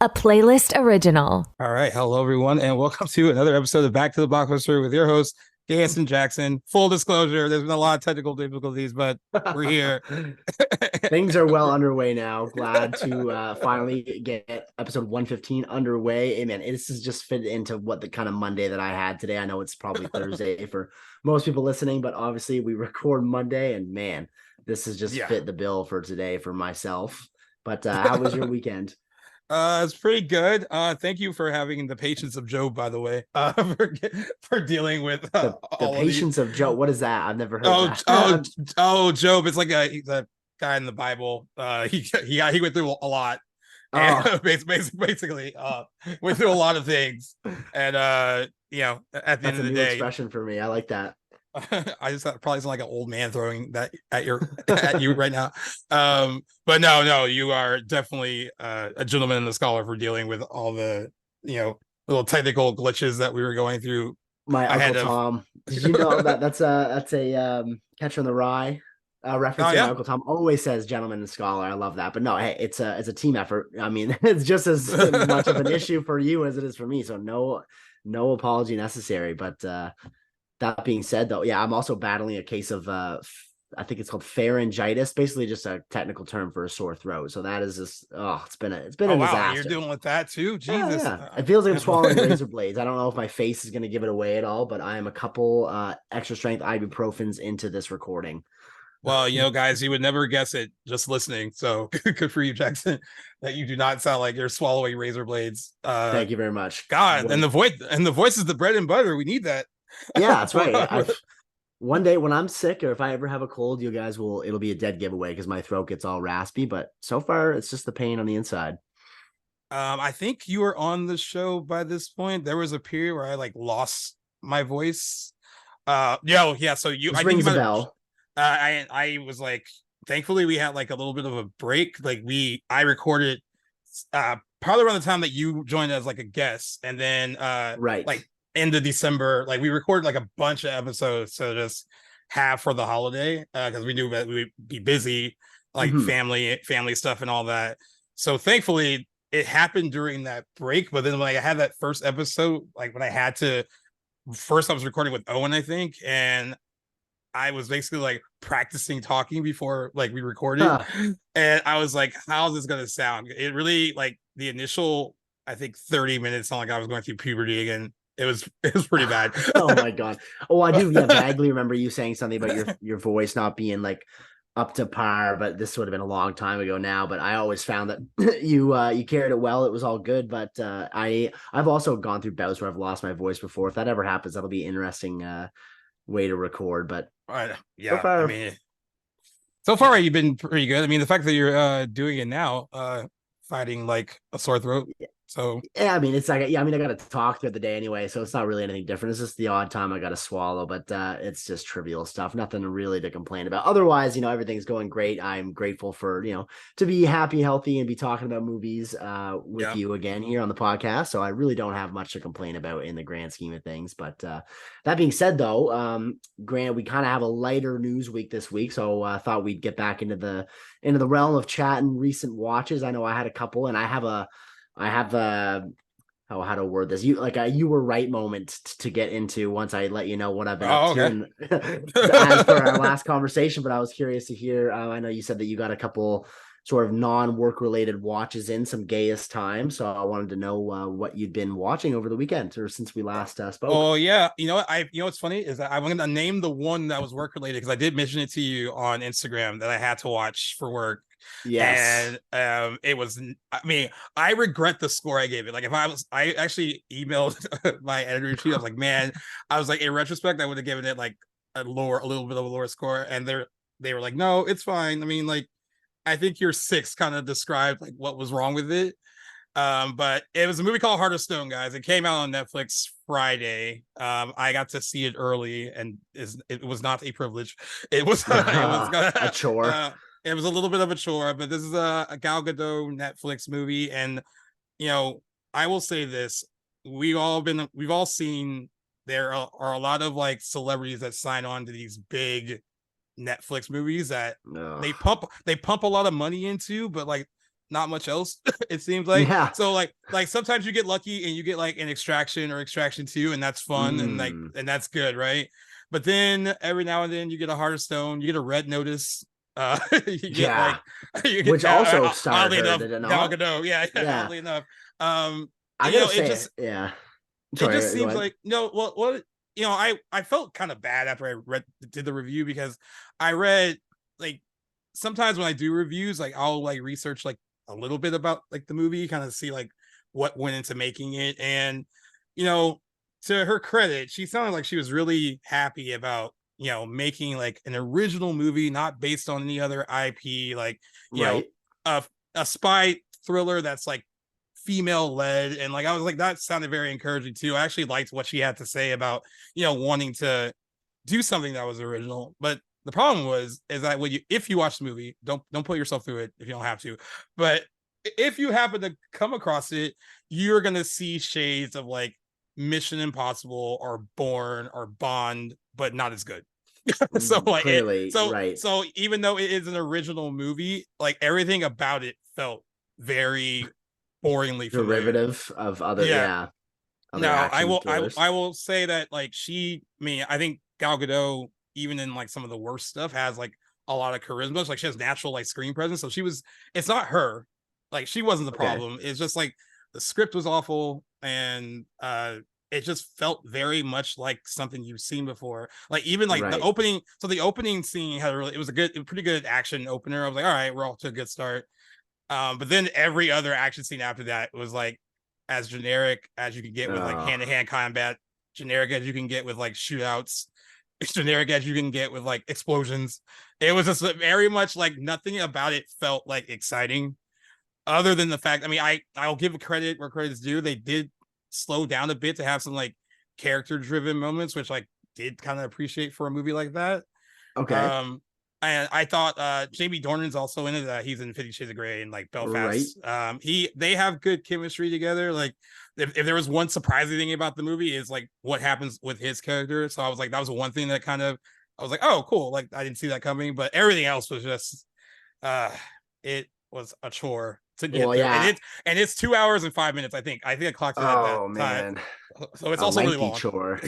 A playlist original. All right. Hello, everyone, and welcome to another episode of Back to the Blockbuster with your host, Gaius and Jackson. Full disclosure, there's been a lot of technical difficulties, but we're here. Things are well underway now. Glad to finally get episode 115 underway. Hey, man, this is just fit into what the kind of Monday that I had today. I know it's probably Thursday for most people listening, but obviously we record Monday, and man, this has just fit the bill for today for myself. But how was your weekend? It's pretty good. Thank you for having the patience of Job, by the way, for dealing with The all patience of of Joe. What is that? I've never heard that. Job. It's like he's a guy in the Bible. He went through a lot. And basically, went through a lot of things, and at the That's end of the a new day, expression for me. I like that. I just probably sound like an old man throwing that at you right now. But no, you are definitely a gentleman and a scholar for dealing with all the little technical glitches that we were going through. My Uncle Tom. Did you know that that's a Catcher in the Rye reference? My Uncle Tom always says gentleman and scholar. I love that. But no, hey, it's a team effort. I mean, it's just as much of an issue for you as it is for me. So no apology necessary. But that being said, though, yeah, I'm also battling a case of I think it's called pharyngitis, basically just a technical term for a sore throat. So that is just it's been a disaster. You're dealing with that too, Jesus. Yeah. It feels like I'm swallowing razor blades. I don't know if my face is going to give it away at all, but I am a couple extra strength ibuprofens into this recording. Well, guys, you would never guess it just listening. So good for you, Jackson, that you do not sound like you're swallowing razor blades. Thank you very much. God, and the voice is the bread and butter. We need that. Yeah, that's right. One day when I'm sick, or if I ever have a cold, you guys it'll be a dead giveaway because my throat gets all raspy. But so far, it's just the pain on the inside. I think you were on the show by this point. There was a period where I lost my voice. Yeah. So I rings think a bell. I was thankfully we had a little bit of a break. I recorded probably around the time that you joined as a guest, and then right. End of December, we recorded a bunch of episodes to just have for the holiday because we knew that we'd be busy, family stuff and all that. So thankfully it happened during that break. But then when I had that first episode, when I had to first, I was recording with Owen, I think, and I was basically practicing talking before we recorded, and I was like, "How's this gonna sound?" It really the initial, I think 30 minutes sounded like I was going through puberty again. It was pretty bad. Oh my God. Oh, I do vaguely remember you saying something about your voice not being up to par, but this would have been a long time ago now. But I always found that you carried it well. It was all good. But I've also gone through bouts where I've lost my voice before. If that ever happens, that'll be an interesting way to record. But so far you've been pretty good. I mean, the fact that you're doing it now, fighting a sore throat. Yeah. So yeah, I mean, it's I got to talk throughout the day anyway, so it's not really anything different. It's just the odd time I got to swallow, but it's just trivial stuff, nothing really to complain about. Otherwise, everything's going great. I'm grateful for to be happy, healthy, and be talking about movies with you again here on the podcast. So I really don't have much to complain about in the grand scheme of things. But that being said, though, Grant, we kind of have a lighter news week this week, so I thought we'd get back into the realm of chatting recent watches. I know I had a couple, and I have how to word this. You were right moment to get into once I let you know what I've been up to as per our last conversation. But I was curious to hear. I know you said that you got a couple sort of non-work related watches in some Gaius time, so I wanted to know what you'd been watching over the weekend or since we last spoke. Oh yeah, what's funny is that I'm going to name the one that was work related because I did mention it to you on Instagram that I had to watch for work. Yes. And it was, I mean, I regret the score I gave it. I actually emailed my editor chief. I was like, man, in retrospect, I would have given it a little bit of a lower score. And they were like, no, it's fine. I mean, I think your 6 kind of described what was wrong with it. But it was a movie called Heart of Stone, guys. It came out on Netflix Friday. I got to see it early, and it was not a privilege. It was a chore. It was a little bit of a chore, but this is a Gal Gadot Netflix movie, and I will say this: we've all seen there are a lot of celebrities that sign on to these big Netflix movies that they pump a lot of money into, but not much else. It seems like. Yeah. So like sometimes you get lucky and you get like an Extraction or Extraction 2, and that's fun and that's good, right? But then every now and then you get a Heart of Stone, you get a Red Notice. You get which also starred her, enough, did it Gal not? Gadot. Yeah, oddly enough. I gotta say, Sorry, it just seems like what I felt kind of bad after I did the review, because I read like sometimes when I do reviews, like I'll like research like a little bit about like the movie, kind of see like what went into making it. And to her credit, she sounded like she was really happy about making like an original movie, not based on any other IP, like a spy thriller that's like female led. And like I was like, that sounded very encouraging too. I actually liked what she had to say about wanting to do something that was original. But the problem is that if you watch the movie, don't put yourself through it if you don't have to, but if you happen to come across it, you're gonna see shades of like Mission Impossible or Bourne or Bond, but not as good. So like clearly, so even though it is an original movie, like everything about it felt very boringly derivative of other now I will say that like I think Gal Gadot, even in like some of the worst stuff, has like a lot of charisma. Like she has natural like screen presence. So it's not her. Like she wasn't the problem. It's just like the script was awful, and it just felt very much like something you've seen before. Like even like the opening. So the opening scene had it was a pretty good action opener. I was like, all right, we're off to a good start. But then every other action scene after that was like as generic as you can get with like hand-to-hand combat, generic as you can get with like shootouts, generic as you can get with like explosions. It was just very much like nothing about it felt like exciting, other than the fact, I mean, I'll give credit where credit's due. They did slow down a bit to have some like character-driven moments, which I did kind of appreciate for a movie like that. And I thought Jamie Dornan's also in it. He's in 50 Shades of Grey and like Belfast. They have good chemistry together. Like if there was one surprising thing about the movie is like what happens with his character. So I was like, that was one thing that I was like, oh, cool. Like I didn't see that coming, but everything else was just it was a chore to get through. And it's 2 hours and 5 minutes. I think I clocked it at that time. So it's also really long. Chore.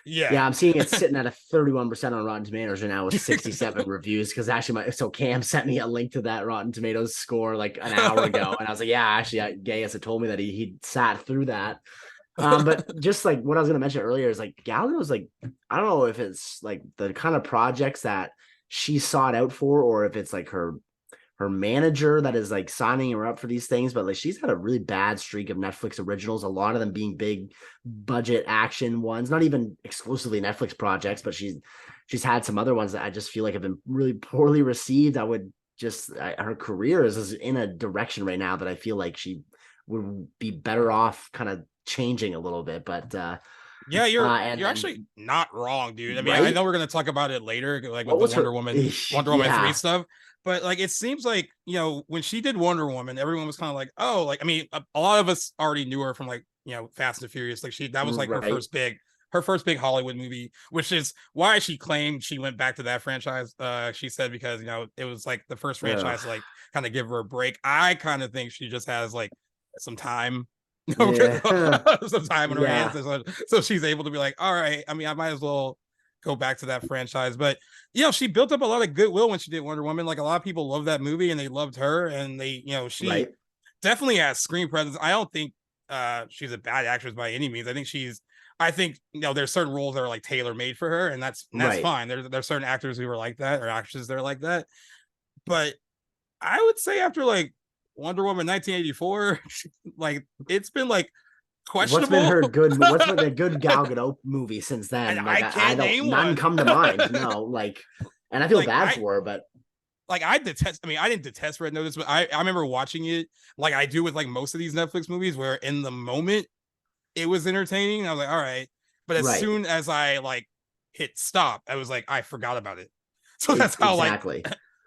Yeah, I'm seeing it sitting at a 31% on Rotten Tomatoes right now with 67 reviews. Because actually, Cam sent me a link to that Rotten Tomatoes score like an hour ago, and I was like, yeah, actually, Gaius had told me that he sat through that. But just like what I was going to mention earlier is like Gal Gadot was like, I don't know if it's like the kind of projects that she sought out for, or if it's like her manager that is like signing her up for these things, but like she's had a really bad streak of Netflix originals, a lot of them being big budget action ones, not even exclusively Netflix projects, but she's had some other ones that I just feel like have been really poorly received. Her career is in a direction right now that I feel like she would be better off kind of changing a little bit, but yeah, you're actually not wrong, dude. I mean, I know we're going to talk about it later, like with the Wonder Woman 3 stuff. But like, it seems like, when she did Wonder Woman, everyone was kind of like, oh, like, I mean, a lot of us already knew her from like, Fast and Furious. Like that was like her first big Hollywood movie, which is why she claimed she went back to that franchise. She said, because, it was like the first franchise, like kind of give her a break. I kind of think she just has like some time. Some time in her hands. So she's able to be like, all right, I mean, I might as well go back to that franchise. But she built up a lot of goodwill when she did Wonder Woman. Like a lot of people love that movie and they loved her, and they she definitely has screen presence. I don't think she's a bad actress by any means. I think there's certain roles that are like tailor made for her, and that's fine. There's certain actors who are like that, or actresses that are like that. But I would say after like Wonder Woman 1984, like it's been like questionable. What's been a good Gal Gadot movie since then? And like, I can't name none one. Come to mind. No, like, and I feel bad for her, but like I didn't detest Red Notice, but I remember watching it like I do with like most of these Netflix movies, where in the moment it was entertaining. I was like, all right. But as soon as I like hit stop, I was like, I forgot about it. So that's how like,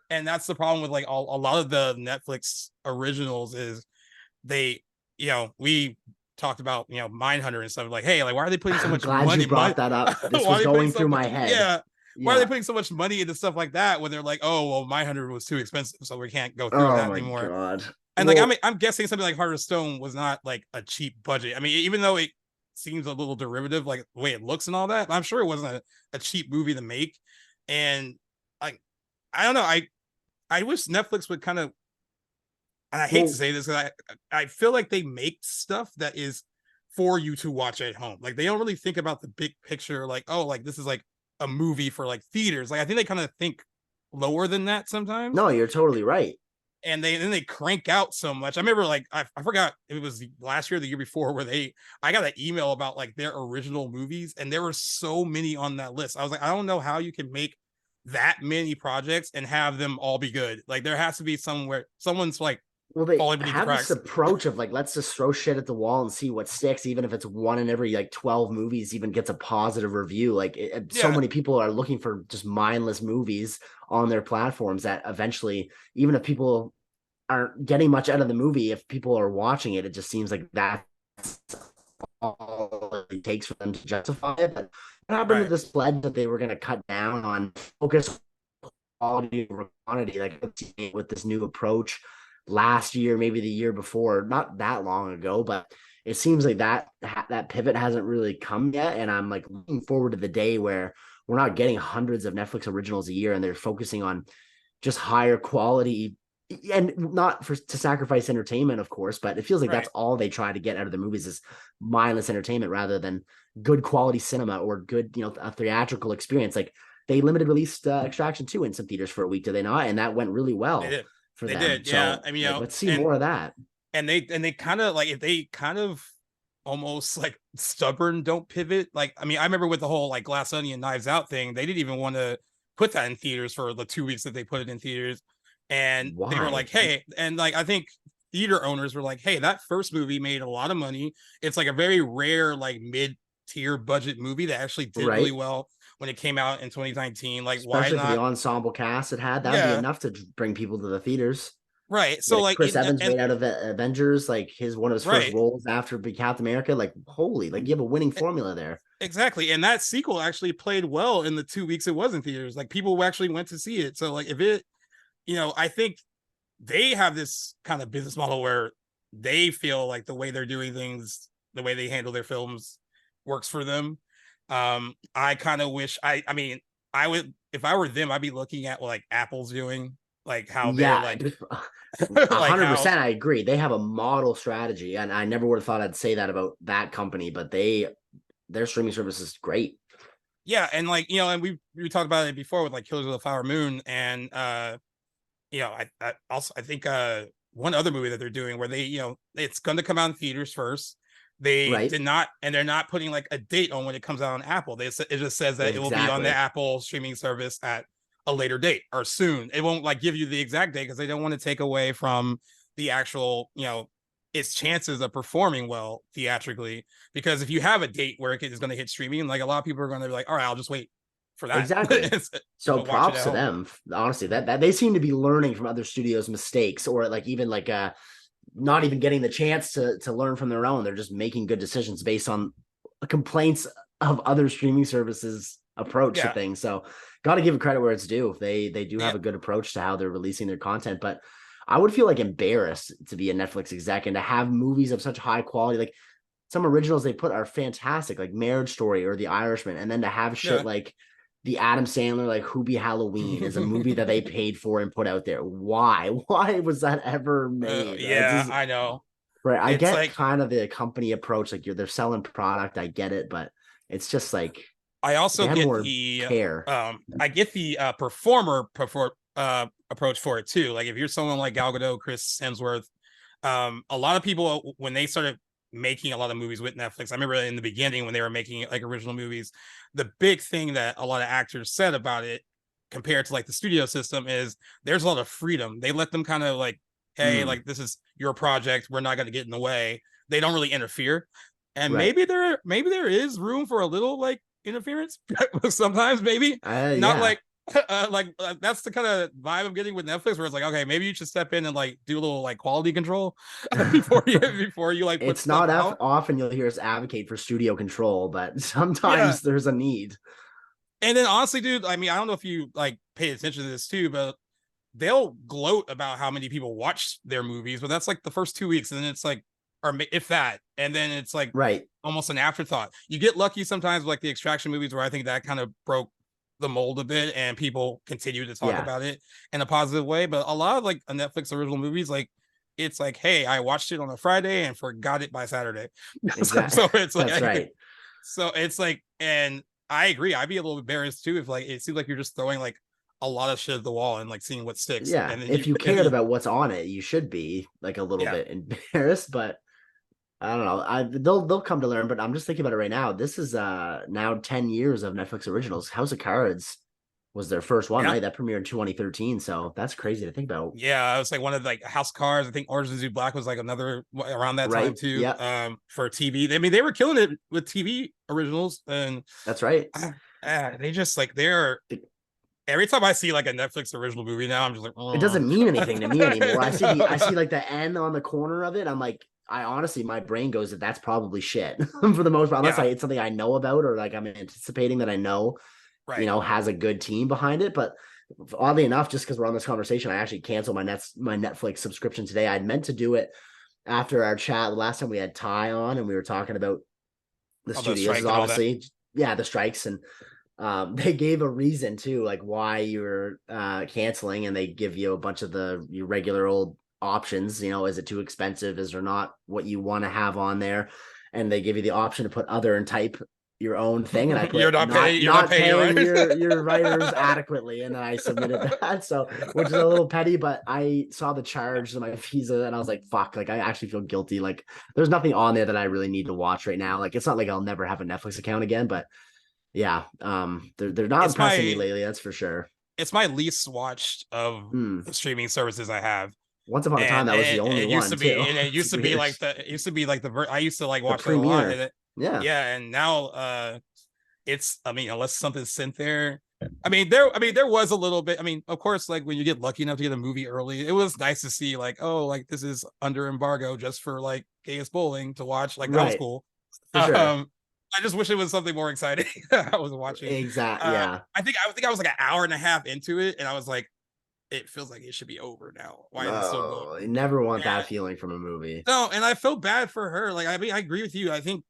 and that's the problem with like a lot of the Netflix originals is they, we talked about Mindhunter and stuff, like, hey, like why are they putting so much money? You brought that up. This was going through my head. Yeah. Why are they putting so much money into stuff like that when they're like, oh well, Mindhunter was too expensive, so we can't go through that anymore. God. And like I'm guessing something like Heart of Stone was not like a cheap budget. I mean, even though it seems a little derivative, like the way it looks and all that, I'm sure it wasn't a cheap movie to make. And like I don't know, I wish Netflix would kind of, and I hate to say this, because I feel like they make stuff that is for you to watch at home. Like they don't really think about the big picture, like, oh, like this is like a movie for like theaters. Like I think they kind of think lower than that sometimes. No, you're totally right. And they crank out so much. I remember like I forgot if it was last year or the year before where I got an email about like their original movies, and there were so many on that list. I was like, I don't know how you can make that many projects and have them all be good. Like there has to be somewhere someone's like, well, they have this approach of like, let's just throw shit at the wall and see what sticks, even if it's one in every like 12 movies even gets a positive review. Like so many people are looking for just mindless movies on their platforms that eventually, even if people aren't getting much out of the movie, if people are watching it, it just seems like that's all it takes for them to justify it. But what happened to this pledge that they were going to cut down on focus quality over quantity, like with this new approach last year, maybe the year before, not that long ago, but it seems like that pivot hasn't really come yet. And I'm like looking forward to the day where we're not getting hundreds of Netflix originals a year and they're focusing on just higher quality, and not to sacrifice entertainment, of course, but it feels like that's all they try to get out of the movies is mindless entertainment rather than good quality cinema or good, a theatrical experience. Like they limited released Extraction 2 in some theaters for a week, did they not? And that went really well. They did. Yeah. So, I mean, let's see more of that. And they kind of like, if they kind of almost like stubborn, don't pivot. Like, I mean, I remember with the whole like Glass Onion Knives Out thing, they didn't even want to put that in theaters for the 2 weeks that they put it in theaters. And they were like, hey, and like, I think theater owners were like, hey, that first movie made a lot of money. It's like a very rare, like mid-tier budget movie that actually did really well when it came out in 2019. Like, especially why not? For the ensemble cast it had, that'd be enough to bring people to the theaters. Right. So like Chris Evans made out of Avengers, like one of his first roles after Captain America. Like, holy, like you have a winning formula there. Exactly. And that sequel actually played well in the 2 weeks it was in theaters. Like people actually went to see it. So like if it, I think they have this kind of business model where they feel like the way they're doing things, the way they handle their films works for them. I kind of wish I mean, I would, if I were them, I'd be looking at what like Apple's doing, like how they're like 100%. I agree. They have a model strategy, and I never would have thought I'd say that about that company, but their streaming service is great. Yeah, and like and we talked about it before with like Killers of the Flower Moon, and I also I think one other movie that they're doing where they it's going to come out in theaters first. They did not, and they're not putting like a date on when it comes out on Apple. It just says that it will be on the Apple streaming service at a later date or soon. It won't like give you the exact date because they don't want to take away from the actual its chances of performing well theatrically. Because if you have a date where it is going to hit streaming, like a lot of people are going to be like, all right, I'll just wait for that. Exactly. So props to them. Honestly, that they seem to be learning from other studios' mistakes, or like even like not even getting the chance to learn from their own. They're just making good decisions based on complaints of other streaming services approach to things. So got to give credit where it's due. They do have a good approach to how they're releasing their content, but I would feel like embarrassed to be a Netflix exec and to have movies of such high quality. Like some originals they put are fantastic, like Marriage Story or The Irishman, and then to have shit like the Adam Sandler, like Who Be Halloween is a movie that they paid for and put out there. Why was that ever made? I know. Right. I get like, kind of the company approach. Like they're selling product. I get it, but it's just like, I also get the care. I get the performer approach for it too. Like if you're someone like Gal Gadot, Chris Hemsworth, a lot of people when they started making a lot of movies with Netflix, I remember in the beginning when they were making like original movies, the big thing that a lot of actors said about it compared to like the studio system is there's a lot of freedom. They let them kind of like, hey, like this is your project, we're not going to get in the way. They don't really interfere, and maybe there is room for a little like interference sometimes, maybe not like that's the kind of vibe I'm getting with Netflix, where it's like, okay, maybe you should step in and like do a little like quality control before you like put it's not often you'll hear us advocate for studio control, but sometimes there's a need. And then honestly, dude, I mean, I don't know if you like pay attention to this too, but they'll gloat about how many people watch their movies, but that's like the first 2 weeks, and then it's like, or if that, and then it's like right, almost an afterthought. You get lucky sometimes with like the Extraction movies, where I think that kind of broke the mold a bit, and people continue to talk about it in a positive way. But a lot of like a Netflix original movies, like it's like, hey, I watched it on a Friday and forgot it by Saturday. Exactly. So it's like, that's right. So it's like, and I agree, I'd be a little embarrassed too if like it seems like you're just throwing like a lot of shit at the wall and like seeing what sticks. Yeah, and then if you cared about what's on it, you should be like a little bit embarrassed, but I don't know. They'll come to learn, but I'm just thinking about it right now. This is now 10 years of Netflix originals. House of Cards was their first one, right? That premiered in 2013. So that's crazy to think about. Yeah, it was like one of like House of Cards. I think Orange is the New Black was like another around that time too. Yeah. For TV. I mean, they were killing it with TV originals, and that's right. They just like every time I see like a Netflix original movie now, I'm just like, oh. It doesn't mean anything to me anymore. I see like the N on the corner of it. I'm like, I honestly, my brain goes that that's probably shit for the most part, unless it's something I know about, or like I'm anticipating that I know, has a good team behind it. But oddly enough, just because we're on this conversation, I actually canceled my Netflix subscription today. I'd meant to do it after our chat the last time we had Ty on, and we were talking about the studios, obviously, the strikes, and they gave a reason too, like why you're canceling, and they give you a bunch of your regular old options. Is it too expensive? Is there not what you want to have on there? And they give you the option to put other and type your own thing, and I put you're not paying your writers adequately, and then I submitted that. So, which is a little petty, but I saw the charge of my visa and I was like, fuck, like I actually feel guilty. Like there's nothing on there that I really need to watch right now. Like it's not like I'll never have a Netflix account again, but yeah, they're not impressing me lately, that's for sure. It's my least watched of the streaming services I have. Once upon a time, that was the only one. It used to be like I used to like watch it a lot. And now it's, I mean, unless something's sent there. I mean, there was a little bit. I mean, of course, like when you get lucky enough to get a movie early, it was nice to see like, oh, like this is under embargo just for like Gaius Bowling to watch. Like that was cool. Sure. I just wish it was something more exciting. I was watching. Exactly. Yeah. I think I was like an hour and a half into it, and I was like, it feels like it should be over now. Why is it so long? You never want that feeling from a movie. No, and I felt bad for her. Like, I mean, I agree with you. I think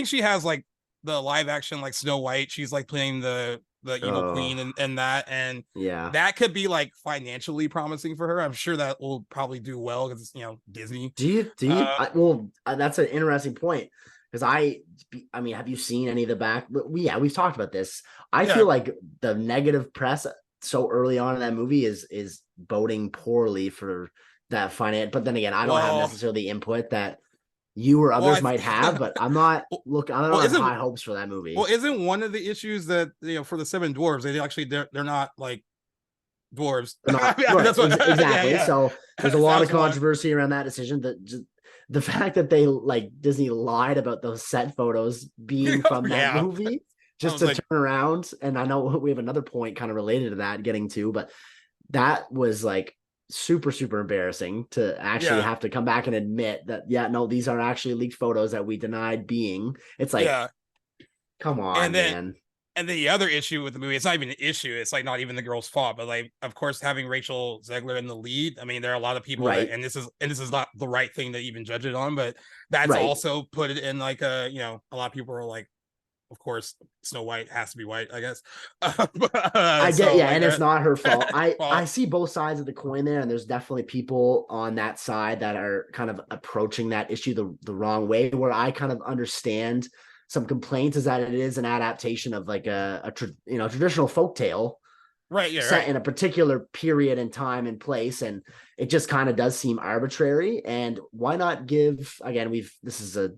she has like the live action like Snow White. She's like playing the evil queen and that, and that could be like financially promising for her. I'm sure that will probably do well because it's Disney. Do you? Well, that's an interesting point. Because I mean, have you seen any of the back? We've talked about this. I feel like the negative press so early on in that movie is boding poorly for that finance. But then again, I don't have necessarily the input that you or others might have. But I'm not looking. I don't have high hopes for that movie. Well, isn't one of the issues that for the Seven Dwarves, they're not like dwarves. That's what, exactly. So there's a lot of controversy around that decision. That the fact that they like Disney lied about those set photos being from that movie just to turn around. And I know we have another point kind of related to that getting to, but that was like super, super embarrassing to actually have to come back and admit that, these are actually leaked photos that we denied being. It's like, come on, man. And the other issue with the movie, it's not even an issue. It's like not even the girl's fault, but like, of course, having Rachel Zegler in the lead. I mean, there are a lot of people, and this is not the right thing to even judge it on, but that's also put it in like a lot of people are like, of course, Snow White has to be white, I guess. I get, and it's not her fault. I see both sides of the coin there, and there's definitely people on that side that are kind of approaching that issue the wrong way. Where I kind of understand some complaints is that it is an adaptation of like a traditional folktale, set in a particular period and time and place, and it just kind of does seem arbitrary. And why not give, again, this is a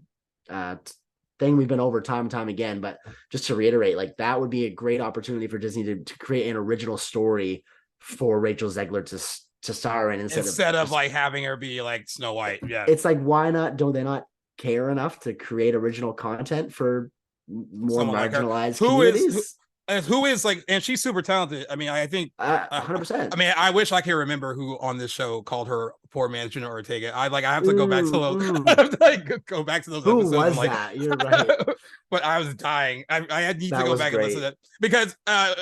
thing we've been over time and time again, but just to reiterate, like that would be a great opportunity for Disney to create an original story for Rachel Zegler to star in instead of like having her be like Snow White. Yeah, it's like, why not? Don't they not care enough to create original content for more marginalized communities? Who is like, and she's super talented. I mean, I think 100%. I mean, I wish I could remember who on this show called her poor man's Jenna Ortega. I have to go back to those. I have to go back to those who episodes. Was that? You're right. But I was dying. I need to go back and listen to that because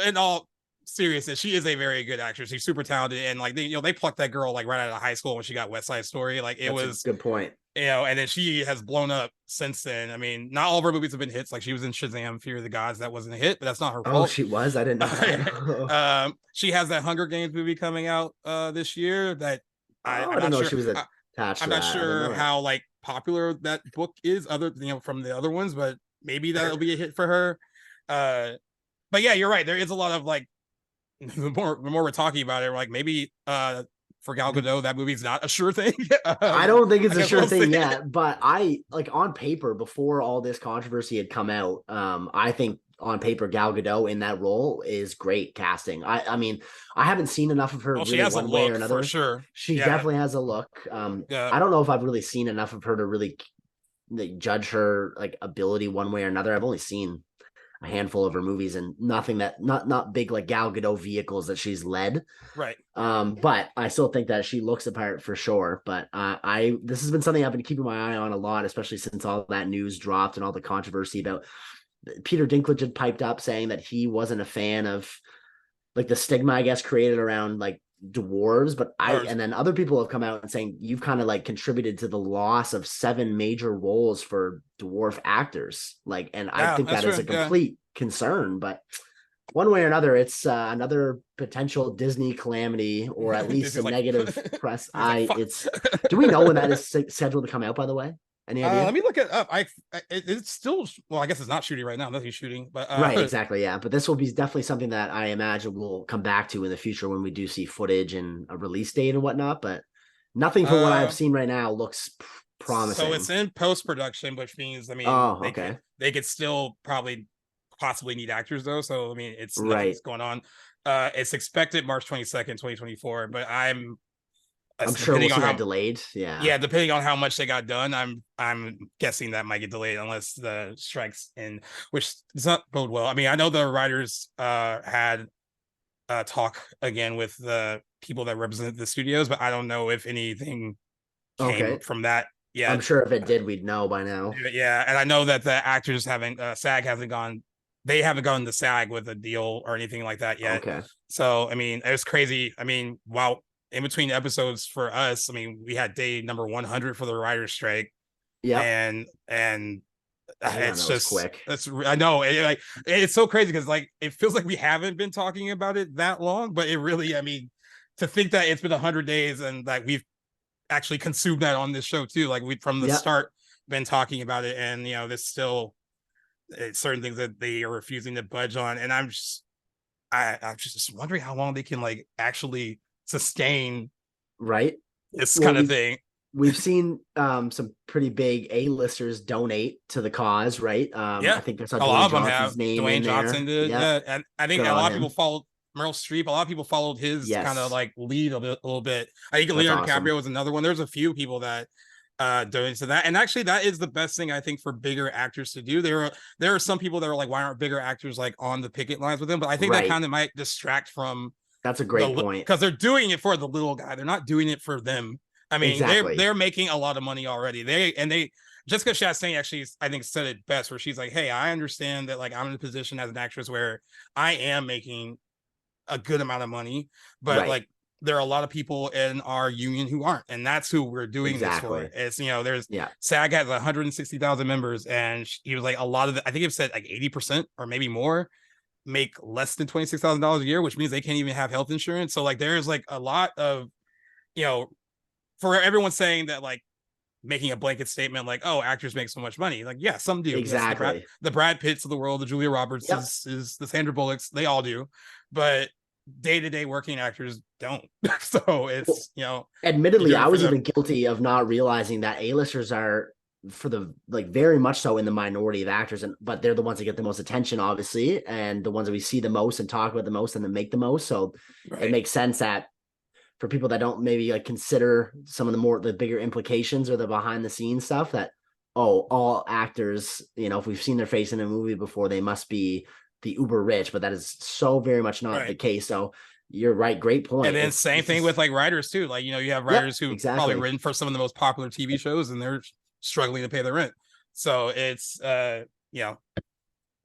in all seriousness, she is a very good actress. She's super talented, and like they plucked that girl like right out of high school when she got West Side Story. Like it was a good point. And then she has blown up since then. I mean, not all of her movies have been hits. Like she was in Shazam: Fear of the Gods, that wasn't a hit, but that's not her fault. Oh, she was. I didn't know that. She has that Hunger Games movie coming out this year. That I didn't know she was attached. I'm not sure how like popular that book is, other from the other ones, but maybe that'll be a hit for her. But yeah, you're right. There is a lot of like the more we're talking about it, like maybe for Gal Gadot, that movie's not a sure thing. I don't think it's a sure thing yet, but I like on paper before all this controversy had come out. I think on paper Gal Gadot in that role is great casting. I mean, I haven't seen enough of her really she has one a way look, or another. for sure. She definitely has a look. I don't know if I've really seen enough of her to really judge her like ability one way or another. I've only seen a handful of her movies and nothing that not big like Gal Gadot vehicles that she's led. Right. But I still think that she looks the part for sure. But this has been something I've been keeping my eye on a lot, especially since all that news dropped and all the controversy about Peter Dinklage had piped up saying that he wasn't a fan of like the stigma, I guess, created around like dwarves, but and then other people have come out and saying you've kind of like contributed to the loss of 7 major roles for dwarf actors, like, and I think that is a complete concern. But one way or another, it's another potential Disney calamity, or at least some negative press. Do we know when that is scheduled to come out, by the way? Any idea? Let me look it up. It's still, well, I guess it's not shooting right now. Nothing's shooting, but right, exactly, yeah. But this will be definitely something that I imagine we'll come back to in the future when we do see footage and a release date and whatnot. But nothing from what I've seen right now looks promising. So it's in post-production, which means, I mean, they could still possibly need actors though. So I mean, it's nothing's going on. It's expected March 22nd, 2024, but I'm sure we'll see that delayed. Yeah, depending on how much they got done, I'm guessing that might get delayed unless the strikes in, which does not bode well. I mean, I know the writers had talk again with the people that represent the studios, but I don't know if anything came from that. Yeah, I'm sure if it did, we'd know by now. Yeah, and I know that the actors SAG hasn't gone. They haven't gone to SAG with a deal or anything like that yet. Okay. So I mean, it was crazy. I mean, wow. In between episodes for us, I mean, we had day number 100 for the writer's strike. Yeah, and it's just quick. I know, it's so crazy because like it feels like we haven't been talking about it that long, but it really, I mean, to think that it's been 100 days and that we've actually consumed that on this show too, like we from the start been talking about it, and there's still certain things that they are refusing to budge on, and I'm just just wondering how long they can like actually sustain this kind of thing. We've seen some pretty big A-listers donate to the cause, right? I think there's a lot of them have. Dwayne Johnson did, and I think a lot of people followed Meryl Streep. A lot of people followed his kind of like lead a little bit. I think Leonardo DiCaprio was another one. There's a few people that donated to that, and actually that is the best thing I think for bigger actors to do. There are some people that are like, why aren't bigger actors like on the picket lines with them? But I think that kind of might distract from. That's a great point, because they're doing it for the little guy. They're not doing it for them. I mean, they're making a lot of money already. Jessica Chastain actually, I think, said it best, where she's like, "Hey, I understand that like I'm in a position as an actress where I am making a good amount of money, but like there are a lot of people in our union who aren't, and that's who we're doing this for." It's there's SAG has 160,000 members, and he was like a lot of I think it said like 80% or maybe more make less than $26,000 a year, which means they can't even have health insurance. So like there's like a lot of for everyone saying that like making a blanket statement like, oh, actors make so much money, like some do. Exactly. The Brad Pitts of the world, the Julia Roberts, is the Sandra Bullocks, they all do, but day-to-day working actors don't. So it's admittedly I was even guilty of not realizing that A-listers are for the like very much so in the minority of actors, but they're the ones that get the most attention, obviously, and the ones that we see the most and talk about the most and then make the most. So it makes sense that for people that don't maybe like consider some of the bigger implications or the behind the scenes stuff, that all actors, if we've seen their face in a movie before, they must be the uber rich, but that is so very much not the case. So you're right. Great point. And then same thing with like writers too. Like, you have writers who probably written for some of the most popular TV shows and they're struggling to pay the rent. So it's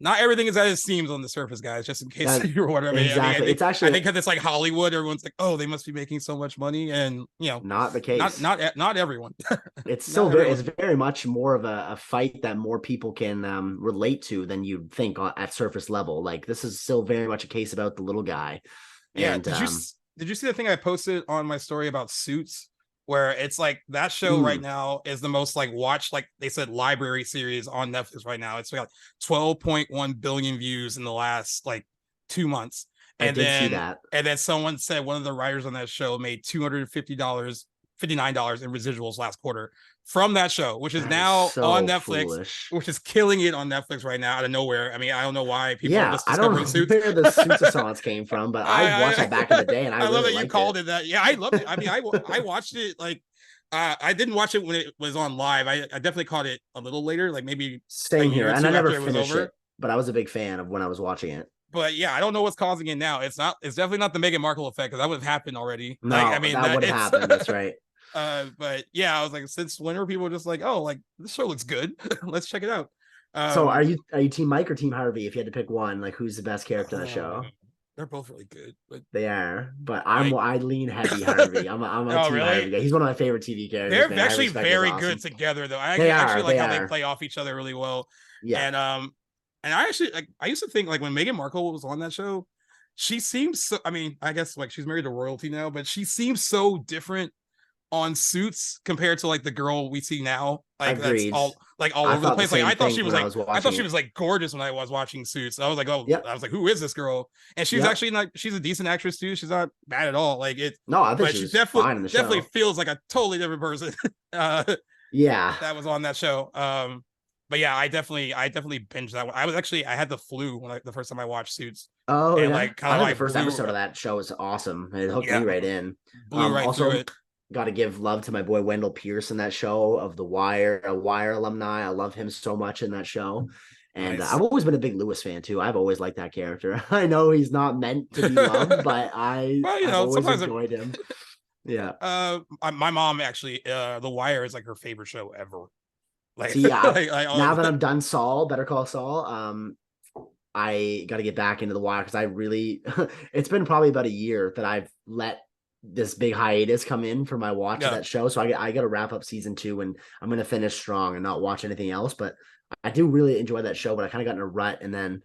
not everything is as it seems on the surface, guys. Just in case you're wondering. Exactly. It's actually, I think because it's like Hollywood, everyone's like, oh, they must be making so much money, and not the case. Not everyone. It's still it's very much more of a fight that more people can relate to than you'd think at surface level. Like this is still very much a case about the little guy. Yeah. And, did you see the thing I posted on my story about Suits? Where it's like that show right now is the most like watched, like they said, library series on Netflix right now. It's got 12.1 billion views in the last like 2 months. And I did see that. And then someone said one of the writers on that show made $259 in residuals last quarter from that show, which is now on Netflix, which is killing it on Netflix right now out of nowhere. I mean, I don't know why people are just discovering Suits. I don't know where the Suits assance came from, but I watched it back in the day, and I really love that you called it. it that. Yeah, I loved it. I mean, I watched it like I didn't watch it when it was on live. I definitely caught it a little later, like maybe same here, and I never finished it, but I was a big fan of when I was watching it. But yeah, I don't know what's causing it now. It's definitely not the Meghan Markle effect, because that would have happened already. No, like, I mean, that would have happened. That's right. But yeah, I was like, since when are people just like, oh, like this show looks good, let's check it out. So are you team Mike or team Harvey? If you had to pick one, like who's the best character in the show? They're both really good, but they are. But I lean heavy Harvey. I'm a team Harvey guy. He's one of my favorite TV characters. They're actually very good together, though. I actually like how they play off each other really well. Yeah, and I actually like. I used to think like when Meghan Markle was on that show, she seems so. I mean, I guess like she's married to royalty now, but she seems so different on Suits compared to like the girl we see now. Like Agreed. That's all over the place. Like I thought she was like gorgeous when I was watching Suits. I was like, oh, yep. I was like, who is this girl? And she's actually like, she's a decent actress too. She's not bad at all. Like it. No, I think she's fine in the show. Definitely feels like a totally different person. Yeah, that was on that show. But yeah, I definitely binged that one. I had the flu when the first time I watched Suits. Oh, and like kind of like the first episode of that show was awesome. It hooked me right in. Blew right also, through it. Got to give love to my boy Wendell Pierce in that show of The Wire, a Wire alumni. I love him so much in that show. And I've always been a big Lewis fan too. I've always liked that character. I know he's not meant to be loved, but I've always enjoyed him. Yeah. My mom actually, The Wire is like her favorite show ever. Like, see, now that I'm done Better Call Saul, I got to get back into The Wire because I really, it's been probably about a year that I've let this big hiatus come in for my watch of that show. So I got to wrap up season 2 and I'm going to finish strong and not watch anything else. But I do really enjoy that show, but I kind of got in a rut. And then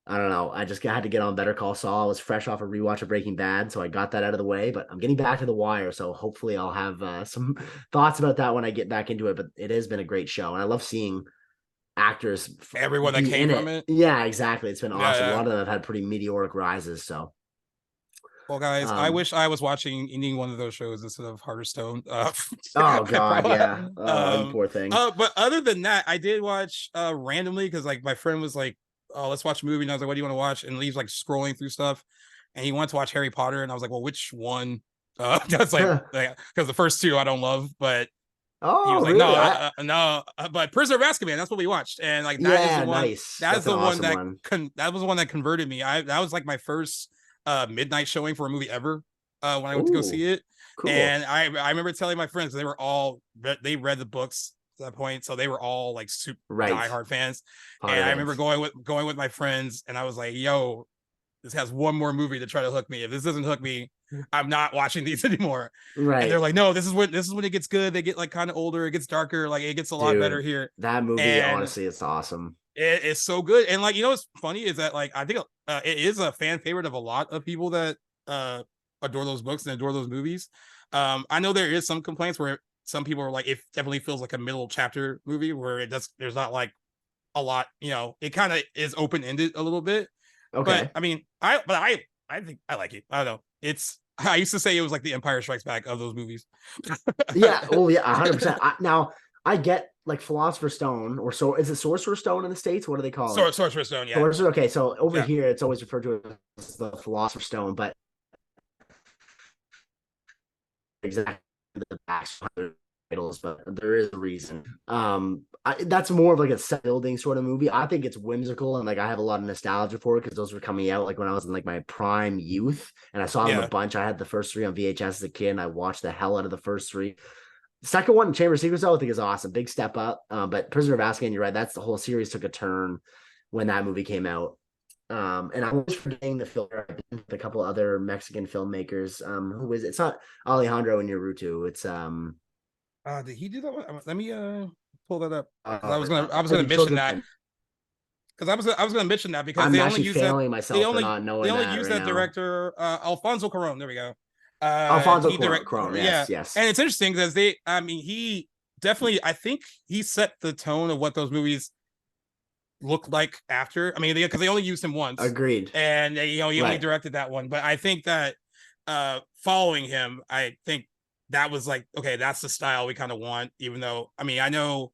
I don't know, I just had to get on Better Call Saul. I was fresh off a rewatch of Breaking Bad. So I got that out of the way, but I'm getting back to The Wire. So hopefully I'll have some thoughts about that when I get back into it, but it has been a great show. And I love seeing actors, everyone that came from it. Yeah, exactly. It's been awesome. A lot of them have had pretty meteoric rises. So well, guys, I wish I was watching any one of those shows instead of Heart of Stone. Oh God, yeah. Poor thing. But other than that, I did watch randomly because like my friend was like, "Oh, let's watch a movie." And I was like, "What do you want to watch?" And Lee's like scrolling through stuff, and he wanted to watch Harry Potter, and I was like, "Well, which one?" That's like because the first 2 I don't love, but he was like, really? "No, but Prisoner of Azkaban." That's what we watched, and like that is the one. Nice. That's the one that was the one that converted me. That was like my first midnight showing for a movie ever when I went to go see it. Cool. And I remember telling my friends they read the books at that point, so they were all like super diehard fans. And I remember going with my friends, and I was like, "Yo, this has one more movie to try to hook me. If this doesn't hook me, I'm not watching these anymore." Right? And they're like, "No, this is when it gets good. They get like kind of older. It gets darker. Like it gets a lot better here." That movie, honestly, it's awesome. It is so good. And like, what's funny is that like I think it is a fan favorite of a lot of people that adore those books and adore those movies. I know there is some complaints where some people are like, it definitely feels like a middle chapter movie where there's not like a lot, it kind of is open-ended a little bit. Okay. But I mean, I think I like it. I don't know. I used to say it was like the Empire Strikes Back of those movies. Yeah. Oh yeah. 100%. Now I get like Philosopher's Stone is it Sorcerer's Stone in the States? What do they call it? Sorcerer's Stone. Yeah. Okay. So over here, it's always referred to as the Philosopher's Stone, but exactly the back titles, but there is a reason. That's more of like a set building sort of movie. I think it's whimsical and like I have a lot of nostalgia for it because those were coming out like when I was in like my prime youth and I saw them a bunch. I had the first 3 on VHS as a kid and I watched the hell out of the first 3. Second one, Chamber of Secrets, I think is awesome. Big step up. But Prisoner of Azkaban, you're right. That's the whole series took a turn. when that movie came out. And I'm always forgetting the filmmaker. I've been with a couple other Mexican filmmakers. Who is it? It's not Alejandro Inarritu. It's Did he do that one? Let me pull that up because I was Like gonna the mention children. that because I was gonna mention that because I'm actually failing myself for not they knowing only that use right that now. director Alfonso Cuarón. There we go. Alfonso He direct Cuarón. yeah, Yes, yes. and it's interesting because he definitely I think he set the tone of what those movies look like after. I mean, because they only used him once, Agreed. and he only Right. directed that one. But I think that following him, I think that was like, okay, that's the style we kind of want. Even though, I mean, I know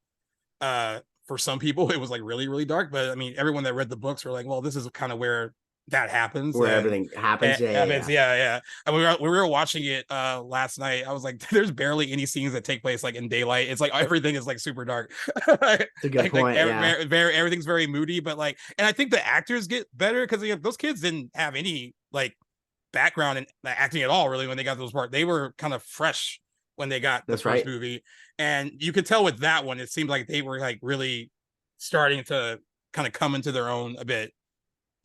for some people it was like really, really dark, but I mean, everyone that read the books were like, well, this is kind of where that happens, Where everything happens. yeah. And we were watching it last night. I was like, there's barely any scenes that take place like in daylight. It's like everything is like super dark. It's a good point. Everything's very moody, but like, and I think the actors get better because those kids didn't have any like background in acting at all really when they got those parts. They were kind of fresh when they got the first movie, and you could tell with that one it seemed like they were like really starting to kind of come into their own a bit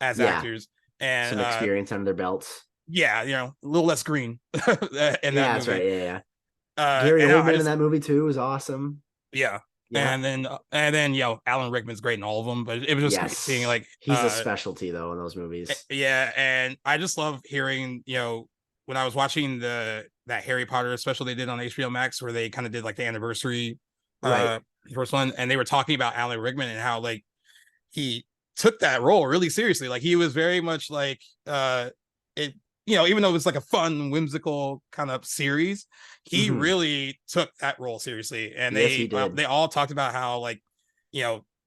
as actors, and some experience under their belts. Yeah, a little less green in that movie. That's right. Yeah. Gary Oldman in that movie too was awesome. Yeah. And then Alan Rickman's great in all of them, but it was just seeing like he's a specialty though in those movies. Yeah, and I just love hearing, when I was watching that Harry Potter special they did on HBO Max where they kind of did like the anniversary first one, and they were talking about Alan Rickman and how like he took that role really seriously. Like he was very much like it, even though it was like a fun, whimsical kind of series, he really took that role seriously. And they all talked about how like,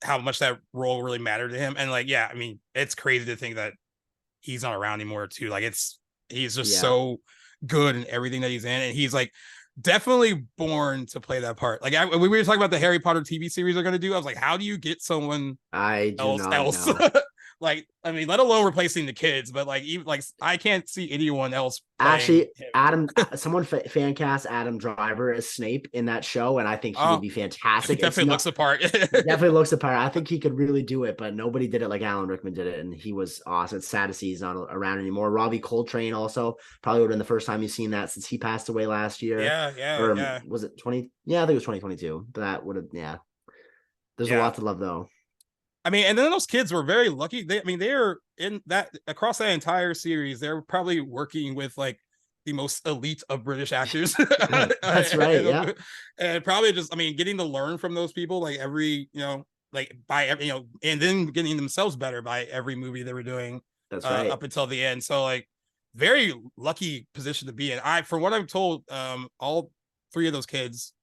how much that role really mattered to him. And like, yeah, I mean, it's crazy to think that he's not around anymore too. Like he's just so good in everything that he's in. And he's like definitely born to play that part. Like we were talking about the Harry Potter TV series they're going to do. I was like, how do you get someone else? Like, I mean, let alone replacing the kids, but like, even like, I can't see anyone else. Actually, someone fan cast Adam Driver as Snape in that show, and I think he would be fantastic. He definitely looks the part. Definitely looks the part. I think he could really do it, but nobody did it like Alan Rickman did it, and he was awesome. It's sad to see he's not around anymore. Robbie Coltrane also probably would have been the first time you've seen that since he passed away last year. Yeah. Was it 20? Yeah, I think it was 2022. But that would have, There's a lot to love though. I mean, and then those kids were very lucky. They're in that across that entire series. They're probably working with like the most elite of British actors. That's right. Yeah. And probably just, I mean, getting to learn from those people, like every, like by every, and then getting themselves better by every movie they were doing. That's right. Up until the end. So like very lucky position to be in. From what I'm told, all three of those kids,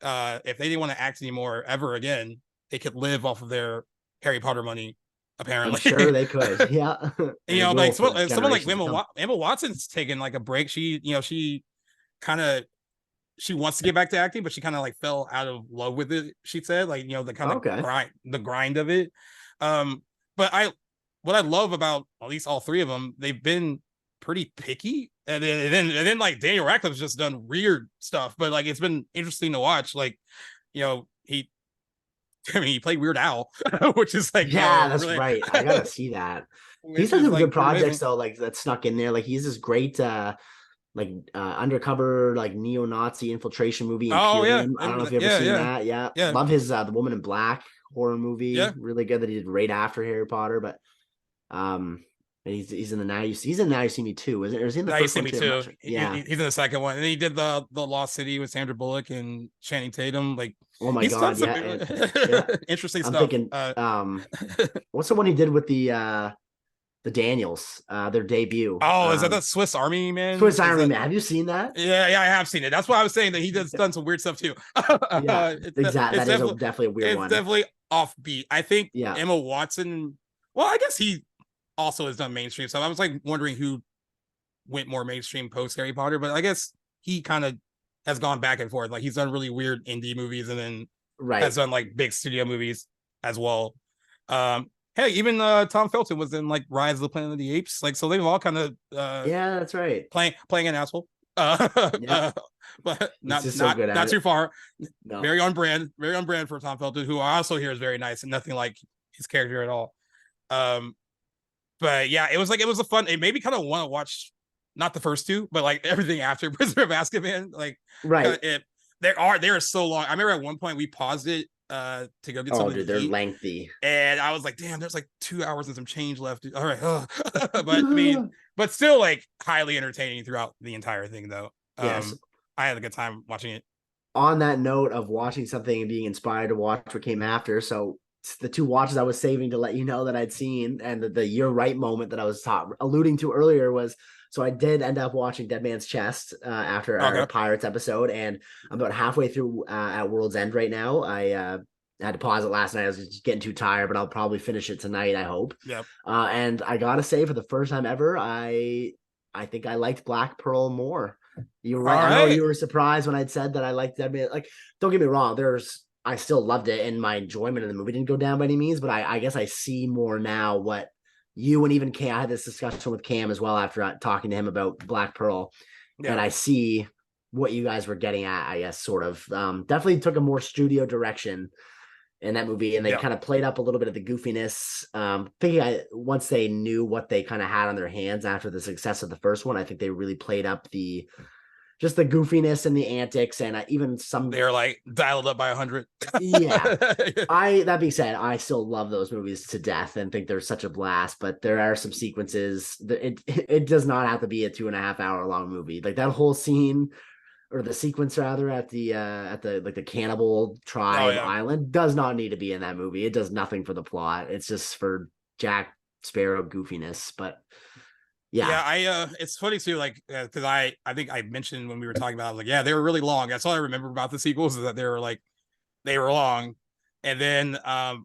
if they didn't want to act anymore ever again, they could live off of their Harry Potter money, apparently. I'm sure they could. Yeah. Like someone like Emma Watson's taking like a break. She kind of wants to get back to acting, but she kind of like fell out of love with it. She said, like, the kind of grind of it. But what I love about at least all three of them, they've been pretty picky, and then like Daniel Radcliffe's just done weird stuff, but like it's been interesting to watch. Like, he played Weird Al, which is like, that's really... right. I gotta see that. He's had some good projects though, like that snuck in there. Like he's this great undercover like neo-Nazi infiltration movie. Imperium. I don't know if you've ever seen that. Yeah. Love his The Woman in Black horror movie. Yeah. Really good that he did right after Harry Potter. But he's in the Now You See Me Too, isn't it? Or is he in the first one too? Yeah, he's in the second one, and then he did the Lost City with Sandra Bullock and Channing Tatum. Like, oh my god, interesting I'm stuff. Thinking, what's the one he did with the Daniels, their debut? Oh, is that the Swiss Army Man? Swiss Army Man. Have you seen that? Yeah, I have seen it. That's why I was saying that he does done some weird stuff too. Exactly. That is definitely a weird one. It's definitely offbeat. I think Emma Watson. Well, I guess he also has done mainstream stuff. I was like wondering who went more mainstream post Harry Potter, but I guess he kind of has gone back and forth. Like he's done really weird indie movies and then has done like big studio movies as well. Hey, even Tom Felton was in like Rise of the Planet of the Apes. Like, so they've all kind of that's right, playing an asshole. But not too far. No. Very on brand for Tom Felton, who I also hear is very nice and nothing like his character at all. But yeah, it was a fun. It made me kind of want to watch not the first two, but like everything after Prisoner of Azkaban. Like, Right. They're so long. I remember at one point we paused it to go get Oh, something dude, to they're eat, lengthy. and I was like, damn, there's like 2 hours and some change left. All right, but I mean, but still like highly entertaining throughout the entire thing though. Yes. I had a good time watching it. On that note of watching something and being inspired to watch what came after, so the two watches I was saving to let you know that I'd seen, and the you're right moment that I was alluding to earlier was, so I did end up watching Dead Man's Chest after our Pirates episode, and I'm about halfway through at World's End right now. I had to pause it last night. I was just getting too tired, but I'll probably finish it tonight, I hope. Yep. And I gotta say, for the first time ever, I think I liked Black Pearl more. You're right. I know you were surprised when I'd said that I liked Dead Man. Like, don't get me wrong. I still loved it, and my enjoyment of the movie didn't go down by any means. But I guess I see more now what you and even Cam. I had this discussion with Cam as well after talking to him about Black Pearl, and I see what you guys were getting at. I guess sort of definitely took a more studio direction in that movie, and they kind of played up a little bit of the goofiness. Thinking once they knew what they kind of had on their hands after the success of the first one, I think they really played up the goofiness and the antics, and even some they're like dialed up by 100. Yeah. That being said, I still love those movies to death and think they're such a blast, but there are some sequences that it does not have to be a 2.5 hour long movie. Like that whole scene, or the sequence rather, at the like the cannibal tribe island does not need to be in that movie. It does nothing for the plot. It's just for Jack Sparrow goofiness. But it's funny too, like because I think I mentioned when we were talking about it, like they were really long. That's all I remember about the sequels, is that they were long. And then I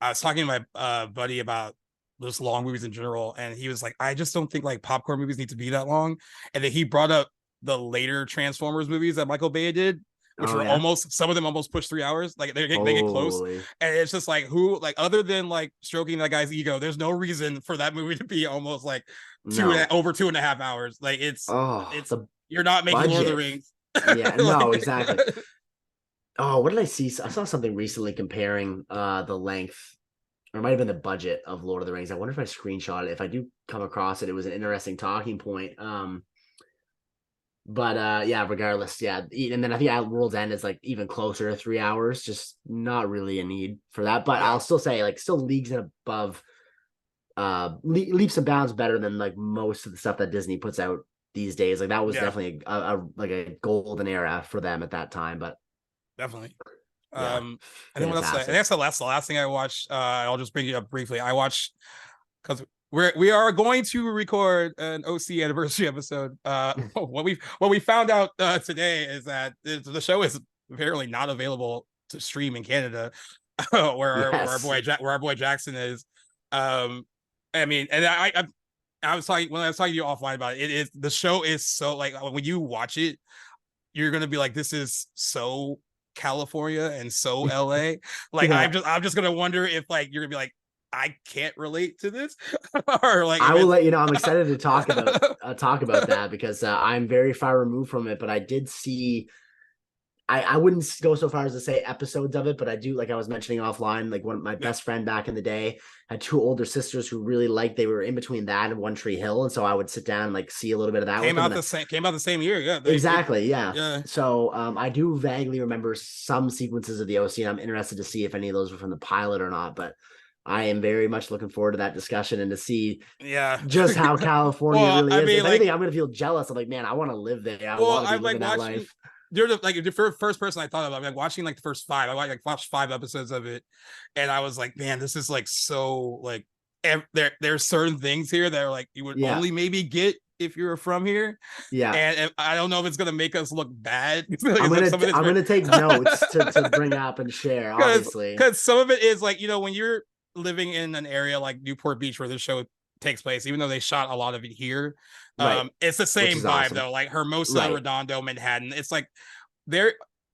was talking to my buddy about just long movies in general, and he was like, I just don't think like popcorn movies need to be that long. And then he brought up the later Transformers movies that Michael Bay did, which were some of them almost push 3 hours. Like they get close, and it's just like, who, like, other than like stroking that guy's ego, there's no reason for that movie to be almost like over 2.5 hours. Like you're not making Lord of the Rings. Yeah, no, exactly. Oh, what did I see? I saw something recently comparing the length, or it might have been the budget of Lord of the Rings. I wonder if I screenshot it. If I do come across it, it was an interesting talking point. But regardless, and then I think World's End is like even closer to 3 hours, just not really a need for that. But I'll still say, like, still leagues and above, leaps and bounds better than like most of the stuff that Disney puts out these days. Like that was definitely a golden era for them at that time. But definitely. And then what else? I think that's the last thing I watched. I'll just bring it up briefly. I watched, because we are going to record an OC anniversary episode. What we found out today is that the show is apparently not available to stream in Canada, where our boy Jackson is. I mean, and I was talking to you offline about it. It is, the show is so, like, when you watch it, you're gonna be like, this is so California and so LA. Like I'm just gonna wonder if like you're gonna be like, I can't relate to this, or like I will let you know. I'm excited to talk about that, because I'm very far removed from it. But I did see, I wouldn't go so far as to say episodes of it, but I do, like I was mentioning offline, like my best friend back in the day had two older sisters who really liked, they were in between that and One Tree Hill, and so I would sit down and like see a little bit of that. Came out the same year, exactly. So I do vaguely remember some sequences of the OC, and I'm interested to see if any of those were from the pilot or not. But I am very much looking forward to that discussion and to see just how California really is. I mean, if anything, I'm going to feel jealous. I'm like, man, I want to live there. I want to be living that life. You're the first person I thought of. I'm like watching like the first 5. I watched 5 episodes of it, and I was like, man, this is like so like there's certain things here that are like you would only maybe get if you're from here. And I don't know if it's gonna make us look bad. I'm gonna take notes to bring up and share, obviously, because some of it is like, when you're living in an area like Newport Beach where this show takes place, even though they shot a lot of it here, it's the same vibe though, like Hermosa, Redondo, Manhattan. It's like there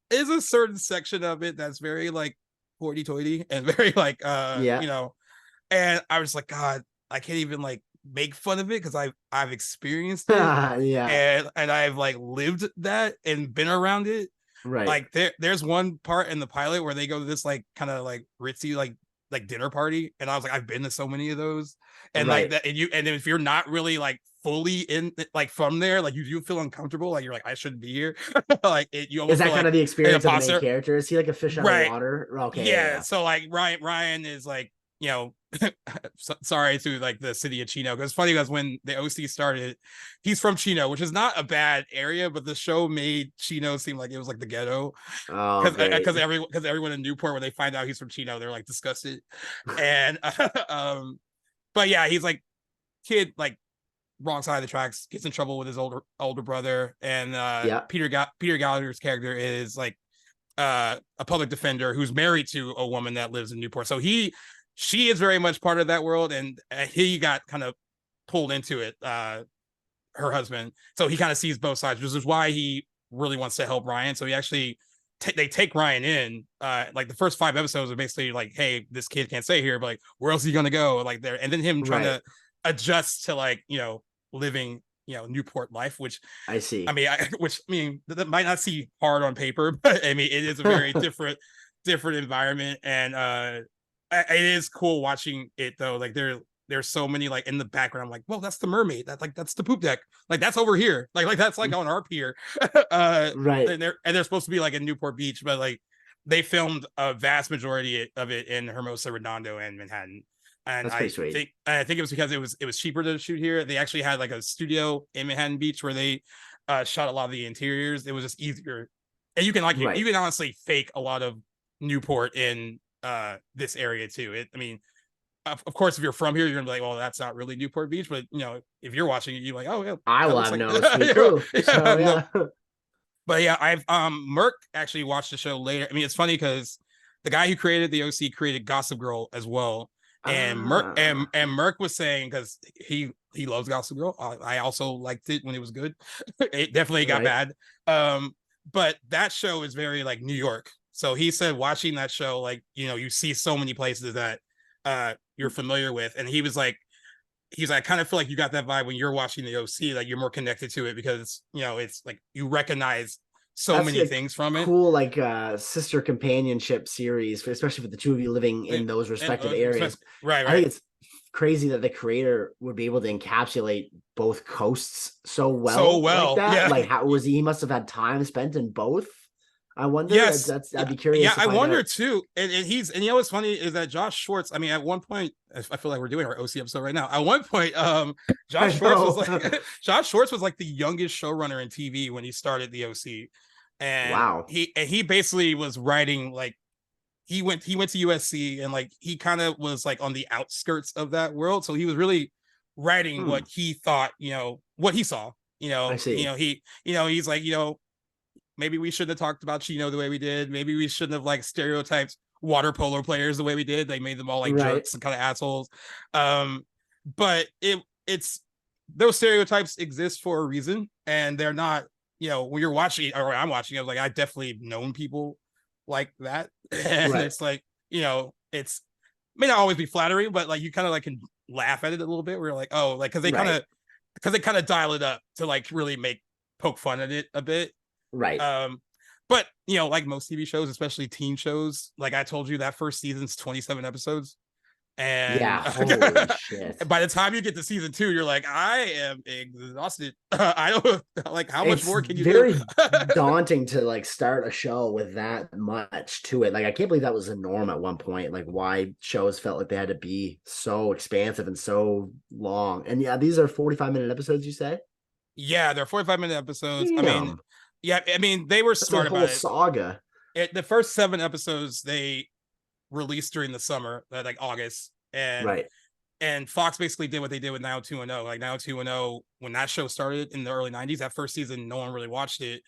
is a certain section of it that's very like hoity-toity and very like and I was like, God, I can't even like make fun of it because I've experienced it and I've like lived that and been around it. Like there's one part in the pilot where they go to this like kind of like ritzy like like dinner party, and I was like, I've been to so many of those, and Right. like that, and then if you're not really like fully in like from there, like you feel uncomfortable, like you're like I shouldn't be here, like you Is almost that feel kind like of the an experience of the main imposter, character? Is he like a fish out of right? water? Okay, Yeah, yeah, so like Ryan is like, you know, sorry to like the city of Chino, because it's funny because when the OC started, he's from Chino, which is not a bad area, but the show made Chino seem like it was like the ghetto, yeah. Oh, because great. everyone in Newport, when they find out he's from Chino, they're like disgusted. And but yeah, he's like kid, like wrong side of the tracks, gets in trouble with his older brother, and Yeah. Peter Gallagher's character is like a public defender who's married to a woman that lives in Newport. So she is very much part of that world, and he got kind of pulled into it, her husband. So he kind of sees both sides, which is why he really wants to help Ryan. So he actually they take Ryan in. Like the first 5 episodes are basically like, hey, this kid can't stay here, but like where else is he gonna go? Like there, and then him trying Right. to adjust to like, living, Newport life, which I see. that might not seem hard on paper, but I mean it is a very different environment, and it is cool watching it though. Like there's so many like in the background. I'm like, well, that's the mermaid. That's the poop deck. Like that's over here. Like that's like on our pier. Right. And they're supposed to be like in Newport Beach, but like they filmed a vast majority of it in Hermosa Redondo and Manhattan. And That's pretty sweet. I think it was because it was cheaper to shoot here. They actually had like a studio in Manhattan Beach where they shot a lot of the interiors. It was just easier, and you can Right. you can honestly fake a lot of Newport in this area too. I mean, of course, if you're from here, you're gonna be like, well, that's not really Newport Beach, but if you're watching it, you're like, oh yeah, I that will looks have like no sweet clue. So no. yeah. But yeah, I've Merc actually watched the show later. I mean, it's funny because the guy who created the OC created Gossip Girl as well. And Ah. Merc was saying, because he loves Gossip Girl. I also liked it when it was good. It definitely got Right. bad. But that show is very like New York. So he said watching that show, like, you see so many places that you're familiar with. And he's like, I kind of feel like you got that vibe when you're watching the OC, like you're more connected to it because it's like you recognize so That's many a things from it. cool, like sister companionship series, especially with the two of you living in those And respective areas. right, I think right. it's crazy that the creator would be able to encapsulate both coasts so So well like well, that. yeah. Like, how was he must have had time spent in both? I wonder. Yes. I'd Yeah. be curious Yeah. to I find wonder out. too. And what's funny is that Josh Schwartz, I mean, at one point, I feel like we're doing our OC episode right now. At one point, I Josh Schwartz was know. like, Josh Schwartz was like the youngest showrunner in TV when he started the OC. And Wow. he basically was writing like, he went to USC, and like he kind of was like on the outskirts of that world. So he was really writing Hmm. what he thought, what he saw, I see. he's like, maybe we shouldn't have talked about Chino the way we did. Maybe we shouldn't have like stereotyped water polo players the way we did. They made them all like Right. jerks and kind of assholes. But it's those stereotypes exist for a reason, and they're not, when you're watching or I'm watching, I was like, I definitely known people like that. And Right. it's like, it's may not always be flattering, but like you kind of like can laugh at it a little bit. Where you're like, oh, like because Right. they kind of dial it up to like really poke fun at it a bit. Right. But like most TV shows, especially teen shows, like I told you, that first season's 27 episodes. And Yeah. Holy shit. by the time you get to season 2, you're like, I am exhausted. I don't like how much It's more can you very do? daunting to like start a show with that much to it. Like, I can't believe that was a norm at one point. Like, why shows felt like they had to be so expansive and so long. And yeah, these are 45-minute episodes, you say? Yeah, they're 45-minute episodes. I mean, Damn. yeah, I mean, they were That's a smart whole about it. saga. The first 7 episodes they released during the summer, like August, Right. and Fox basically did what they did with 90210. Like 90210, when that show started in the early 90s, that first season, no one really watched it.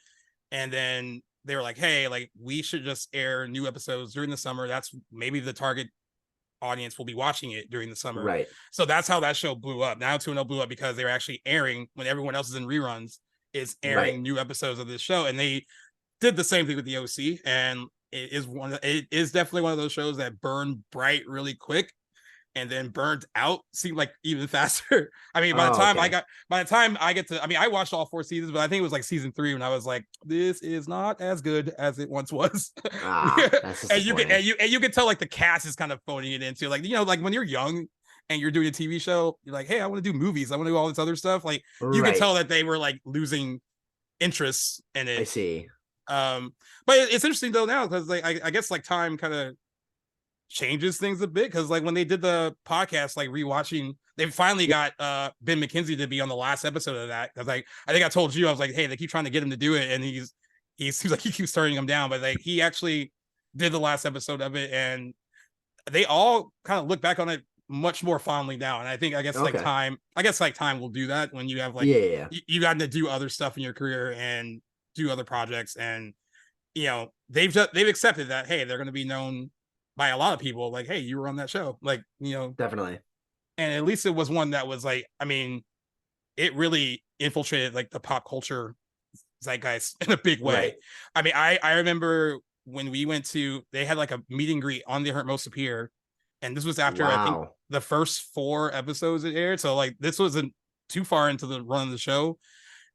And then they were like, hey, like we should just air new episodes during the summer. That's maybe the target audience will be watching it during the summer. Right. So that's how that show blew up. 90210 blew up because they were actually airing when everyone else is in reruns, is airing Right. new episodes of this show. And they did the same thing with the OC. And it is definitely one of those shows that burn bright really quick. and then burned out seemed like even faster. I mean, by the time I get to, I mean, I watched all 4 seasons, but I think it was like season 3 when I was like, this is not as good as it once was. That's and you can tell like the cast is kind of phoning it into, like, like when you're young and you're doing a TV show, you're like, hey, I want to do movies, I want to do all this other stuff. Like you can tell that they were like losing interest in it. I see. But it's interesting though now, because like I guess like time kind of changes things a bit, because like when they did the podcast, like rewatching, they finally got Ben McKenzie to be on the last episode of that, because like I think I told you, I was like, hey, they keep trying to get him to do it, and he seems like he keeps turning him down, but like he actually did the last episode of it, and they all kind of look back on it much more fondly now. And I guess time will do that when you have like you got to do other stuff in your career and do other projects, and they've accepted that, hey, they're going to be known by a lot of people, like, hey, you were on that show, like, definitely. And at least it was one that was like, I mean, it really infiltrated like the pop culture zeitgeist in a big way. Right. I mean, I remember when we went to, they had like a meet and greet on They Hurt Most Appear, and this was after I think the first 4 episodes it aired, so like this wasn't too far into the run of the show,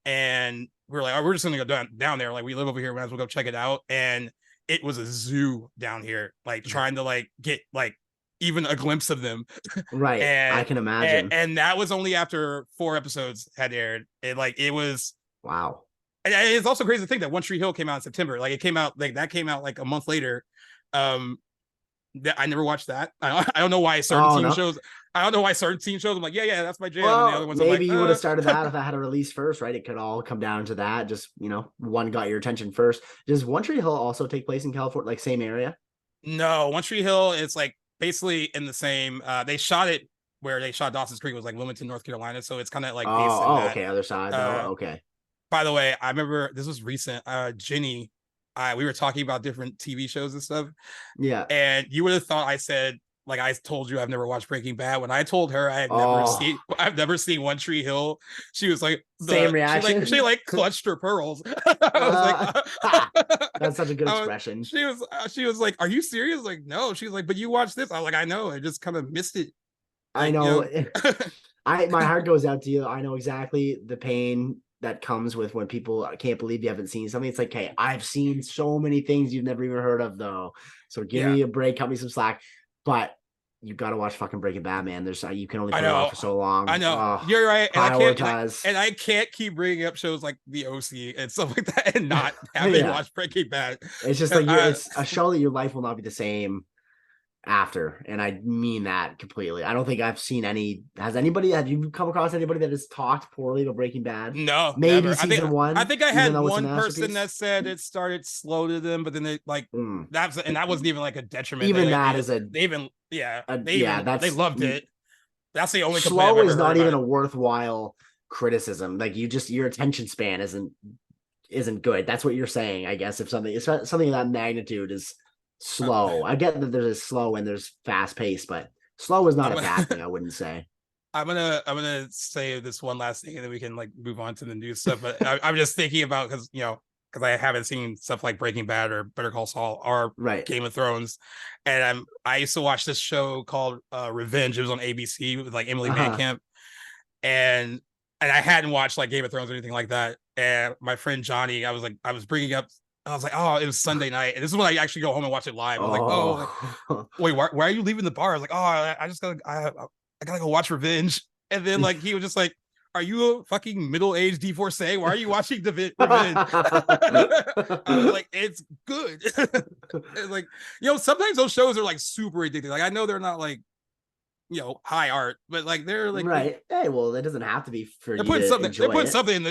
and we're like, oh, we're just gonna go down there, like we live over here, we might as well go check it out. And it was a zoo down here, like trying to like get like even a glimpse of them. Right. And I can imagine. And that was only after 4 episodes had aired. It was wow. And it's also crazy to think that One Tree Hill came out in September. Like it came out like a month later. That I never watched that. I don't know why certain team shows. I don't know why certain team shows. I'm like, yeah, that's my jam. Well, and the other ones, maybe I'm like, you would have started that if I had a release first, right? It could all come down to that. Just one got your attention first. Does One Tree Hill also take place in California, like same area? No, One Tree Hill is like basically in the same. They shot it where they shot Dawson's Creek was like Wilmington, North Carolina. So it's kind of like okay, other side. Okay. By the way, I remember this was recent. Ginny. We were talking about different TV shows and stuff. Yeah. And you would have thought I said, like, I told you I've never watched Breaking Bad. When I told her I've never seen One Tree Hill, she was like, same reaction. She like clutched her pearls. I was like, that's such a good expression. She was like, are you serious? Like, no. She was like, but you watched this. I was like, I know. I just kind of missed it. Like, I know. My heart goes out to you. I know exactly the pain that comes with when people can't believe you haven't seen something. It's like, hey, I've seen so many things you've never even heard of, though. So give me a break, cut me some slack. But you got to watch fucking Breaking Bad, man. You can only put it off for so long. I know. You're right. And I can't keep bringing up shows like The OC and stuff like that and not having watched Breaking Bad. It's just like it's a show that your life will not be the same after, and I mean that completely. I don't think I've seen any. Have you come across anybody that has talked poorly about Breaking Bad? No, maybe never. season 1. I think I had one person that said it started slow to them, but then they like that wasn't even like a detriment. Even they loved it. That's the only slow is not even a worthwhile criticism. Like your attention span isn't good. That's what you're saying, I guess. If something of that magnitude is slow, I get that there's a slow and there's fast pace, but slow is not a bad thing, I wouldn't say. I'm gonna say this one last thing and then we can like move on to the new stuff. But I'm just thinking about because I haven't seen stuff like Breaking Bad or Better Call Saul or Game of Thrones, and I used to watch this show called Revenge. It was on ABC with like Emily Van Camp, and I hadn't watched like Game of Thrones or anything like that. And my friend Johnny, I was bringing up. I was like, oh, it was Sunday night. And this is when I actually go home and watch it live. I was like, wait, why are you leaving the bar? I was like, oh, I gotta go watch Revenge. And then like, he was just like, are you a fucking middle-aged divorcee? Why are you watching Revenge? I was like, it's good. It's like, sometimes those shows are like super addictive. Like, I know they're not like, high art, but like they're like right. Hey, well, it doesn't have to be for they're you putting to something. Enjoy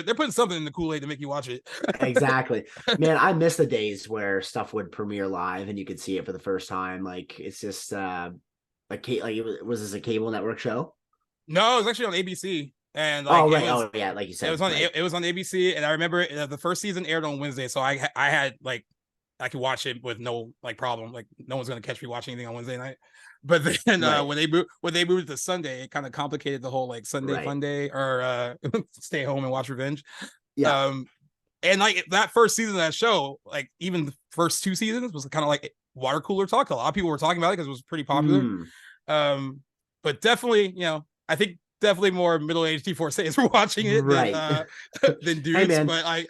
They're putting something in the Kool-Aid to make you watch it. Exactly, man. I miss the days where stuff would premiere live and you could see it for the first time. Like it's just was this a cable network show? No, it was actually on ABC. And like, like you said, it was on ABC. And I remember the first season aired on Wednesday, so I had like I could watch it with no like problem. Like no one's gonna catch me watching anything on Wednesday night. But then when they moved to Sunday, it kind of complicated the whole like Sunday fun day or stay home and watch Revenge. Yeah. And like that first season of that show, like even the first 2 seasons was kind of like water cooler talk. A lot of people were talking about it because it was pretty popular. But but definitely, I think definitely more middle-aged divorcees were watching it than dudes. Hey, man. But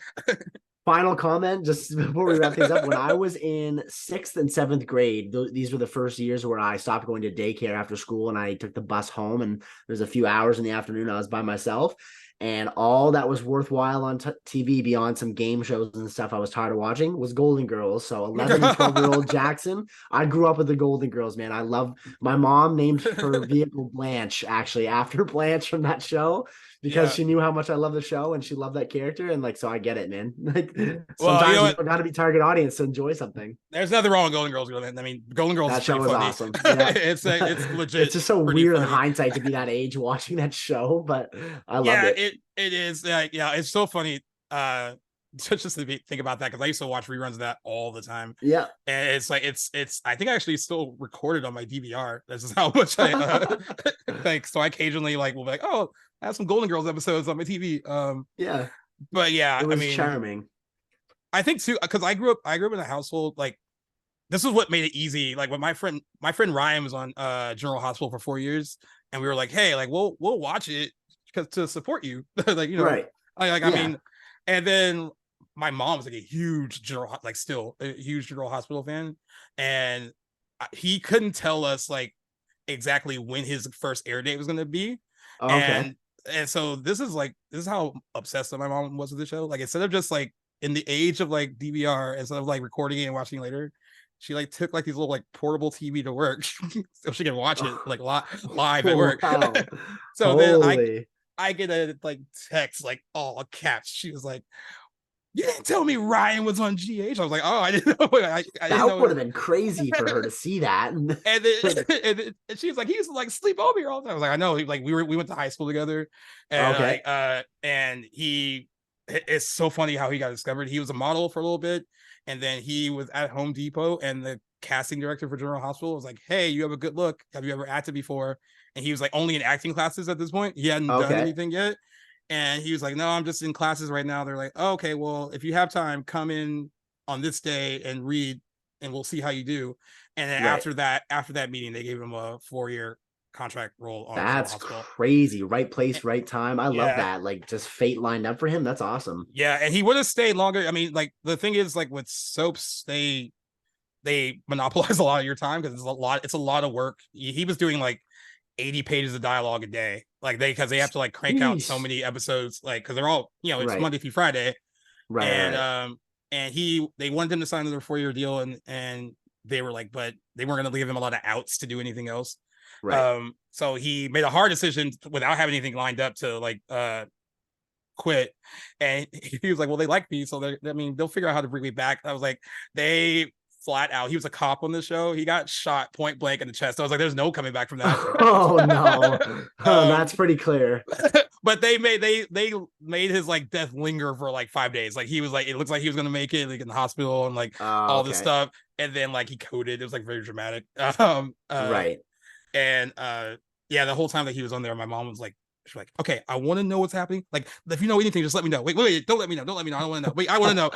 Final comment, just before we wrap things up. When I was in 6th and 7th grade, these were the first years where I stopped going to daycare after school and I took the bus home. And there's a few hours in the afternoon I was by myself. And all that was worthwhile on TV beyond some game shows and stuff I was tired of watching was Golden Girls. So 11 and 12-year-old Jackson, I grew up with the Golden Girls, man. I love, my mom named her vehicle Blanche, actually, after Blanche from that show, because she knew how much I love the show and she loved that character. And like, so I get it, man. Like, sometimes you got to be target audience to enjoy something. There's nothing wrong with Golden Girls. I mean, Golden Girls that is show was funny. Awesome. Yeah. It's legit. It's just so weird in hindsight to be that age watching that show, but I love it. It is. It's so funny. Just to think about that, because I used to watch reruns of that all the time. Yeah, and it's like it's. I think I actually still recorded on my DVR. This is how much I think. So I occasionally will be like, oh, I have some Golden Girls episodes on my TV. Yeah, but yeah, it was charming. I think too, because I grew up in a household this is what made it easy. Like when my friend Ryan was on General Hospital for 4 years, and we were like, hey, we'll watch it because to support you, right. I mean, and then my mom's a huge still a huge General Hospital fan, and he couldn't tell us exactly when his first air date was going to be. And so this is how obsessed my mom was with the show. Instead of just in the age of DVR, instead of recording it and watching it later, she took these little portable TV to work so she can watch it live at work. Wow. So then I get a text all caps. She was like, you didn't tell me Ryan was on GH. I was like, oh, I didn't know. That would have been crazy for her to see that. And then she was like, he used to sleep over here all the time. I was like, I know. We went to high school together, and and it's so funny how he got discovered. He was a model for a little bit, and then he was at Home Depot, and the casting director for General Hospital was like, hey, you have a good look. Have you ever acted before? And he was only in acting classes at this point. He hadn't done anything yet. And he was like, no, I'm just in classes right now. They're like, oh, okay, well, if you have time, come in on this day and read, and we'll see how you do. And then after that meeting, they gave him a 4-year contract role on That's Hospital. Crazy. Right place, right time. I love that. Just fate lined up for him. That's awesome. Yeah, and he would have stayed longer. I mean, the thing is, with soaps, they monopolize a lot of your time because it's a lot of work. He was doing 80 pages of dialogue a day, because they have to crank out so many episodes, because they're all it's Monday through Friday, and they wanted him to sign another 4-year deal, and they were but they weren't going to give him a lot of outs to do anything else, so he made a hard decision without having anything lined up to quit, and he was like, well, they like me, so they'll figure out how to bring me back. I was like, they flat out, he was a cop on the show. He got shot point blank in the chest. I was like, there's no coming back from that. Oh no. That's pretty clear. But they made his death linger for 5 days. He was it looks like he was gonna make it in the hospital and all this stuff, and then he coded. It was very dramatic. Right. And the whole time that he was on there, my mom was she's like, okay, I want to know what's happening. If you know anything, just let me know. Wait, don't let me know. Don't let me know. I don't want to know. Wait, I want to know.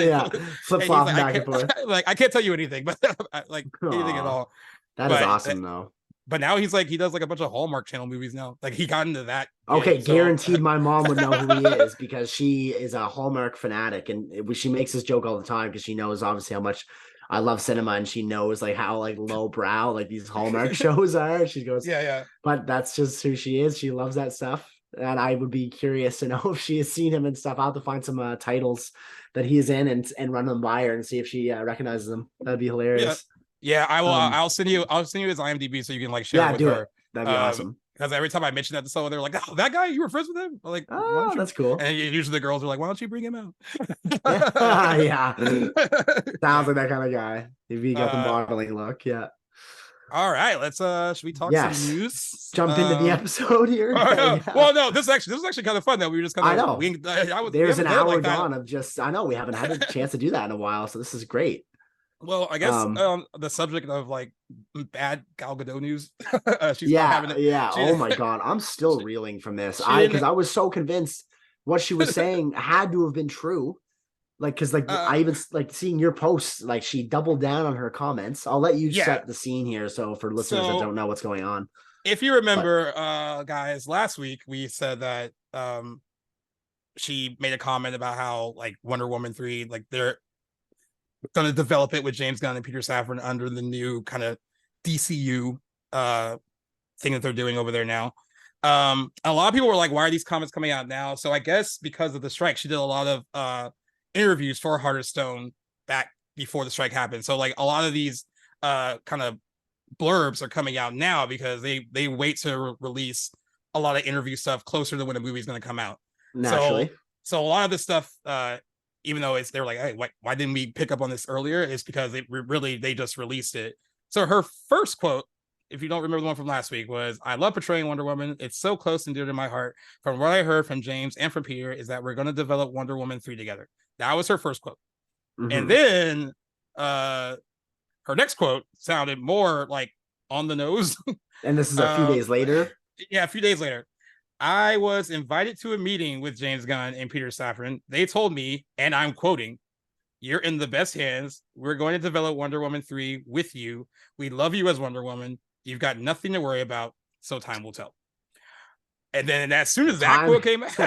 Yeah, flip-flop back and forth. I can't tell you anything, but anything at all. That is awesome, though. But now he's he does a bunch of Hallmark Channel movies now. He got into that. Okay, guaranteed my mom would know who he is because she is a Hallmark fanatic, and she makes this joke all the time because she knows obviously how much I love cinema, and she knows how low brow these Hallmark shows are. She goes, yeah. But that's just who she is. She loves that stuff, and I would be curious to know if she has seen him and stuff. I'll have to find some titles that he is in and run them by her and see if she recognizes them. That'd be hilarious. Yeah, I will. I'll send you his IMDb so you can share it with her. That'd be awesome. Because every time I mention that to someone, they're like, "Oh, that guy, you were friends with him?" I'm oh, that's cool. And usually the girls are like, "Why don't you bring him out?" Yeah, sounds like that kind of guy. If you got the modeling look, yeah. All right, let's should we talk some news? Jump into the episode here. Well, no, this is actually kind of fun though. We were just kind of I know. There's an hour gone of just I know we haven't had a chance to do that in a while, so this is great. Well, I guess the subject of bad Gal Gadot news. She's not having it. Yeah. Oh my god, I'm still reeling from this. Because I was so convinced what she was saying had to have been true, Like, because like I even like seeing your posts, like she doubled down on her comments. I'll let you set the scene here, so for listeners that don't know what's going on. If you remember, guys, last week we said that she made a comment about how like Wonder Woman 3, like they're going to develop it with James Gunn and Peter Safran under the new kind of DCU thing that they're doing over there now. A lot of people were like, why are these comments coming out now? So I guess because of the strike, she did a lot of interviews for Heart of Stone back before the strike happened. So like a lot of these kind of blurbs are coming out now because they wait to release a lot of interview stuff closer to when the movie's going to come out. Naturally. So a lot of this stuff, even though they're like, hey, why didn't we pick up on this earlier? It's because they just released it. So her first quote, if you don't remember the one from last week, was, "I love portraying Wonder Woman. It's so close and dear to my heart. From what I heard from James and from Peter is that we're going to develop Wonder Woman 3 together." That was her first quote. Mm-hmm. And then her next quote sounded more like on the nose. And this is a few days later? Yeah, a few days later. "I was invited to a meeting with James Gunn and Peter Safran. They told me, and I'm quoting, 'You're in the best hands. We're going to develop Wonder Woman 3 with you. We love you as Wonder Woman. You've got nothing to worry about, so time will tell.'" And then as soon as that quote came out,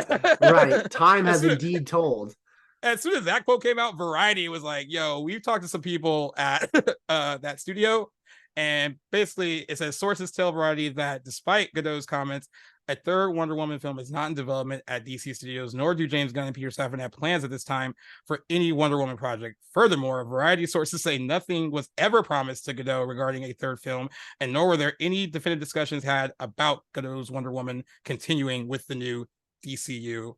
right, time has indeed told. As soon as that quote came out, Variety was like, "Yo, we've talked to some people at that studio, and basically it says sources tell Variety that despite Gadot's comments, a third Wonder Woman film is not in development at DC Studios, nor do James Gunn and Peter Safran have plans at this time for any Wonder Woman project. Furthermore, Variety sources say nothing was ever promised to Gadot regarding a third film, and nor were there any definitive discussions had about Gadot's Wonder Woman continuing with the new DCU.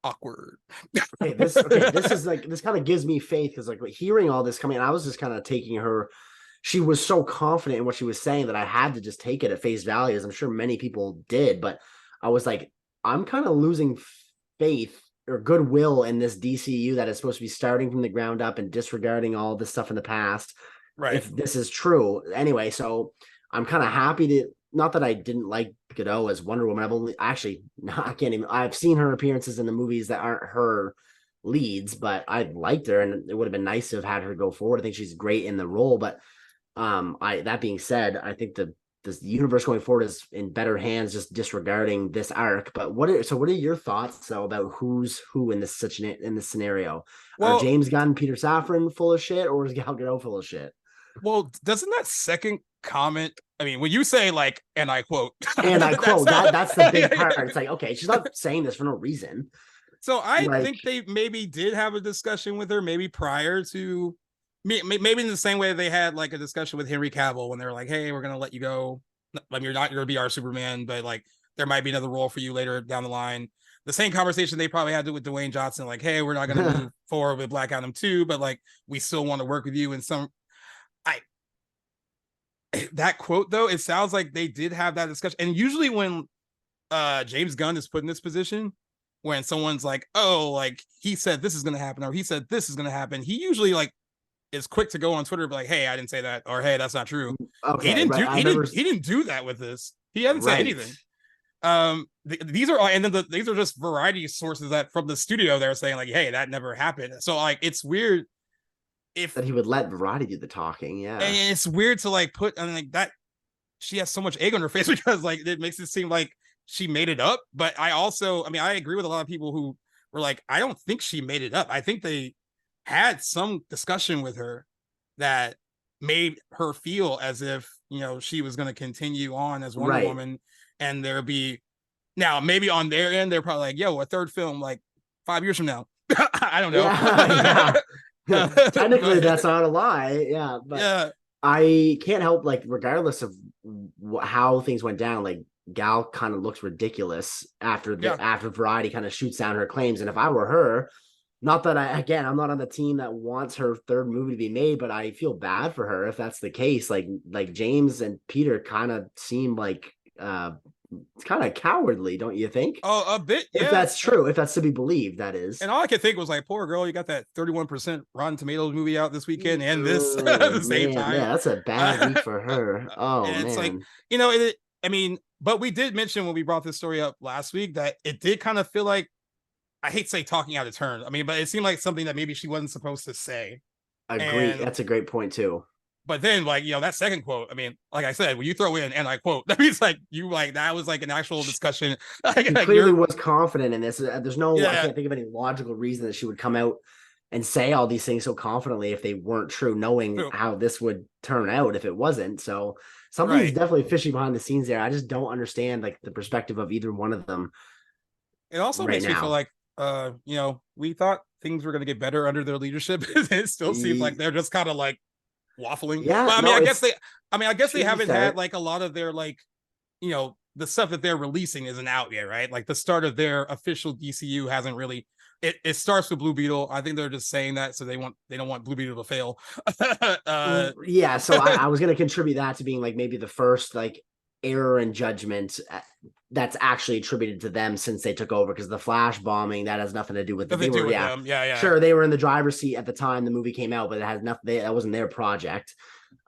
Awkward. This is like, this kind of gives me faith, because like hearing all this coming, I was just kind of taking her. She was so confident in what she was saying that I had to just take it at face value, as I'm sure many people did. But I was like, I'm kind of losing faith or goodwill in this DCU that is supposed to be starting from the ground up and disregarding all this stuff in the past. Right. If this is true. Anyway, so I'm kind of happy to, not that I didn't like Gadot as Wonder Woman. I've seen her appearances in the movies that aren't her leads, but I liked her, and it would have been nice to have had her go forward. I think she's great in the role, but that being said, I think this universe going forward is in better hands, just disregarding this arc. But what are your thoughts though about who's who in this scenario? Well, are James Gunn, Peter Safran full of shit, or is Gal Gadot full of shit? Well, doesn't that second comment, I mean, when you say like, and I quote, and I quote, that's the big part. It's like, okay, she's not saying this for no reason. So I think they maybe did have a discussion with her, maybe prior to, maybe in the same way they had like a discussion with Henry Cavill when they were like, hey, we're going to let you go. I mean, you're not going to be our Superman, but like there might be another role for you later down the line. The same conversation they probably had with Dwayne Johnson, like, hey, we're not going to move forward with Black Adam 2, but like we still want to work with you in some. That quote though, it sounds like they did have that discussion. And usually when James Gunn is put in this position, when someone's like, oh, like he said this is going to happen, or he said this is going to happen, he usually like is quick to go on Twitter and be like, hey, I didn't say that, or hey, that's not true. Okay, he didn't do that with this. He hadn't said anything. These are just Variety sources that from the studio they're saying like, hey, that never happened. So like it's weird that he would let Variety do the talking. Yeah, and it's weird to like put, I mean, like that she has so much egg on her face because like it makes it seem like she made it up. But I agree with a lot of people who were like, I don't think she made it up. I think they had some discussion with her that made her feel as if, you know, she was going to continue on as Wonder Woman, and there'll be, now maybe on their end they're probably like, yo, a third film like 5 years from now. I don't know. Yeah. Technically that's not a lie. Yeah, but I can't help, like, regardless of how things went down, like Gal kind of looks ridiculous after Variety kind of shoots down her claims. And if I were her, not that I'm not on the team that wants her third movie to be made, but I feel bad for her if that's the case. Like James and Peter kind of seem like it's kind of cowardly, don't you think? Oh, a bit. Yeah. If that's true, if that's to be believed, that is. And all I could think was like, poor girl, you got that 31% Rotten Tomatoes movie out this weekend and this at the same time. Yeah, that's a bad week for her. Oh, and it's like, you know, I mean, but we did mention when we brought this story up last week that it did kind of feel like I hate to say talking out of turn. I mean, but it seemed like something that maybe she wasn't supposed to say. Agree. And That's a great point too. but then, like, that second quote, I mean, like I said, when you throw in and I quote, that means like you like that was like an actual discussion. She clearly was confident in this. There's no, I Yeah. can't think of any logical reason that she would come out and say all these things so confidently if they weren't true, knowing True. how this would turn out if it wasn't. So something's Right. definitely fishy behind the scenes there. I just don't understand like the perspective of either one of them. It also right makes me now. feel like, we thought things were going to get better under their leadership. It still seems like they're just kind of like waffling. Yeah, But I no, mean, it's I guess they true to haven't start. had like a lot of their like, the stuff that they're releasing isn't out yet, right? Like the start of their official DCU hasn't really. It starts with Blue Beetle. I think they're just saying that so they don't want Blue Beetle to fail. Yeah, so I was going to contribute that to being like maybe the first like error in judgment that's actually attributed to them since they took over, because the Flash bombing, that has nothing to do with them. Nothing to do with them. Yeah. Sure, they were in the driver's seat at the time the movie came out, but it has nothing. That wasn't their project.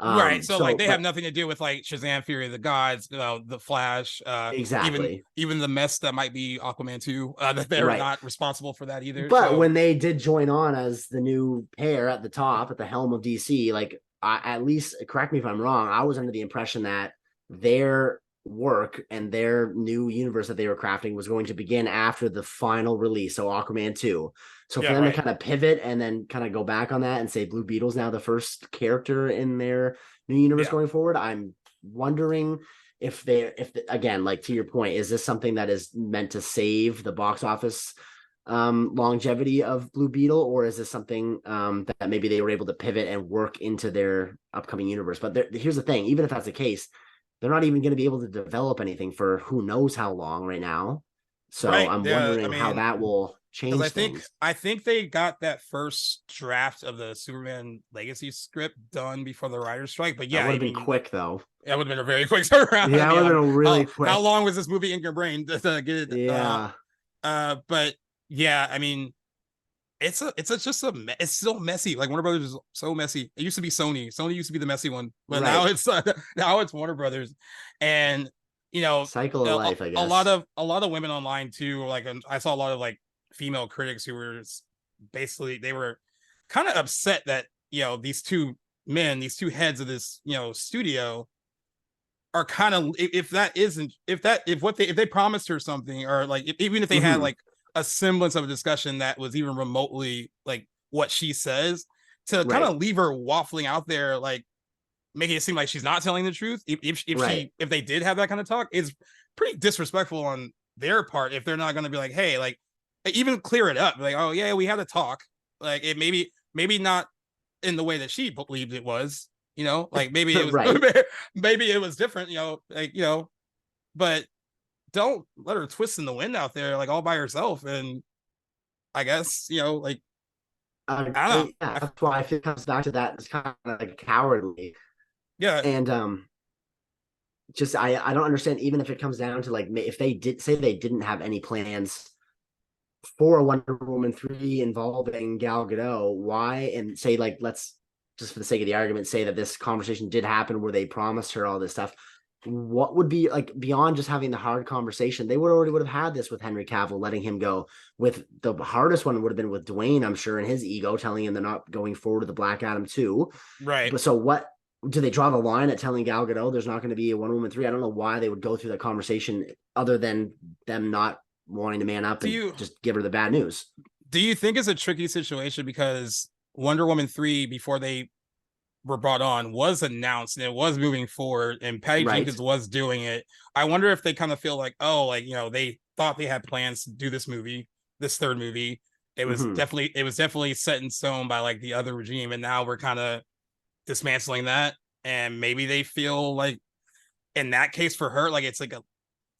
Right. So like they have nothing to do with like Shazam, Fury of the Gods, the Flash, exactly. even the mess that might be Aquaman 2, that they're not responsible for that either. But when they did join on as the new pair at the top, at the helm of DC, like at least, correct me if I'm wrong, I was under the impression that their work and their new universe that they were crafting was going to begin after the final release, so Aquaman 2. So for them to kind of pivot and then kind of go back on that and say Blue Beetle's now the first character in their new universe going forward, I'm wondering if again, like to your point, is this something that is meant to save the box office longevity of Blue Beetle, or is this something that maybe they were able to pivot and work into their upcoming universe? But here's the thing, even if that's the case, they're not even going to be able to develop anything for who knows how long right now. So I'm wondering how that will change things. I think they got that first draft of the Superman Legacy script done before the writer's strike. But yeah, that would have been quick though. That would have been a very quick turnaround. Yeah, it would have been really quick. How long was this movie in your brain to get it? Yeah. But yeah, I mean, it's so messy. Like Warner Brothers is so messy. It used to be Sony. Sony used to be the messy one, but now it's Warner Brothers, and cycle of life. I guess a lot of women online too. Like I saw a lot of like female critics who were basically, they were kind of upset that these two heads of this studio are kind of, if they promised her something, or like even if they had like a semblance of a discussion that was even remotely like what she says, to kind of leave her waffling out there, like making it seem like she's not telling the truth. If they did have that kind of talk, it's pretty disrespectful on their part if they're not going to be like, hey, like even clear it up, like, oh yeah, we had a talk, like it maybe not in the way that she believed it was, like maybe it was maybe it was different, but don't let her twist in the wind out there like all by herself. And I guess like I don't know. Yeah, that's why I feel it comes back to that. It's kind of like cowardly. Yeah. And just I don't understand, even if it comes down to like, if they did say they didn't have any plans for a Wonder Woman 3 involving Gal Gadot, why, and say like, let's just for the sake of the argument say that this conversation did happen where they promised her all this stuff, what would be like beyond just having the hard conversation? They would have had this with Henry Cavill, letting him go. With the hardest one would have been with Dwayne, I'm sure, and his ego, telling him they're not going forward with the Black Adam 2. Right. But so what do they draw the line at telling Gal Gadot there's not going to be a Wonder Woman 3? I don't know why they would go through that conversation other than them not wanting to man up and just give her the bad news. Do you think it's a tricky situation because Wonder Woman 3, before they were brought on, was announced and it was moving forward and Patty Jenkins was doing it? I wonder if they kind of feel like, oh, like, they thought they had plans to do this third movie. It was definitely set in stone by like the other regime, and now we're kind of dismantling that. And maybe they feel like in that case for her, like it's like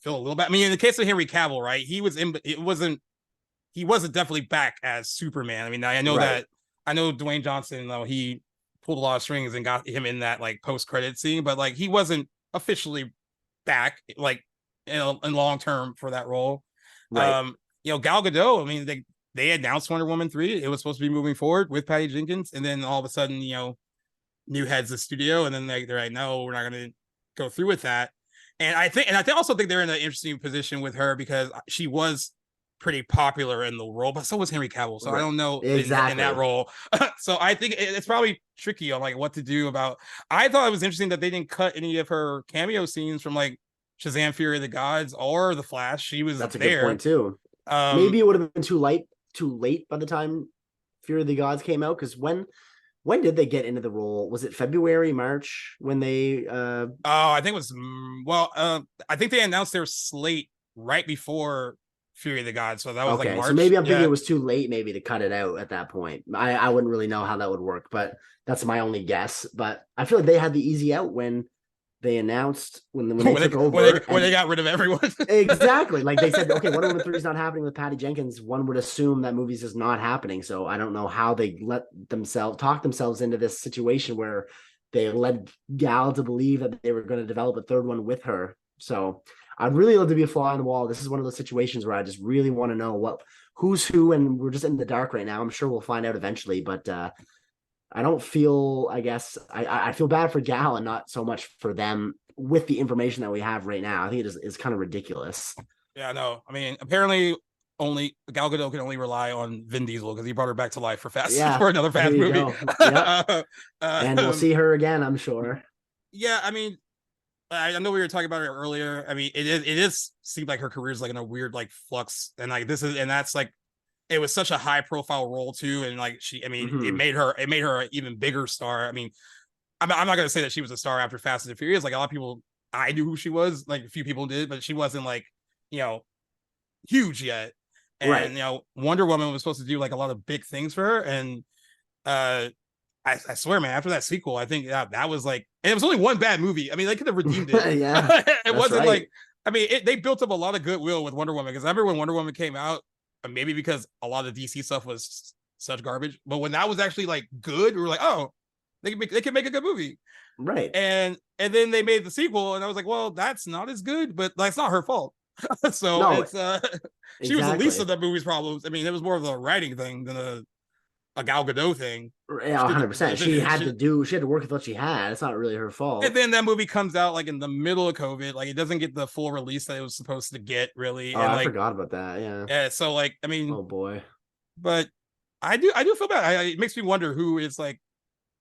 feel a little bit. I mean, in the case of Henry Cavill, right? He wasn't definitely back as Superman. I mean, I know that Dwayne Johnson, though, he pulled a lot of strings and got him in that like post-credit scene, but like he wasn't officially back like in long term for that role. Gal Gadot, I mean, they announced Wonder Woman 3. It was supposed to be moving forward with Patty Jenkins, and then all of a sudden, new heads of the studio, and then they're like, no, we're not going to go through with that. And I also think they're in an interesting position with her because she was pretty popular in the role, but so was Henry Cavill. So I don't know in that role. So I think it's probably tricky on like what to do about. I thought it was interesting that they didn't cut any of her cameo scenes from like Shazam: Fury of the Gods or The Flash. She was That's a there. good point too. Maybe it would have been too late by the time Fury of the Gods came out, because when did they get into the role? Was it February, March when they I think it was I think they announced their slate right before Fury of the Gods, so that was like March. So maybe I'm thinking it was too late maybe to cut it out at that point. I wouldn't really know how that would work, but that's my only guess. But I feel like they had the easy out when they announced when they took over when they got rid of everyone. Exactly. Like they said, okay, Wonder Woman 3 is not happening with Patty Jenkins. One would assume that movie's just not happening. So I don't know how they talk themselves into this situation where they led Gal to believe that they were going to develop a third one with her. So I'd really love to be a fly on the wall. This is one of those situations where I just really want to know who's who, and we're just in the dark right now. I'm sure we'll find out eventually, but I don't feel, I guess, I feel bad for Gal and not so much for them with the information that we have right now. I think it is kind of ridiculous. Yeah, no. I mean, apparently only Gal Gadot can only rely on Vin Diesel because he brought her back to life for another Fast movie. Yep. And we'll see her again, I'm sure. Yeah, I mean, I know we were talking about it earlier. I mean, it is seemed like her career is like in a weird like flux, and like that's like it was such a high profile role too, and like it made her an even bigger star. I mean, I'm not gonna say that she was a star after Fast and Furious. Like a lot of people, I knew who she was. Like a few people did, but she wasn't like huge yet. And Wonder Woman was supposed to do like a lot of big things for her, and I swear, man, after that sequel, I think that was like, and it was only one bad movie. I mean, they could have redeemed it. Yeah, it wasn't like, I mean, they built up a lot of goodwill with Wonder Woman, because I remember when Wonder Woman came out, maybe because a lot of DC stuff was such garbage, but when that was actually like good, we were like, oh, they can make a good movie, right? And then they made the sequel, and I was like, well, that's not as good, but like, it's not her fault. So no, it's she was the least of the movie's problems. I mean, it was more of a writing thing than a Gal Gadot thing. Yeah, 100%. She had to work with what she had. It's not really her fault. And then that movie comes out like in the middle of COVID. Like, it doesn't get the full release that it was supposed to get, really. Oh, and I like, forgot about that. Yeah. Yeah. So like, I mean, oh boy. But I do feel bad. It makes me wonder who is like,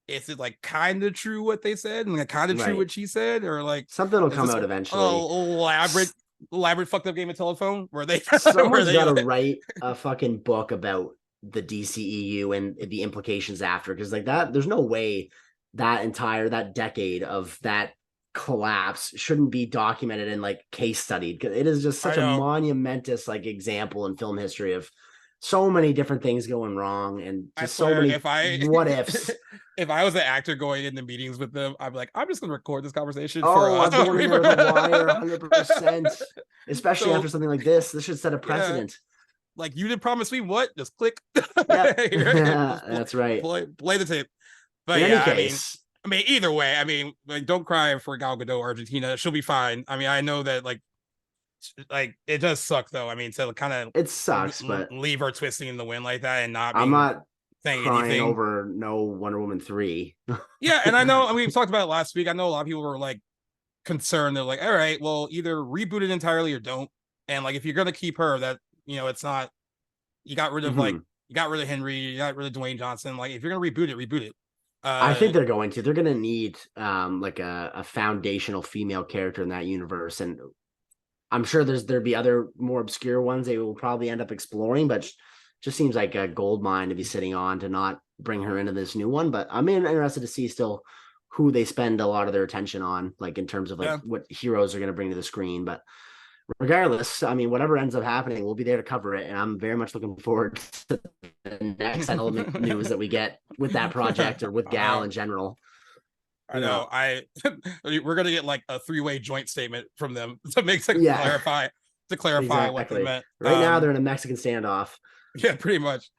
is it like kind of true what they said and like kind of true what she said, or like something will come out eventually? Elaborate fucked up game of telephone where they someone's got to write a fucking book about the DCEU and the implications after, because like that, there's no way that decade of that collapse shouldn't be documented and like case studied, because it is just such a monumentous like example in film history of so many different things going wrong, and just so many what ifs. If I was an actor going into meetings with them, I'd be like, I'm just going to record this conversation. I've been working with The Wire 100%, especially after something like this. This should set a precedent. Yeah. Like, you did promise me what? Just click. That's right. Play the tape. But in any case, I mean, either way, I mean, like, don't cry for Gal Gadot, Argentina. She'll be fine. I mean, I know that like it does suck though. I mean, to kind of it sucks, but leave her twisting in the wind like that and not. I'm not saying crying anything over no Wonder Woman 3. Yeah, and I know. I mean, we talked about it last week. I know a lot of people were like concerned. They're like, all right, well, either reboot it entirely or don't. And like, if you're gonna keep her, that it's not. You got rid of like you got rid of Henry, you got rid of Dwayne Johnson. Like, if you're gonna reboot it. I think they're going to. They're gonna need like a foundational female character in that universe, and I'm sure there'd be other more obscure ones they will probably end up exploring, but just seems like a gold mine to be sitting on to not bring her into this new one. But I'm interested to see still who they spend a lot of their attention on, like in terms of like what heroes are going to bring to the screen. But regardless, I mean, whatever ends up happening, we'll be there to cover it. And I'm very much looking forward to the next element news that we get with that project or with Gal in general. I know. We're gonna get like a 3-way joint statement from them clarify exactly what they meant. Right now, they're in a Mexican standoff. Yeah, pretty much.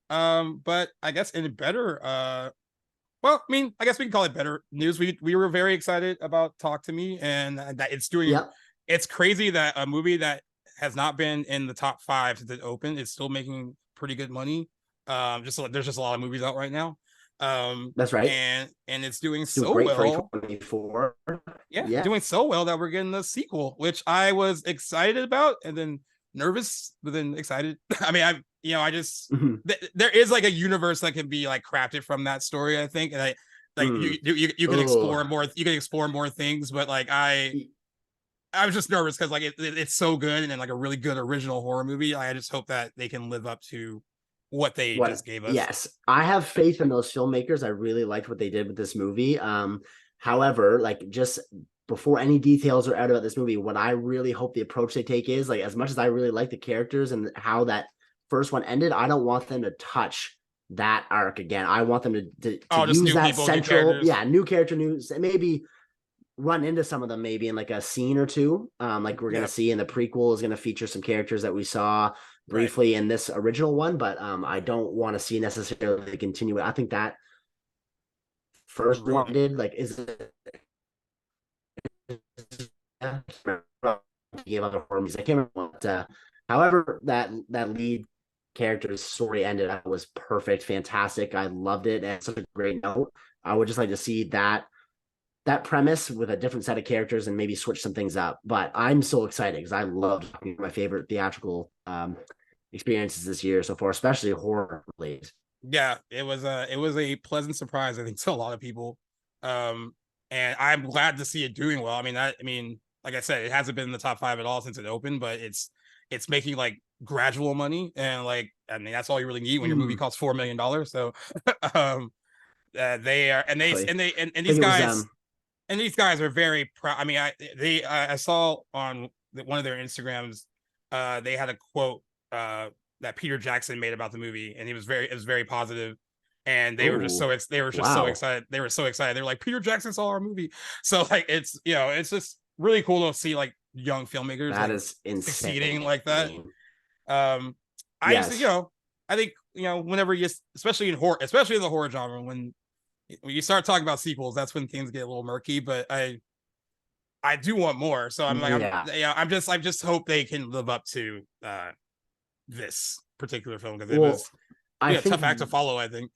But I guess in better, well, I mean, I guess we can call it better news. We were very excited about Talk to Me, and that it's doing. Yep. It's crazy that a movie that has not been in the top 5 since it opened is still making pretty good money. There's just a lot of movies out right now. That's right, and it's doing so well. 24. Yeah, doing so well that we're getting the sequel, which I was excited about, and then nervous, but then excited. I mean, I just Mhm. there is like a universe that can be like crafted from that story, I think, and I like you can explore Oh, more. You can explore more things, but like I was just nervous because like it's so good and like a really good original horror movie. I just hope that they can live up to what they what? just gave us. Yes, I have faith in those filmmakers. I really liked what they did with this movie. However, like just before any details are out about this movie, what I really hope the approach they take is like as much as I really like the characters and how that first one ended, I don't want them to touch that arc again. I want them to Oh, just use new that people, new central, characters. yeah, new character news, maybe run into some of them maybe in like a scene or two. Like we're gonna Yeah, see in the prequel is gonna feature some characters that we saw right. briefly in this original one, but I don't want to see necessarily continue it. I think that first Ruin one it. did like is it gave other horror movies. I can't remember what however that lead character's story ended up was perfect, fantastic. I loved it and such a great note. I would just like to see that premise with a different set of characters and maybe switch some things up. But I'm so excited because I loved my favorite theatrical experiences this year so far, especially horror related. Yeah, it was a pleasant surprise, I think, to a lot of people. Um, and I'm glad to see it doing well. I mean, like I said, it hasn't been in the top 5 at all since it opened, but it's making like gradual money, and like I mean that's all you really need when your movie Mm, costs $4 million. So, um, they are, and they exactly. and they I and think these it was guys and these guys are very proud. I mean, I saw on one of their Instagrams, they had a quote that Peter Jackson made about the movie, and it was very positive, and oh they were just so wow. excited. They were so excited. They were like, Peter Jackson saw our movie, so like it's just really cool to see like young filmmakers That like is succeeding like that. insane. Um, I just Yes. I think whenever you, especially in horror, especially in the horror genre, when you start talking about sequels, that's when things get a little murky. But I do want more. So I'm like Yeah. I just hope they can live up to this particular film because it Well, was I a think tough act to follow. I think.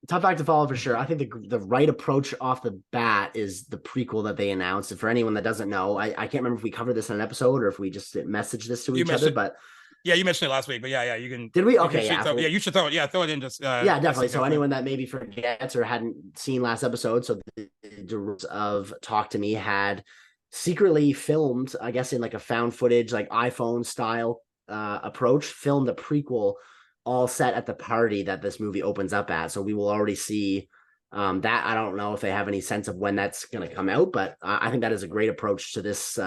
tough act to follow for sure. I think the right approach off the bat is the prequel that they announced. And for anyone that doesn't know, I can't remember if we covered this in an episode or if we just messaged this to You each other, mentioned but Yeah, you mentioned it last week, but yeah, you can did we? you Okay, should yeah. throw, yeah, you should throw it in Yeah, just definitely. in So case. anyone that maybe forgets or hadn't seen last episode, so the directors of Talk to Me had secretly filmed, I guess in like a found footage, like iPhone style approach, filmed a prequel all set at the party that this movie opens up at. So we will already see that. I don't know if they have any sense of when that's going to come out, but I think that is a great approach to this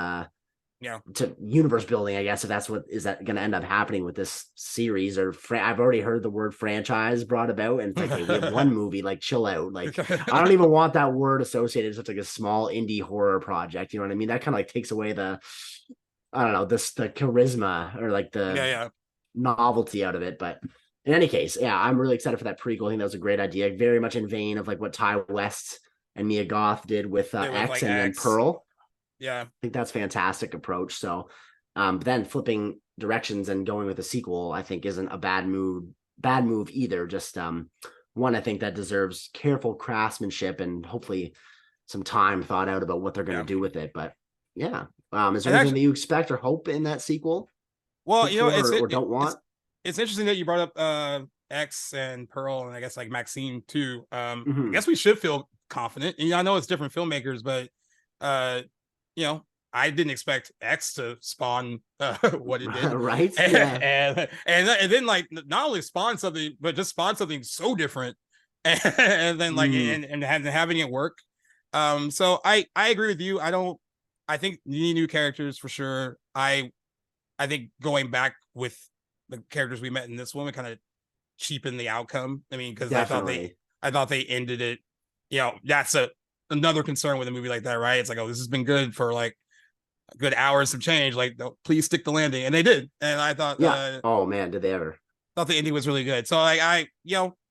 Yeah, to universe building, I guess, if that's what is that going to end up happening with this series or I've already heard the word franchise brought about, and it's like, hey, we have one movie, like chill out. Like, I don't even want that word associated with such like a small indie horror project. You know what I mean? That kind of like takes away I don't know, the charisma or like yeah, the yeah. novelty out of it. But in any case, yeah, I'm really excited for that prequel. I think that was a great idea, very much in vein of like what Ty West and Mia Goth did with It was X like and then X. Pearl. Yeah, Think that's a fantastic approach. So, but then flipping directions and going with a sequel, I think isn't a bad move either. Just one I think that deserves careful craftsmanship and hopefully some time thought out about what they're going to yeah. do with it. But yeah, is there And anything actually, that you expect or hope in that sequel? well, Hope for or it, don't want? it's interesting that you brought up X and Pearl, and I guess like Maxine too. I Mm-hmm. guess we should feel confident. And, I know it's different filmmakers, but uh, I didn't expect X to spawn what it did, Right? and, Yeah. and then like not only spawn something, but just spawn something so different, and then like Mm. and having it work. So I agree with you. I think you need new characters for sure. I think going back with the characters we met in this one, it kind of cheapened the outcome. I mean, because Definitely. I thought they ended it. That's another concern with a movie like that, right? It's like, oh, this has been good for like a good hours of change. Like, please stick the landing, and they did. And I Yeah. Oh man, did they ever? thought the ending was really good. So like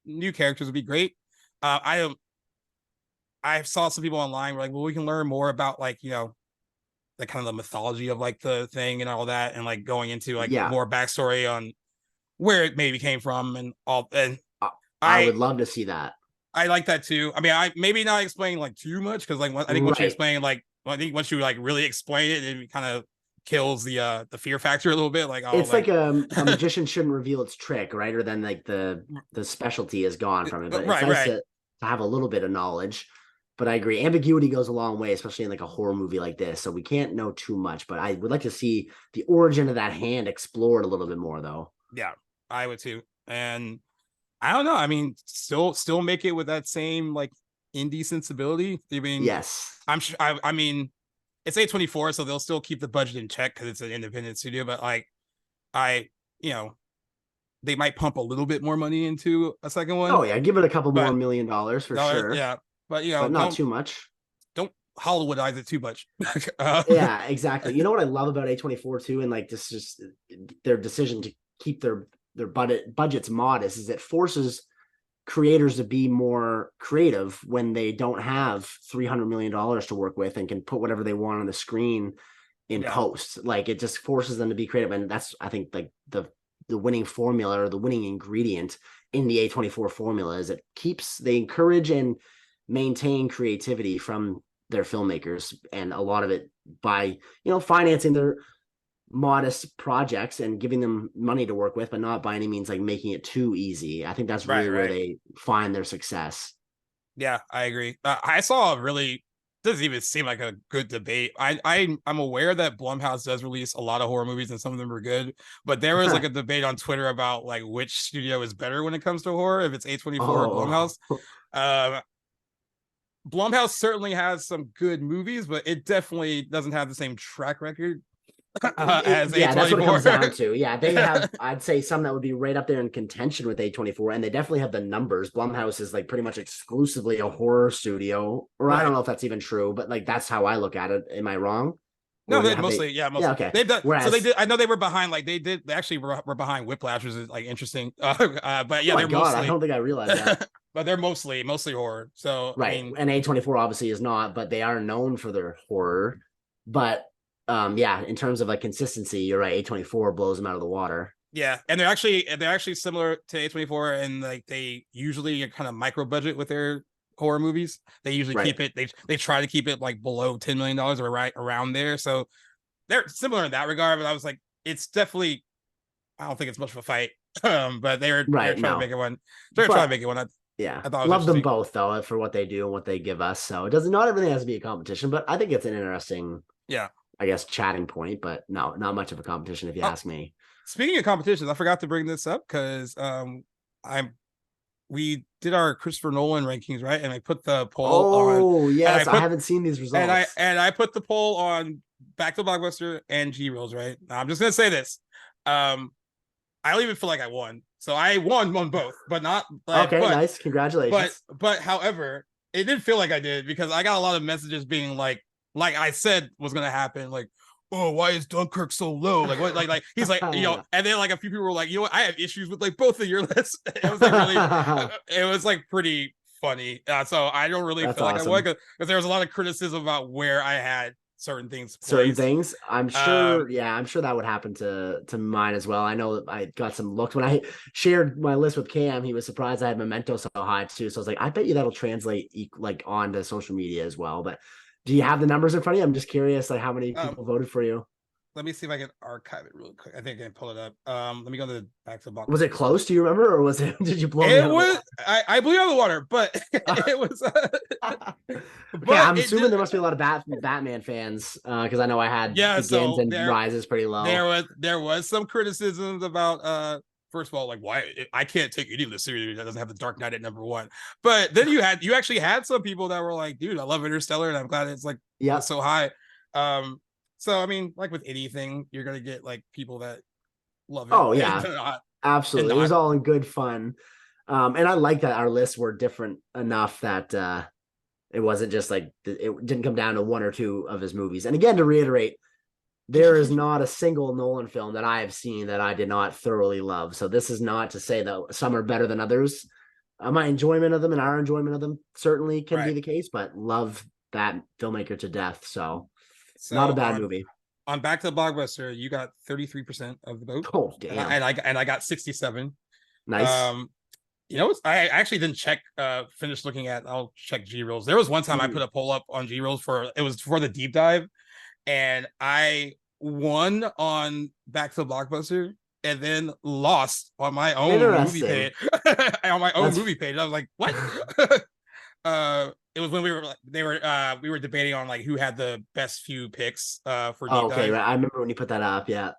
new characters would be great. I saw some people online were like, well, we can learn more about like the kind of the mythology of like the thing and all that, and like going into like Yeah. more backstory on where it maybe came from and all. And I, I I would love to see that. I like that too. I mean, I maybe not explain like too much because like I think once you Right. explain like I think once you like really explain it, it kind of kills the fear factor a little bit. Like, oh, it's like a magician shouldn't reveal its trick, right? Or then like the specialty is gone from it. But it's nice to have a little bit of knowledge. But I agree, ambiguity goes a long way, especially in like a horror movie like this. So we can't know too much, but I would like to see the origin of that hand explored a little bit more, though. Yeah, I would too. And I don't know. I mean, still make it with that same like indie sensibility. I mean, yes, I'm sure. I mean, it's A24, so they'll still keep the budget in check because it's an independent studio. But like, they might pump a little bit more money into a second one. Oh yeah, give it a couple more $1 million for sure. Yeah, but but not too much. Don't Hollywoodize it too much. Yeah, exactly. You know what I love about A24 too, and like this is their decision to keep their budgets modest, is it forces creators to be more creative when they don't have $300 million to work with and can put whatever they want on the screen in post. Like it just forces them to be creative, and that's, I think, like the winning formula or the winning ingredient in the A24 formula is they encourage and maintain creativity from their filmmakers, and a lot of it by financing their modest projects and giving them money to work with, but not by any means like making it too easy. I think that's really where they find their success. Yeah, I agree. I saw doesn't even seem like a good debate. I'm aware that Blumhouse does release a lot of horror movies and some of them are good, but there was like a debate on Twitter about like which studio is better when it comes to horror, if it's A24 or Blumhouse. Blumhouse certainly has some good movies, but it definitely doesn't have the same track record as A24. That's what it comes down to. Yeah, they have, I'd say, some that would be right up there in contention with A24, and they definitely have the numbers. Blumhouse is like pretty much exclusively a horror studio, or I don't know if that's even true, but like that's how I look at it. Am I wrong? No, mostly. Yeah, okay. They've done. Whereas, so they did. I know they were behind. Like they actually were behind Whiplash, which is like interesting. But yeah, mostly. I don't think I realized that. But they're mostly horror. So right, I mean, and A24 obviously is not, but they are known for their horror. But in terms of like consistency, you're right. A24 blows them out of the water. Yeah, and they're actually similar to A24, and like they usually kind of micro budget with their horror movies. They usually keep it. They try to keep it like below $10 million or right around there. So they're similar in that regard. But I was like, it's definitely. I don't think it's much of a fight. But they're trying to make it one. They're trying to make it one. I love them both though for what they do and what they give us. So it doesn't. Not everything has to be a competition, but I think it's an interesting. I guess chatting point, but no, not much of a competition if you ask me. Speaking of competitions, I forgot to bring this up because we did our Christopher Nolan rankings, right? And I put the poll on. Oh, yes, I haven't seen these results. And I put the poll on Back to Blockbuster and G-Reels, right? Now, I'm just gonna say this. I don't even feel like I won. So I won both, but not nice. Congratulations. But however, it didn't feel like I did because I got a lot of messages being like I said was gonna happen, like, oh, why is Dunkirk so low? Like what? Like he's like, and then like a few people were like, what? I have issues with like both of your lists. It was like really, it was like pretty funny. So I don't really feel like I won because there was a lot of criticism about where I had certain things. I'm sure. I'm sure that would happen to mine as well. I know that I got some looks when I shared my list with Cam. He was surprised I had Memento so high too. So I was like, I bet you that'll translate like onto social media as well. But do you have the numbers in front of you? I'm just curious, like how many people voted for you. Let me see if I can archive it really quick. I think I can pull it up. Let me go to Back to the Box. Was it close? Do you remember, or was it? Did you blow? It was. I blew out of the water, but it was. I'm assuming there must be a lot of Batman fans because I know I had Begins and Rises pretty low. There was some criticisms about. First of all, like why I can't take any of the series that doesn't have the Dark Knight at number one. But then you actually had some people that were like, dude, I love Interstellar, and I'm glad it's like so high. So I mean, like with anything, you're gonna get like people that love it. Oh yeah, absolutely. It was all in good fun, and I like that our lists were different enough that it wasn't just like it didn't come down to one or two of his movies. And again, to reiterate, there is not a single Nolan film that I have seen that I did not thoroughly love. So this is not to say that some are better than others. My enjoyment of them and our enjoyment of them certainly can be the case, but love that filmmaker to death. So not a bad movie. On Back to the Blockbuster, you got 33% of the vote. Oh, damn. And I got 67. Nice. I actually didn't finish looking at, I'll check G-Reels. There was one time I put a poll up on G-Reels for the deep dive. And I won on Back to the Blockbuster and then lost on my own movie Interesting. page. On my own That's- movie page. I was like, what? It was when we were debating on like who had the best few picks for deep okay, dive. right. I remember when you put that up. Yeah.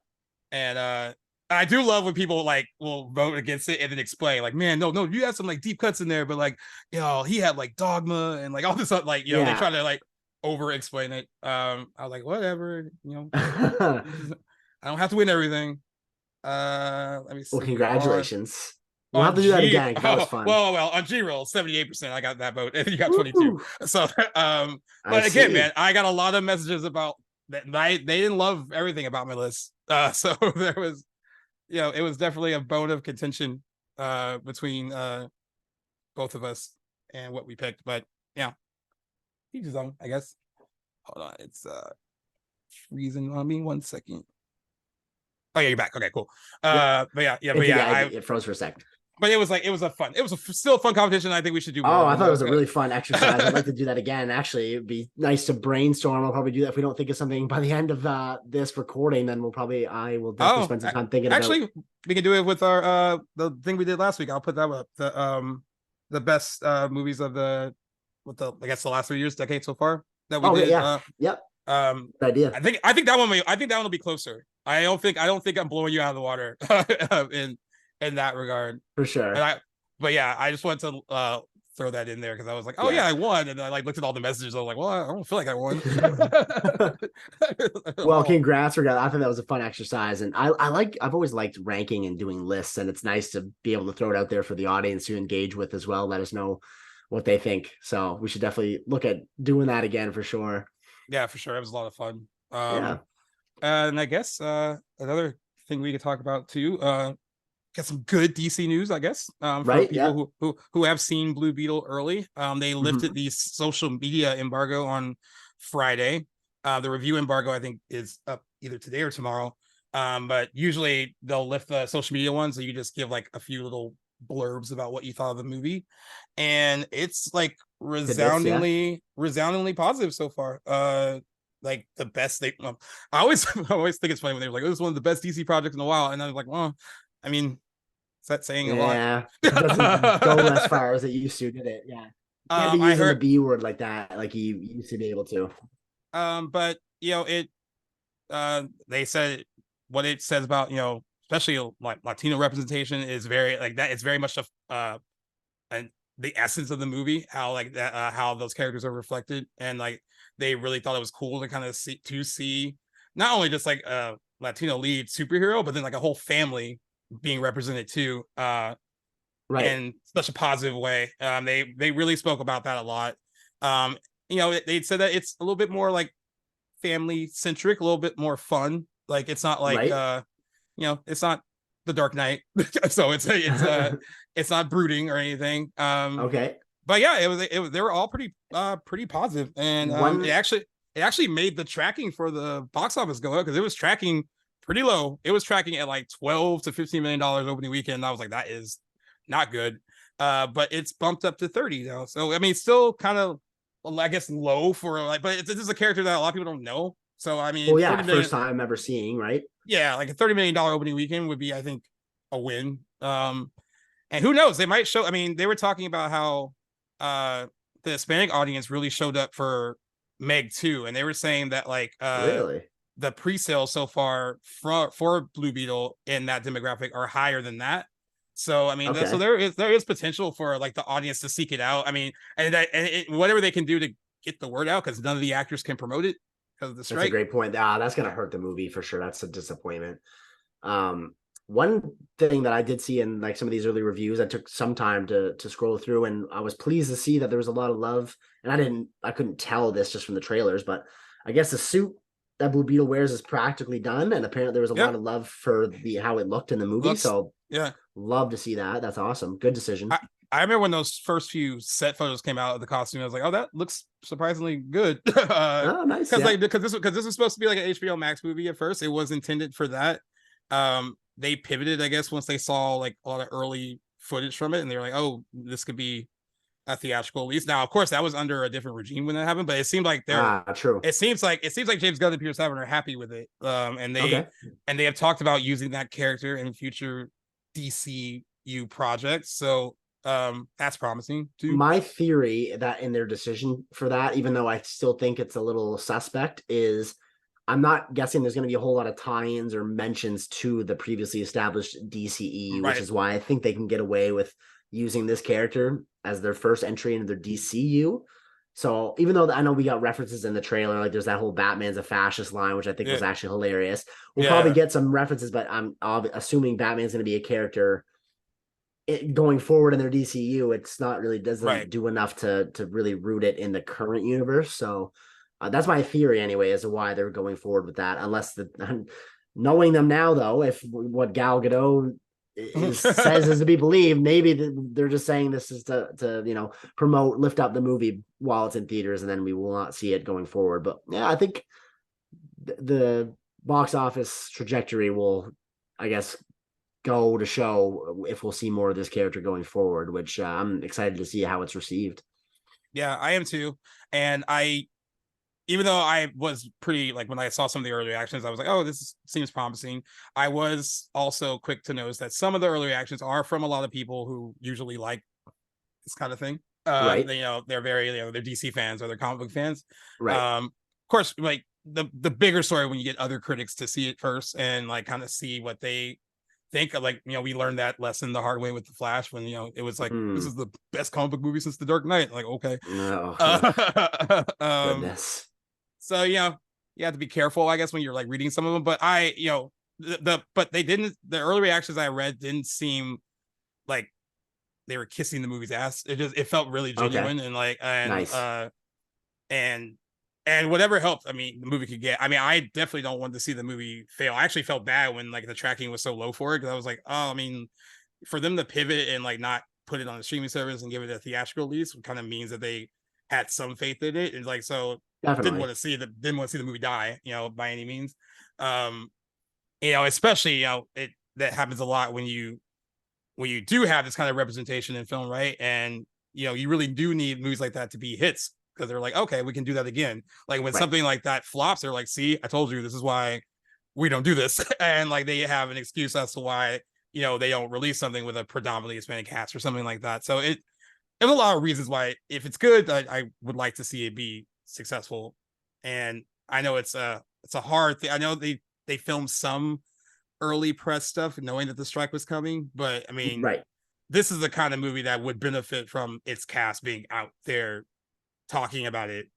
And I do love when people like will vote against it and then explain like, man, no, you have some like deep cuts in there, but like, he had like Dogma and like all this stuff, like, they try to like over explain it. I was like, whatever, I don't have to win everything. Let me see. Well, congratulations. We'll have to do G, that again. That was fun. Well, on G-Roll, 78%. I got that vote, and you got 22. So, but again, man, I got a lot of messages about that. They didn't love everything about my list. So there was, it was definitely a bone of contention between both of us and what we picked. But yeah, each his own, I guess. Hold on, it's freezing on me. 1 second. Oh yeah, you're back. Okay, cool. But yeah, it froze for a sec. But it was still a fun competition. I think we should do more. Oh, I thought it was a really fun exercise. I'd like to do that again. Actually, it'd be nice to brainstorm. We'll probably do that if we don't think of something by the end of this recording. Then I will definitely spend some time thinking. Actually, we can do it with our the thing we did last week. I'll put that up. The best movies of the last 3 years, decade so far that we did. Yeah. Yep. Good idea. I think that one will be closer. I don't think I'm blowing you out of the water in that regard. For sure. But yeah, I just wanted to throw that in there because I was like, I won, and I like looked at all the messages. I was like, well, I don't feel like I won. Well, congrats, I think that was a fun exercise, and I've always liked ranking and doing lists, and it's nice to be able to throw it out there for the audience to engage with as well. Let us know what they think. So we should definitely look at doing that again for sure. Yeah, for sure. It was a lot of fun. And I guess another thing we could talk about too. Get some good DC news, I guess. For people who have seen Blue Beetle early. They lifted the social media embargo on Friday. The review embargo, I think, is up either today or tomorrow. But usually they'll lift the social media one, so you just give like a few little blurbs about what you thought of the movie, and it's like resoundingly positive so far. Like the best I always think it's funny when they're like, oh, this is one of the best DC projects in a while, and I was like, well, I mean, is that saying a lot? Yeah, it doesn't go as far as it used to, did it? Yeah, can't be using the B word like that, like you used to be able to. But they said what it says about especially like Latino representation is very like that. It's very much the essence of the movie, how like that, how those characters are reflected, and like they really thought it was cool to kind of see not only just like a Latino lead superhero, but then like a whole family being represented too, right, in such a positive way. They really spoke about that a lot. They said that it's a little bit more like family centric, a little bit more fun. Like it's not like it's not The Dark Knight, so it's not brooding or anything. Okay, but yeah, it was they were all pretty positive, and it actually made the tracking for the box office go up because it was tracking pretty low. It was tracking at like $12 to $15 million opening weekend. And I was like, that is not good. But it's bumped up to 30 now. So I mean, still kind of, I guess, low for like, but this is a character that a lot of people don't know. So I mean, first time ever seeing, right? Yeah, like a $30 million opening weekend would be, I think, a win. And who knows? They might show. I mean, they were talking about how the Hispanic audience really showed up for Meg 2, and they were saying that like really the pre-sales so far for Blue Beetle in that demographic are higher than that. So I mean, so there is potential for like the audience to seek it out. I mean, whatever they can do to get the word out, because none of the actors can promote it because of the strike. That's a great point. That's gonna hurt the movie for sure. That's a disappointment. One thing that I did see in like some of these early reviews, I took some time to scroll through, and I was pleased to see that there was a lot of love. And I couldn't tell this just from the trailers, but I guess the suit that Blue Beetle wears is practically done, and apparently there was a lot of love for how it looked in the movie. Love to see that. That's awesome. Good decision. I remember when those first few set photos came out of the costume, I was like, oh, that looks surprisingly good. Oh, nice. Because this was supposed to be like an HBO Max movie at first. It was intended for that. They pivoted, I guess, once they saw like a lot of early footage from it, and they were like, oh, this could be a theatrical release. Now, of course, that was under a different regime when that happened, but it seemed like true. It seems like James Gunn and Peter Safran are happy with it, and they have talked about using that character in future DCU projects. So that's promising too. My theory that in their decision for that, even though I still think it's a little suspect, is I'm not guessing there's going to be a whole lot of tie-ins or mentions to the previously established DCE, which is why I think they can get away with using this character as their first entry into their DCU. So even though I know we got references in the trailer, like there's that whole Batman's a fascist line, which I think was actually hilarious. We'll probably get some references, but I'm assuming Batman's going to be a character going forward in their DCU. It's not really doesn't do enough to really root it in the current universe. So that's my theory anyway, as to why they're going forward with that. Unless knowing them now, though, if what Gal Gadot says is to be believed, maybe they're just saying this is to promote, lift up the movie while it's in theaters, and then we will not see it going forward. But yeah, I think the box office trajectory will, I guess, go to show if we'll see more of this character going forward, which I'm excited to see how it's received. Yeah, I am too. And even though I was pretty, like, when I saw some of the early reactions, I was like, oh, this seems promising. I was also quick to notice that some of the early reactions are from a lot of people who usually like this kind of thing. Right. They're very, they're DC fans or they're comic book fans. Right. Of course, like the bigger story when you get other critics to see it first and like kind of see what they think. Like, we learned that lesson the hard way with the Flash when it was like this is the best comic book movie since The Dark Knight. Like, okay. Goodness. So you have to be careful, I guess, when you're like reading some of them. But but they didn't. The early reactions I read didn't seem like they were kissing the movie's ass. It felt really genuine and like nice. And whatever helped. I mean, the movie could get. I mean, I definitely don't want to see the movie fail. I actually felt bad when like the tracking was so low for it, because I was like, oh, I mean, for them to pivot and like not put it on the streaming service and give it a theatrical release kind of means that they had some faith in it, and like so. Definitely. Didn't want to see the movie die, by any means. Especially, that happens a lot when you do have this kind of representation in film, right? And you really do need movies like that to be hits, because they're like, okay, we can do that again. Like when something like that flops, they're like, see, I told you, this is why we don't do this. And like they have an excuse as to why they don't release something with a predominantly Hispanic cast or something like that. So there's a lot of reasons why, if it's good, I would like to see it be successful. And I know it's a hard thing. I know they filmed some early press stuff knowing that the strike was coming, but I mean, this is the kind of movie that would benefit from its cast being out there talking about it,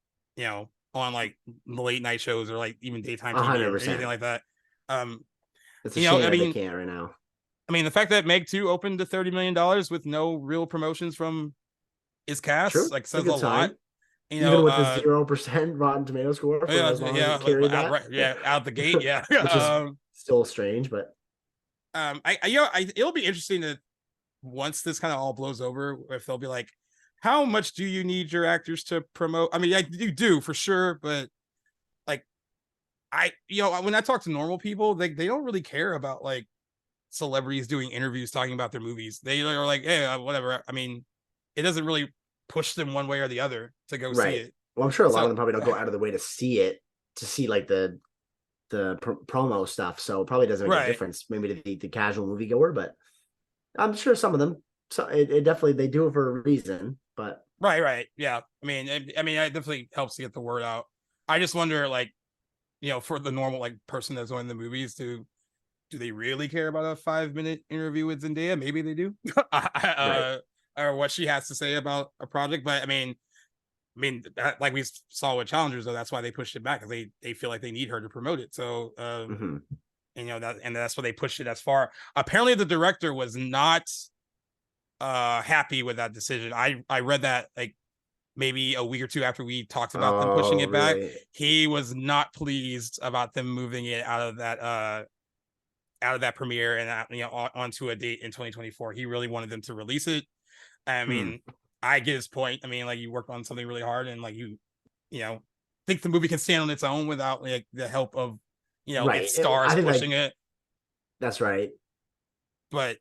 on like late night shows or like even daytime TV or anything like that. It's a shame that they can't right now. I mean, the fact that Meg 2 opened to $30 million with no real promotions from its cast says a lot. Even with the 0% Rotten Tomato score for as long as it carried that. Out the gate, yeah. Which is still strange, but it'll be interesting to, once this kind of all blows over, if they'll be like, how much do you need your actors to promote? I mean, you do for sure, but like when I talk to normal people, they don't really care about like celebrities doing interviews talking about their movies. They are like, hey, whatever. I mean, it doesn't really push them one way or the other to go see it. Well, I'm sure a lot of them probably don't go out of the way to see it, to see like the promo stuff. So it probably doesn't make a difference maybe to the casual moviegoer, but I'm sure some of them, so it definitely, they do it for a reason. But right, yeah. I mean, it definitely helps to get the word out. I just wonder, like, for the normal like person that's going to the movies, do they really care about a 5-minute interview with Zendaya? Maybe they do. Or what she has to say about a project. But I mean, like we saw with Challengers, though, that's why they pushed it back, because they feel like they need her to promote it. So and that's why they pushed it as far. Apparently the director was not happy with that decision. I read that like maybe a week or two after we talked about them pushing it back. He was not pleased about them moving it out of that premiere and onto a date in 2024. He really wanted them to release it. I mean, I get his point. I mean, like, you worked on something really hard, and like you think the movie can stand on its own without like the help of its stars pushing it. That's right. But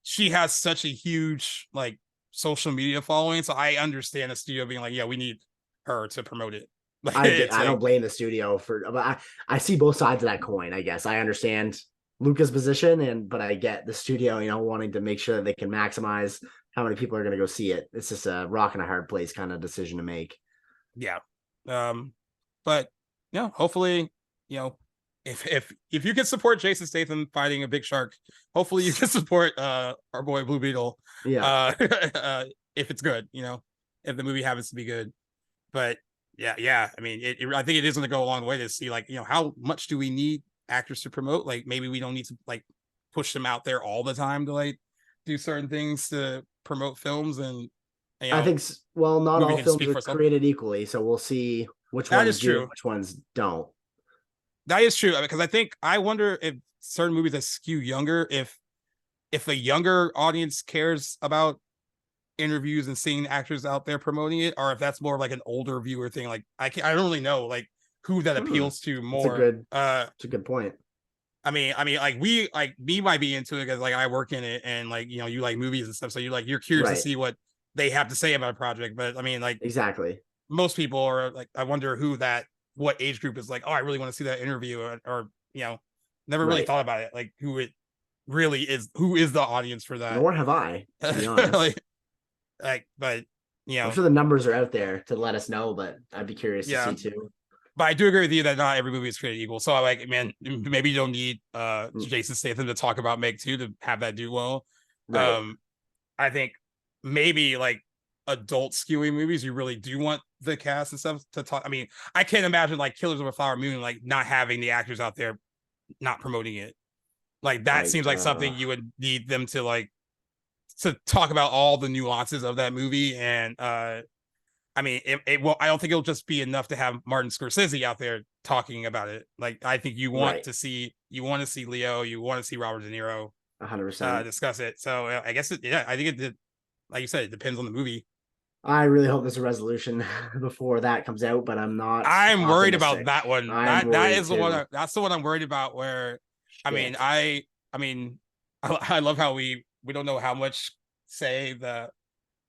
she has such a huge like social media following, so I understand the studio being like, yeah, we need her to promote it. Like, I don't blame the studio but I see both sides of that coin. I guess I understand Luca's position, but I get the studio, wanting to make sure that they can maximize how many people are going to go see it. It's just a rock and a hard place kind of decision to make. Yeah. But hopefully, if you can support Jason Statham fighting a big shark, hopefully you can support our boy Blue Beetle. Yeah. If it's good, if the movie happens to be good. But yeah. I mean, I think it is going to go a long way to see, like, how much do we need actors to promote? Like, maybe we don't need to like push them out there all the time to like do certain things to promote films. And I think, well, not all films are created equally, so we'll see which ones do, which ones don't. That is true, because I wonder if certain movies that skew younger, if a younger audience cares about interviews and seeing actors out there promoting it, or if that's more like an older viewer thing. Like I don't really know like who that appeals to more. It's a good point. I mean, like we might be into it because like I work in it, and like you like movies and stuff, so you're curious to see what they have to say about a project. But I mean, like, exactly, most people are like, I wonder what age group is like, oh, I really want to see that interview, or never really thought about it, like who it really is, who is the audience for that. Nor have I, to be honest. But I'm sure the numbers are out there to let us know, but I'd be curious to see too. But I do agree with you that not every movie is created equal. So like, man, maybe you don't need Jason Statham to talk about Meg 2 to have that do well. I think maybe like adult skewing movies, you really do want the cast and stuff to talk. I mean, I can't imagine like Killers of a Flower Moon like not having the actors out there not promoting it. Like that seems like something you would need them to like to talk about all the nuances of that movie. And I mean, it will. I don't think it'll just be enough to have Martin Scorsese out there talking about it. Like, I think you want to see Leo, you want to see Robert De Niro, 100% discuss it. So I guess I think it did. Like you said, it depends on the movie. I really hope there's a resolution before that comes out, but I'm not. I'm worried about that one. That is the one. That's the one I'm worried about. Where, I mean, I love how we don't know how much say the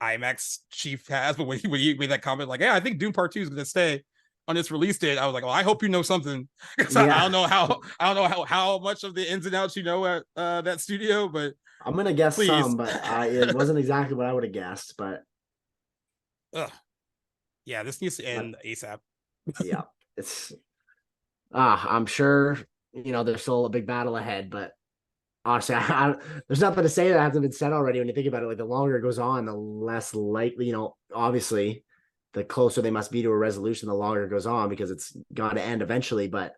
IMAX chief has, but when he made that comment, like, "Yeah, I think Doom Part 2 is going to stay on its release date," I was like, "Well, I hope you know something." Because I don't know how much of the ins and outs you know at that studio, but I'm gonna guess some, but it wasn't exactly what I would have guessed. But yeah, this needs to end ASAP. Yeah, it's I'm sure there's still a big battle ahead, but honestly, there's nothing to say that hasn't been said already. When you think about it, like the longer it goes on, the less likely, obviously, the closer they must be to a resolution, the longer it goes on, because it's got to end eventually. But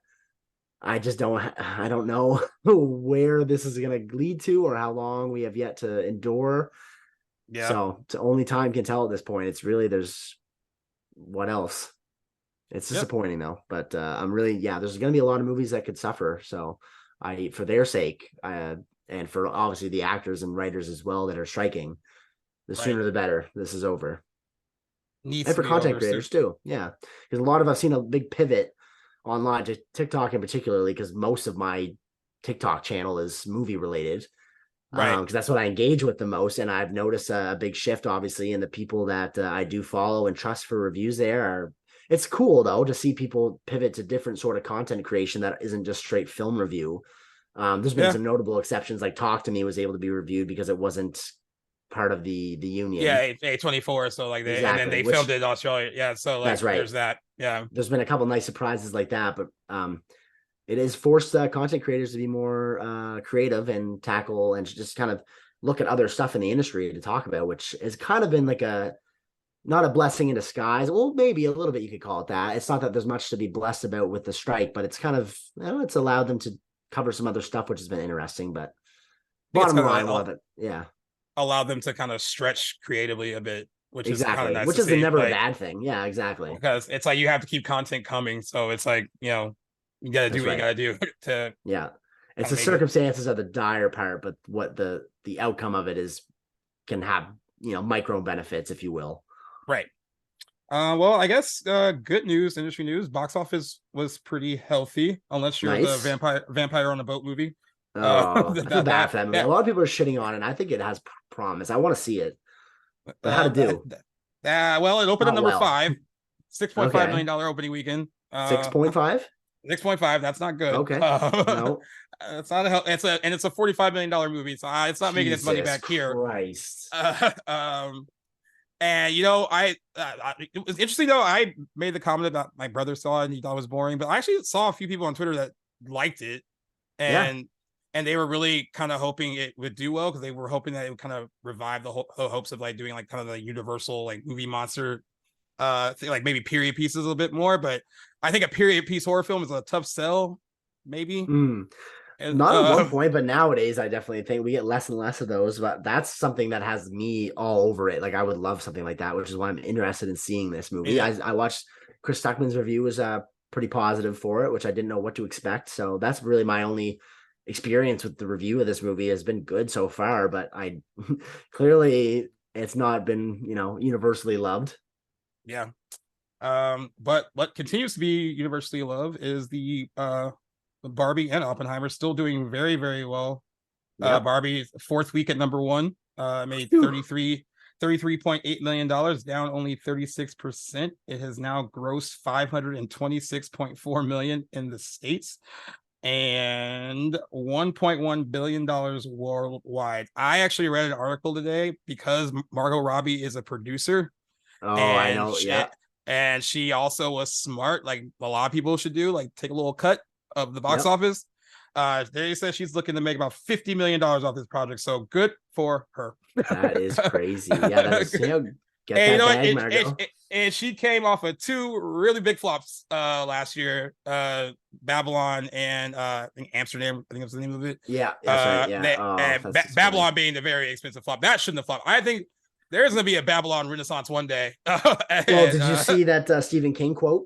I don't know where this is going to lead to, or how long we have yet to endure. Yeah. So only time can tell at this point. It's really, what else? It's disappointing though, but I'm really, there's going to be a lot of movies that could suffer. So for their sake, and for obviously the actors and writers as well that are striking, the sooner the better this is over. And for content creators too. Yeah. Because a lot of, I've seen a big pivot online to TikTok in particularly, because most of my TikTok channel is movie related. Because that's what I engage with the most. And I've noticed a big shift, obviously, in the people that I do follow and trust for reviews there. It's cool, though, to see people pivot to different sort of content creation that isn't just straight film review. There's been some notable exceptions, like Talk to Me was able to be reviewed because it wasn't part of the union. Yeah, A24. So like and then they filmed it in Australia. Yeah, so like, that's right. There's that. Yeah, there's been a couple nice surprises like that, but it has forced content creators to be more creative and tackle and just kind of look at other stuff in the industry to talk about, which has kind of been like not a blessing in disguise. Well, maybe a little bit you could call it that. It's not that there's much to be blessed about with the strike, but it's kind of, it's allowed them to cover some other stuff, which has been interesting. But bottom line, love it. Yeah. Allow them to kind of stretch creatively a bit, which is kind of nice. Which is never a bad thing. Yeah, exactly. Because it's like you have to keep content coming. So it's like, you got to do what you got to do to. Yeah. It's the circumstances of the dire part, but what the outcome of it can have, micro benefits, if you will. Right. Well, I guess good news, industry news. Box office was pretty healthy, unless you're the vampire on a boat movie. I feel bad for that movie. A lot of people are shitting on it. I think it has promise. I want to see it. But how'd it do? Well, it opened at Not number well. 5, $6.5 million opening weekend. 6.5? 6.5. That's not good. Okay. No. It's not it's a $45 million movie, so it's not making its money Jesus back here. Christ. And it was interesting though. I made the comment about my brother saw it and he thought it was boring, but I actually saw a few people on Twitter that liked it, and they were really kind of hoping it would do well because they were hoping that it would kind of revive the hopes of like doing like kind of the universal like movie monster thing, like maybe period pieces a little bit more. But I think a period piece horror film is a tough sell, maybe. Not at one point, but nowadays I definitely think we get less and less of those. But that's something that has me all over it. Like I would love something like that, which is why I'm interested in seeing this movie. Yeah. I watched Chris Stuckman's review was pretty positive for it, which I didn't know what to expect. So that's really my only experience with the review of this movie. Has been good so far, but I clearly it's not been universally loved. Yeah. But what continues to be universally loved is the Barbie and Oppenheimer still doing very, very well. Yep. Barbie 4th week at number 1, made $33.8 million, down only 36%. It has now grossed $526.4 million in the States and $1.1 billion worldwide. I actually read an article today because Margot Robbie is a producer. I know. Yeah. And she also was smart, like a lot of people should do, like take a little cut of the box office. They said she's looking to make about $50 million off this project. So good for her. That is crazy. Yeah, that is, get that bag, Margot. And she came off of 2 really big flops last year. Babylon and I think Amsterdam, I think that's the name of it. Yeah, that's right. Yeah. Babylon being the very expensive flop. That shouldn't have flopped. I think there's going to be a Babylon renaissance one day. Well, did you see that Stephen King quote?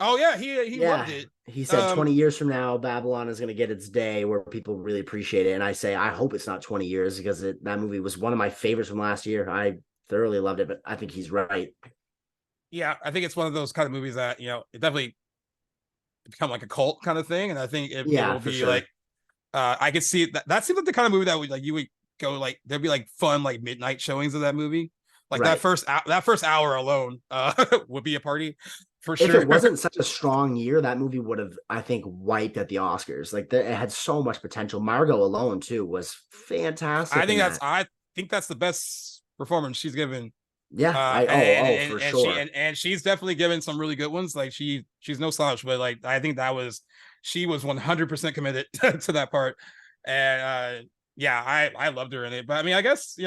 Oh, yeah, he loved it. He said 20 years from now, Babylon is going to get its day where people really appreciate it. And I say, I hope it's not 20 years because that movie was one of my favorites from last year. I thoroughly loved it, but I think he's right. Yeah, I think it's one of those kind of movies that, it definitely become like a cult kind of thing. And I think it will be sure. Like, I could see that seems like the kind of movie that would like, you would go like, there'd be like fun, like midnight showings of that movie. Like that first hour alone would be a party. For sure. If it wasn't such a strong year, that movie would have, I think, wiped at the Oscars. Like it had so much potential. Margot alone too was fantastic. I think that's the best performance she's given. Yeah, for sure. And she's definitely given some really good ones. Like she's no slouch, but like I think she was 100% committed to that part. And I loved her in it. But I mean, I guess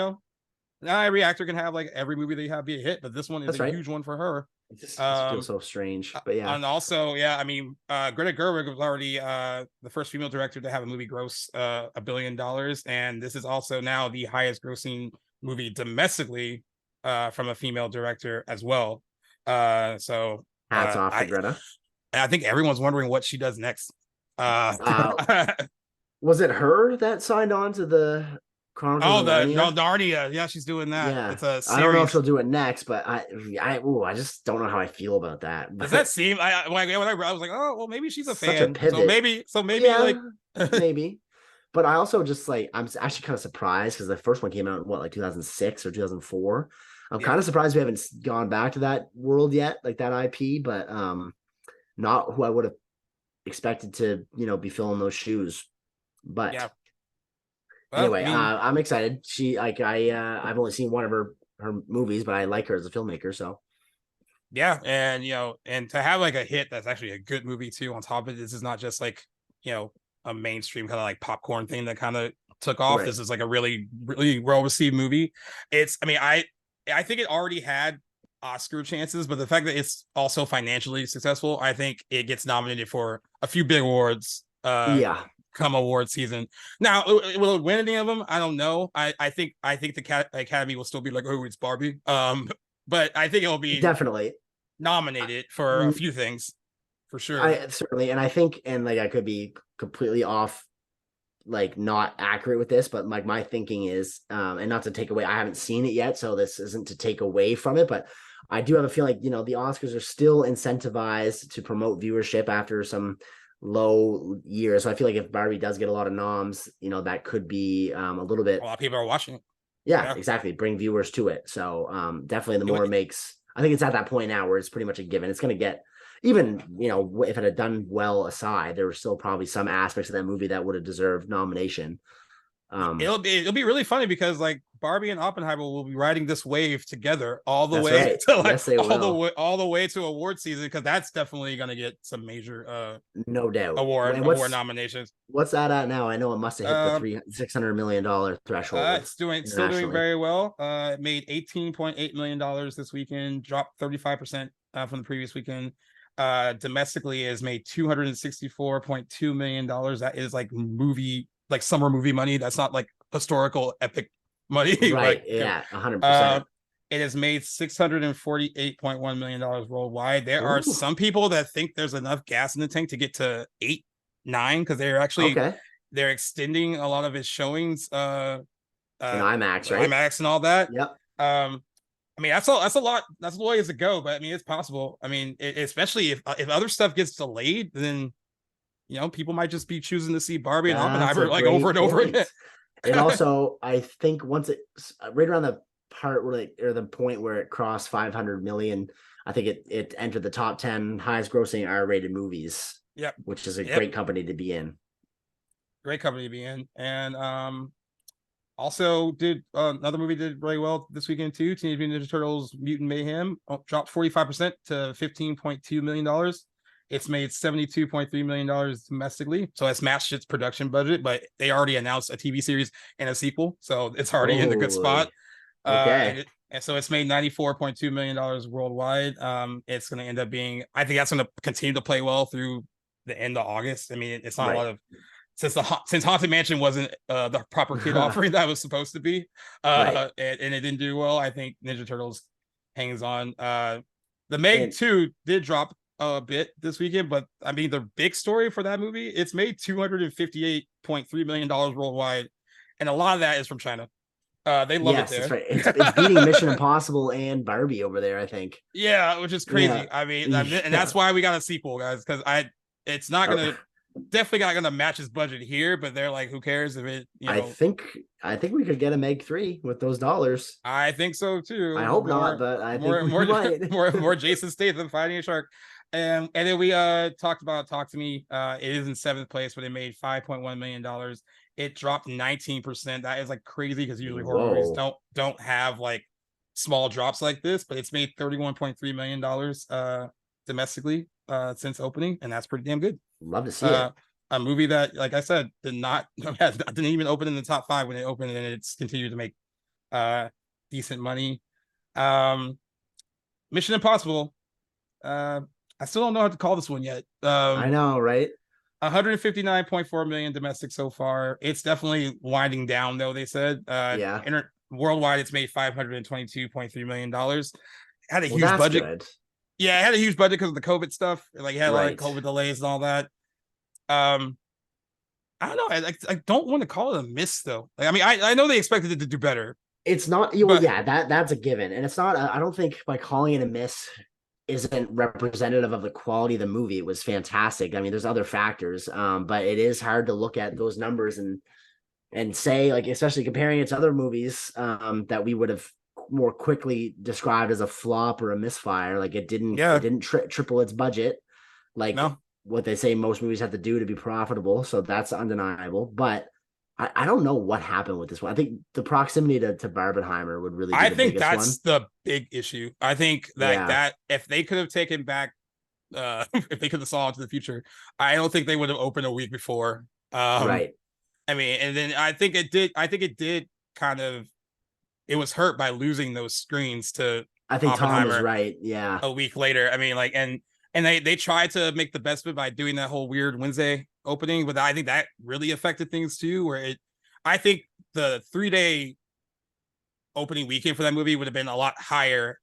not every actor can have like every movie they have be a hit, but this one is a huge one for her. It just feels so strange, but yeah. And also, I mean, Greta Gerwig was already the first female director to have a movie gross $1 billion, and this is also now the highest grossing movie domestically from a female director as well. So hats off to Greta. And I think everyone's wondering what she does next. Was it her that signed on to the Narnia. Yeah, she's doing that. Yeah. It's a series. I don't know if she'll do it next, but I just don't know how I feel about that. Does that seem? When I was like, oh well, maybe she's a fan. So maybe yeah, maybe. But I also just like I'm actually kind of surprised because the first one came out in like 2006 or 2004. I'm kind of surprised we haven't gone back to that world yet, like that IP, but not who I would have expected to be filling those shoes. But yeah. Well, anyway, I'm excited. I've only seen one of her movies, but I like her as a filmmaker. So, yeah, and and to have like a hit that's actually a good movie too. On top of it, this is not just like a mainstream kind of like popcorn thing that kind of took off. Right. This is like a really, really well received movie. I think it already had Oscar chances, but the fact that it's also financially successful, I think it gets nominated for a few big awards. Come award season. Now, will it win any of them? I don't know. I think the Academy will still be like, oh, it's Barbie. But I think it will be definitely nominated for a few things, for sure. Certainly, and I think, and like I could be completely off, like not accurate with this, but like my thinking is, and not to take away, I haven't seen it yet, so this isn't to take away from it, but I do have a feeling like the Oscars are still incentivized to promote viewership after some low year. So I feel like if Barbie does get a lot of noms, that could be a little bit. A lot of people are watching it. Yeah, exactly. Bring viewers to it. So definitely the more it makes, I think it's at that point now where it's pretty much a given. It's going to get, even, if it had done well aside, there were still probably some aspects of that movie that would have deserved nomination. It'll be really funny because like Barbie and Oppenheimer will be riding this wave together all the way right. to like yes, they all the way to award season, because that's definitely gonna get some major no doubt award nominations. What's that at now? I know it must have hit the $600 million threshold. It's still doing very well. It made $18.8 million this weekend, dropped 35% from the previous weekend. Domestically has made $264.2 million. That is like summer movie money. That's not like historical epic money. Right. Yeah. 100%. It has made $648.1 million worldwide. There are some people that think there's enough gas in the tank to get to 8, 9, because they're actually they're extending a lot of its showings. In IMAX, right? IMAX and all that. Yep. I mean, that's a lot. That's a ways to go, but I mean, it's possible. I mean, especially if other stuff gets delayed, then people might just be choosing to see Barbie and Oppenheimer like over and over again. And also, I think once it's right around the part where or the point where it crossed 500 million, I think it entered the top 10 highest grossing R-rated movies. Yep. Which is a great company to be in. Great company to be in. And also did another movie did really well this weekend too. Teenage Mutant Ninja Turtles Mutant Mayhem dropped 45% to $15.2 million. It's made $72.3 million domestically, so it's matched its production budget, but they already announced a TV series and a sequel, so it's already in a good spot. And so it's made $94.2 million worldwide. It's going to end up being, I think that's going to continue to play well through the end of August. I mean, it's not a lot of, since Haunted Mansion wasn't the proper kid offering that was supposed to be, and it didn't do well. I think Ninja Turtles hangs on. The Meg 2 did drop a bit this weekend, but I mean, the big story for that movie, it's made $258.3 million worldwide, and a lot of that is from China. They love it there. That's right. It's beating Mission Impossible and Barbie over there, I think. Yeah, which is crazy. Yeah. I mean, and that's why we got a sequel, guys, because it's not gonna definitely not gonna match his budget here, but they're like, who cares if it? I think we could get a Meg 3 with those dollars. I think so too. I hope not, but I think we might. more Jason Statham fighting a shark. And then we talked about Talk to Me. It is in 7th place, but it made $5.1 million. It dropped 19%. That is like crazy because usually horror movies don't have like small drops like this, but it's made $31.3 million domestically since opening, and that's pretty damn good. Love to see it. A movie that, like I said, didn't even open in the top 5 when it opened, and it's continued to make decent money. Mission Impossible. I still don't know how to call this one yet. I know, right? 159.4 million domestic so far. It's definitely winding down, though, they said. Worldwide, it's made $522.3 million. Had a huge budget. Good. Yeah, it had a huge budget because of the COVID stuff. Like, it had like COVID delays and all that. I don't know. I don't want to call it a miss, though. Like, I mean, I know they expected it to do better. It's not. Well, yeah, that's a given, and it's not. I don't think by calling it a miss isn't representative of the quality of the movie. It was fantastic. I mean, there's other factors, but it is hard to look at those numbers and say, like, especially comparing it to other movies that we would have more quickly described as a flop or a misfire. Like, it didn't triple its budget, like what they say most movies have to do to be profitable. So that's undeniable. But I don't know what happened with this one. I think the proximity to Barbenheimer would really be the biggest one. The big issue. I think that if they could have taken back, if they could have saw into the future, I don't think they would have opened a week before. Right. I mean, and then I think it did kind of, it was hurt by losing those screens to I think Tom was right. Yeah. A week later. I mean, like, and they tried to make the best of it by doing that whole weird Wednesday opening, but I think that really affected things too, where I think the 3-day opening weekend for that movie would have been a lot higher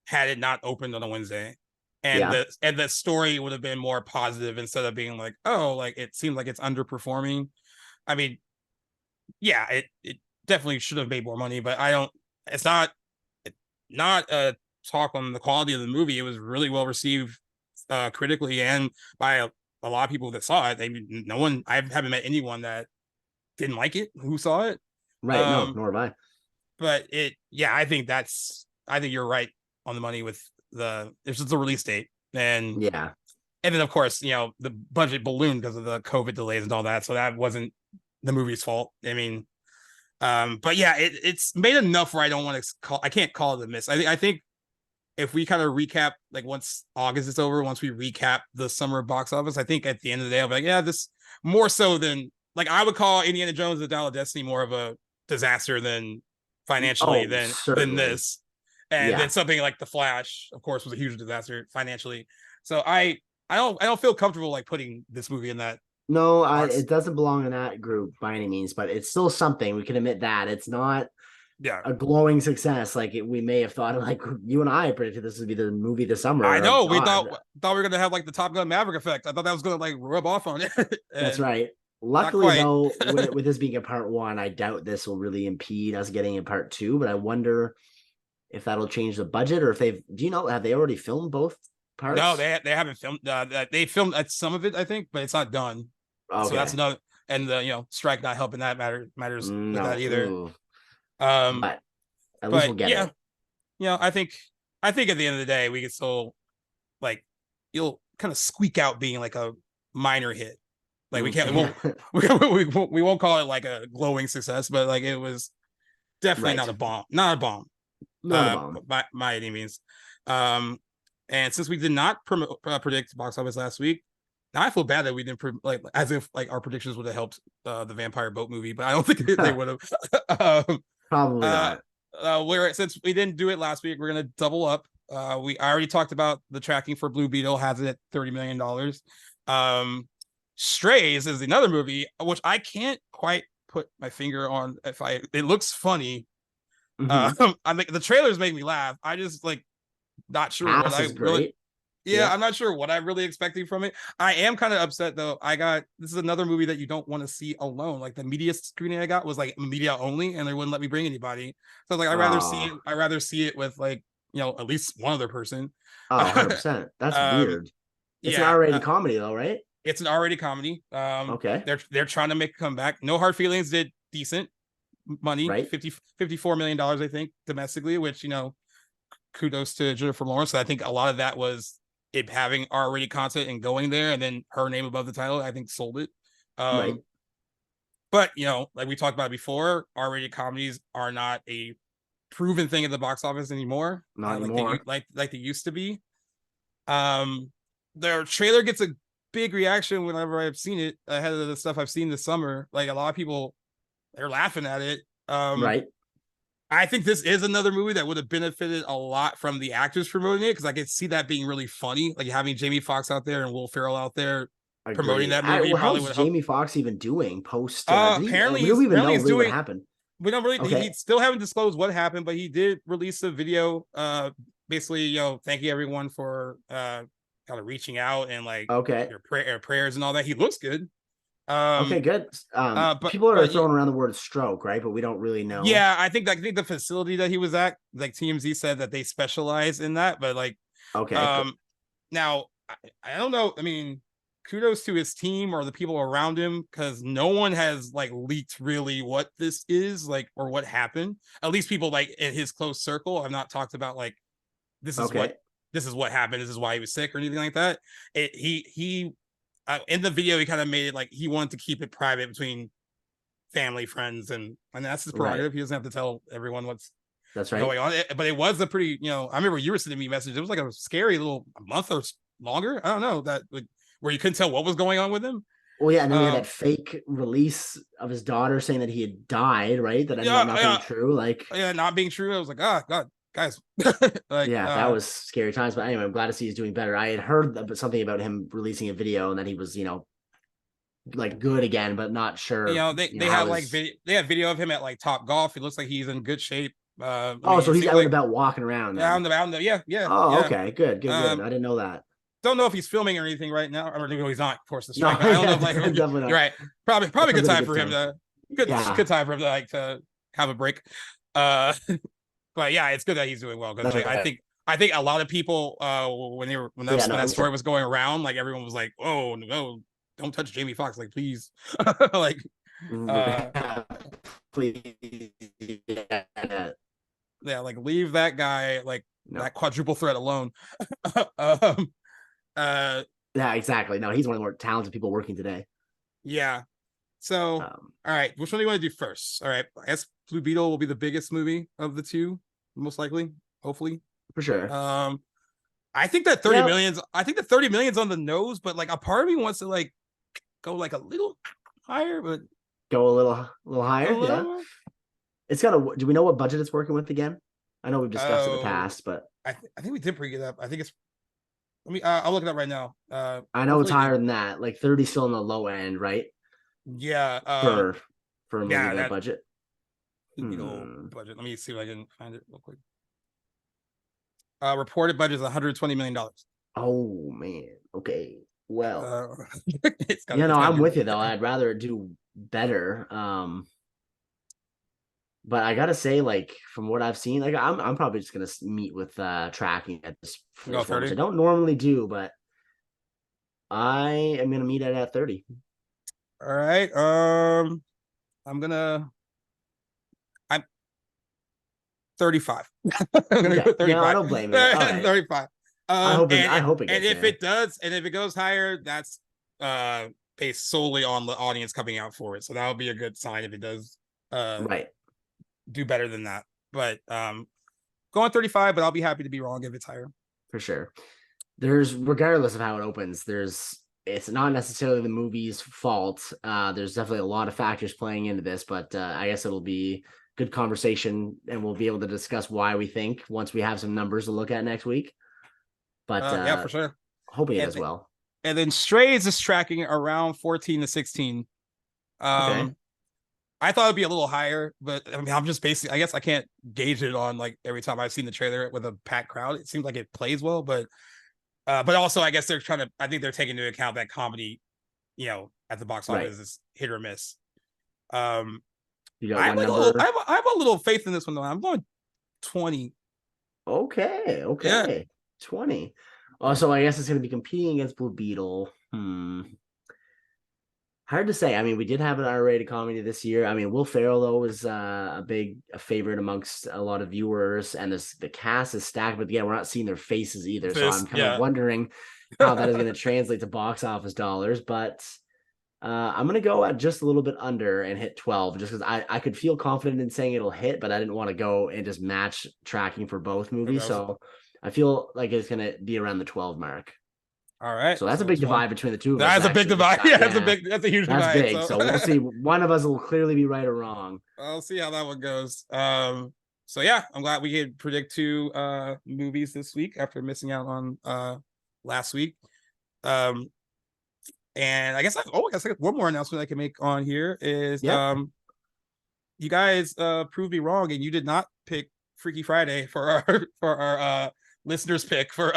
had it not opened on a Wednesday. And the story would have been more positive instead of being like, oh, like it seemed like it's underperforming. I mean, yeah, it definitely should have made more money, but it's not a talk on the quality of the movie. It was really well received critically and by a lot of people that saw it. I haven't met anyone that didn't like it who saw it. Right. No, nor have I. but I think you're right on the money with there's just a release date, and then of course the budget ballooned because of the COVID delays and all that, so that wasn't the movie's fault. I mean, but yeah, it's made enough where I can't call it a miss. I think if we kind of recap, like once August is over, once we recap the summer box office, I think at the end of the day I'll be like, yeah, this more so than like I would call Indiana Jones and the Dial of Destiny more of a disaster than financially than this. And then something like The Flash, of course, was a huge disaster financially. So I don't feel comfortable like putting this movie in that. No, it doesn't belong in that group by any means, but it's still something. We can admit that it's not a glowing success. Like we may have thought, like you and I predicted this would be the movie this summer. I know we thought we were gonna have like the Top Gun Maverick effect. I thought that was gonna like rub off on it. That's right. Luckily, though, with this being a part 1, I doubt this will really impede us getting a part 2. But I wonder if that'll change the budget, or if have they already filmed both parts? No, they haven't filmed. They filmed some of it, I think, but it's not done. Okay. So that's another, and the strike not helping that matters with that either. But at least we'll get it. I think at the end of the day we can still like you'll kind of squeak out being like a minor hit. Like we won't call it like a glowing success, but like it was definitely not a bomb. Not a bomb. By any means. And since we did not predict box office last week, now I feel bad that we didn't as if like our predictions would have helped the Vampire Boat movie, but I don't think they would have. Probably not. Since we didn't do it last week, we're gonna double up. I already talked about the tracking for Blue Beetle, has it at $30 million. Strays is another movie which I can't quite put my finger on. It looks funny. I think the trailers make me laugh. I just like not sure what I really. I'm not sure what I'm really expecting from it. I am kind of upset though. This is another movie that you don't want to see alone. Like the media screening I got was like media only, and they wouldn't let me bring anybody. So like I'd rather see it with like at least one other person. 100%. That's weird. It's an R-rated comedy though, right? It's an R-rated comedy. Okay. They're trying to make a comeback. No Hard Feelings did decent money, right? $54 million, I think, domestically, which kudos to Jennifer Lawrence. I think a lot of that was it having R-rated content and going there, and then her name above the title, I think sold it. Right. But like we talked about before, R-rated comedies are not a proven thing at the box office anymore. Not anymore. Like they used to be. Their trailer gets a big reaction whenever I've seen it ahead of the stuff I've seen this summer. Like a lot of people, they're laughing at it. Right. I think this is another movie that would have benefited a lot from the actors promoting it, because I could see that being really funny, like having Jamie Foxx out there and Will Ferrell out there promoting that movie. How's Jamie Foxx even doing post? Apparently, we don't even know really what happened. We don't really. Okay. He still haven't disclosed what happened, but he did release a video, basically, thanking everyone for kind of reaching out and like your prayers and all that. He looks good. Okay, good. But people are throwing around the word stroke, right? But we don't really know. Yeah, I think the facility that he was at, like TMZ said that they specialize in that, but like, now I don't know. I mean, kudos to his team or the people around him, because no one has like leaked really what this is like or what happened. At least people like in his close circle have not talked about like this is what happened. This is why he was sick or anything like that. He in the video, he kind of made it like he wanted to keep it private between family, friends, and that's his prerogative. Right. He doesn't have to tell everyone what's going on. But it was a pretty, I remember you were sending me messages. It was like a scary little month or longer. I don't know that where you couldn't tell what was going on with him. Well, yeah, and then we had that fake release of his daughter saying that he had died, right? That ended up not being true. Like, not being true. I was like, oh God, guys. Like, that was scary times. But anyway, I'm glad to see he's doing better. I had heard something about him releasing a video and that he was, like good again, but not sure. They have they have video of him at like Top Golf. It looks like he's in good shape. So he's out and about walking around. Yeah. Okay, good. I didn't know that. Don't know if he's filming or anything right now. Or no, he's not. Of course, the strike. I don't know. Like, definitely not. You're right. Probably good time for him to good time for him to to have a break. But yeah, it's good that he's doing well, because I think a lot of people when that story was going around, like everyone was like, "Oh no, don't touch Jamie Foxx, like please," like please. Yeah, like leave that guy, like that quadruple threat alone. Yeah, exactly. No, he's one of the more talented people working today. Yeah. So, all right, which one do you want to do first? All right, I guess Blue Beetle will be the biggest movie of the two, most likely, hopefully. For sure. I think that 30 million's. I think the 30 million's on the nose, but like a part of me wants to like go like a little higher, but go a little higher. Yeah. It's got a. Do we know what budget it's working with again? I know we've discussed it in the past, but I think we did bring it up. I think it's. Let me. I'll look it up right now. I know it's higher than that. Like 30 still on the low end, right? Yeah. For a movie that budget. Budget. Let me see if I can find it real quick. Reported budget is $120 million. Oh man. Okay. Well, I'm with you though. I'd rather do better. But I gotta say, like from what I've seen, like I'm probably just gonna meet with tracking at this one, which I don't normally do, but I am gonna meet it at 30. All right. I'm 35. I'm gonna go 35. No, I don't blame you. Right. 35. I hope it gets and if there. it does, and if it goes higher, that's based solely on the audience coming out for it. So that would be a good sign if it does do better than that. But going 35, but I'll be happy to be wrong if it's higher. For sure. There's, regardless of how it opens, it's not necessarily the movie's fault. There's definitely a lot of factors playing into this, but I guess it'll be good conversation and we'll be able to discuss why we think once we have some numbers to look at next week. But yeah, for sure. Hoping it as well. And then Strays is tracking around 14 to 16. Okay. I thought it'd be a little higher, but I mean, I'm just basically, I guess I can't gauge it on like every time I've seen the trailer with a packed crowd. It seems like it plays well, but also I guess I think they're taking into account that comedy, at the box office is hit or miss. I have a little faith in this one though. I'm going 20. Okay. Yeah. 20. So I guess it's going to be competing against Blue Beetle. Hard to say. I mean, we did have an R-rated comedy this year. I mean, Will Ferrell though is a favorite amongst a lot of viewers, and the cast is stacked. But again, we're not seeing their faces either, so I'm kind of wondering how that is going to translate to box office dollars. But I'm going to go at just a little bit under and hit 12, just because I could feel confident in saying it'll hit, but I didn't want to go and just match tracking for both movies. So I feel like it's going to be around the 12 mark. All right. So that's a big divide between the two of us. That's a big divide. Yeah, that's a huge divide. That's big. So we'll see. One of us will clearly be right or wrong. I'll see how that one goes. So yeah, I'm glad we could predict 2 movies this week after missing out on last week. And I guess one more announcement I can make on here is you guys proved me wrong and you did not pick Freaky Friday for our listeners pick for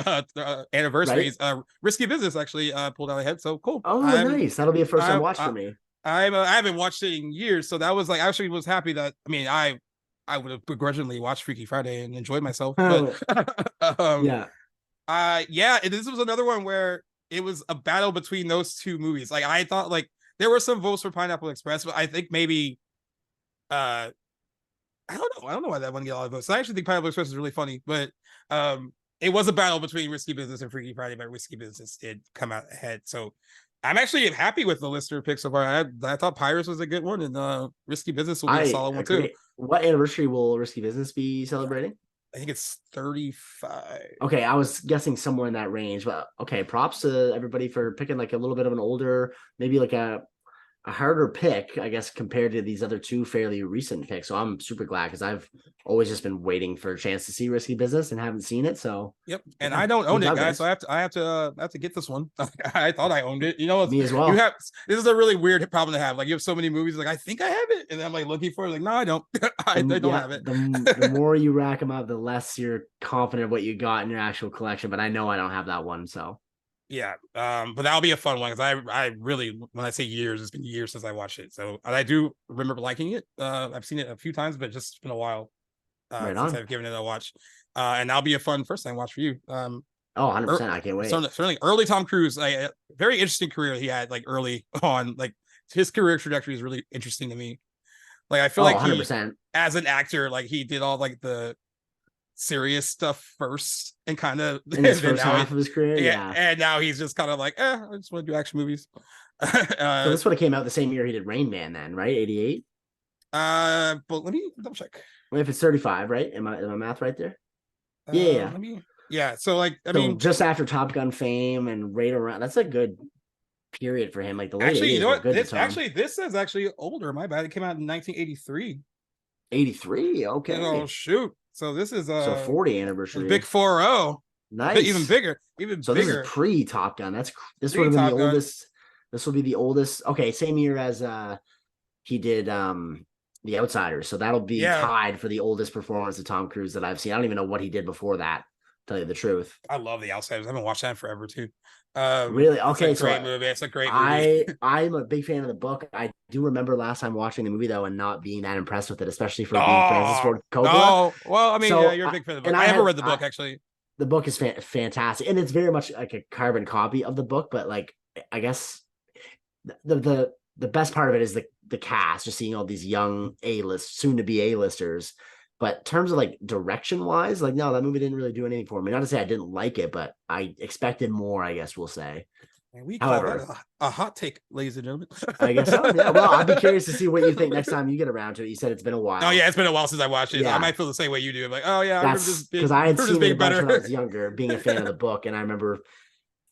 anniversaries. Risky Business actually pulled out ahead, so cool. Oh, nice. That'll be a first time watch for me. I haven't watched it in years, so that was like, I actually was happy that, I mean, I would have begrudgingly watched Freaky Friday and enjoyed myself, but this was another one where it was a battle between those two movies. Like I thought, like there were some votes for Pineapple Express, but I think maybe I don't know why that one get a lot of votes. I actually think Pineapple Express is really funny, but it was a battle between Risky Business and Freaky Friday, but Risky Business did come out ahead. So I'm actually happy with the listener pick so far. I thought Pirates was a good one, and Risky Business will be a solid one too. What anniversary will Risky Business be celebrating? I think it's 35. Okay, I was guessing somewhere in that range. But okay, props to everybody for picking like a little bit of an older, maybe like a harder pick, I guess, compared to these other two fairly recent picks. So I'm super glad because I've always just been waiting for a chance to see Risky Business and haven't seen it. So and I don't own it, guys. So I have to get this one. I thought I owned it. Me as well. This is a really weird problem to have. Like you have so many movies, like I think I have it, and I'm like looking for it. Like no, I don't. I don't have it. The more you rack them up, the less you're confident of what you got in your actual collection. But I know I don't have that one. So. Yeah, but that'll be a fun one because I really, when I say years, it's been years since I watched it. So I do remember liking it. I've seen it a few times, but just been a while since I've given it a watch. And that'll be a fun first time watch for you. 100%. I can't wait. Certainly early Tom Cruise, like very interesting career he had like early on. Like his career trajectory is really interesting to me. Like I feel like 100%. As an actor, like he did all like the serious stuff first and kind of in his first half of his career. Yeah. And now he's just kind of like, I just want to do action movies. So this would have came out the same year he did Rain Man then, right? 88. But let me double check. Well, if it's 35, right? Am I math right there? Yeah. So like, I mean, just after Top Gun fame and right around, that's a good period for him. Like the late actually, 80s you know what? This is actually older. My bad. It came out in 1983. 83. Okay. Oh shoot. So this is so 40 anniversary. Big 4-0. Nice. Even bigger. So this is pre Top Gun. This would have been the oldest. This will be the oldest. Okay, same year as he did The Outsiders. So that'll be tied for the oldest performance of Tom Cruise that I've seen. I don't even know what he did before that, to tell you the truth. I love The Outsiders. I haven't watched that in forever too. Really? Okay, it's a great movie. It's a great movie. I'm a big fan of the book. I do remember last time watching the movie though and not being that impressed with it, especially for being Francis Ford Coppola. Oh, well, I mean, you're a big fan of the book. And I haven't read the book actually. The book is fantastic, and it's very much like a carbon copy of the book. But like, I guess the best part of it is the cast, just seeing all these young soon to be A-listers. But in terms of like direction wise, like no, that movie didn't really do anything for me. Not to say I didn't like it, but I expected more, I guess we'll say. And we call that a hot take, ladies and gentlemen. I guess so. Yeah. Well, I'd be curious to see what you think next time you get around to it. You said it's been a while. Oh yeah, it's been a while since I watched it. Yeah. I might feel the same way you do. I'm like, oh yeah, that's because I had seen it a bunch when I was younger, being a fan of the book, and I remember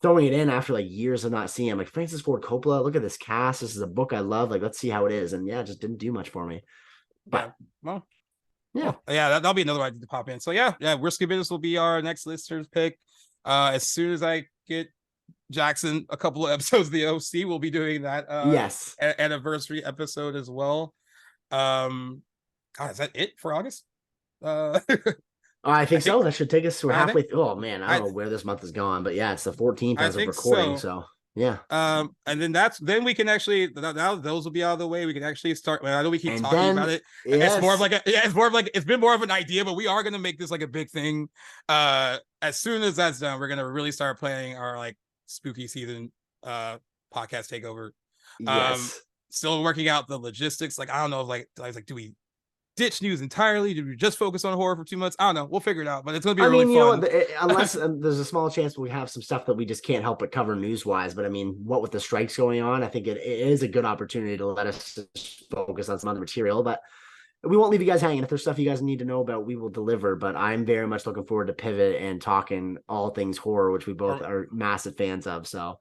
throwing it in after like years of not seeing him. Like Francis Ford Coppola, look at this cast. This is a book I love. Like, let's see how it is. And yeah, it just didn't do much for me. But that'll be another one to pop in. So yeah, Risky Business will be our next listeners pick. As soon as I get Jackson a couple of episodes of the OC, we'll be doing that anniversary episode as well. God, is that it for August? I think so. That should take us to halfway through. Oh man, I don't know where this month is gone, but yeah, it's the 14th as of recording. So yeah. And then we can actually, now those will be out of the way. We can actually start. I know we keep talking about it. Yes. It's been more of an idea, but we are going to make this like a big thing. As soon as that's done, we're going to really start planning our like spooky season podcast takeover. Yes. Still working out the logistics. Like, I don't know if I was like, do we ditch news entirely? Did we just focus on horror for 2 months? I don't know. We'll figure it out, but it's gonna be really fun. Unless there's a small chance we have some stuff that we just can't help but cover news wise. But I mean, what with the strikes going on, I think it is a good opportunity to let us focus on some other material. But we won't leave you guys hanging. If there's stuff you guys need to know about, we will deliver. But I'm very much looking forward to pivot and talking all things horror, which we both are massive fans of. So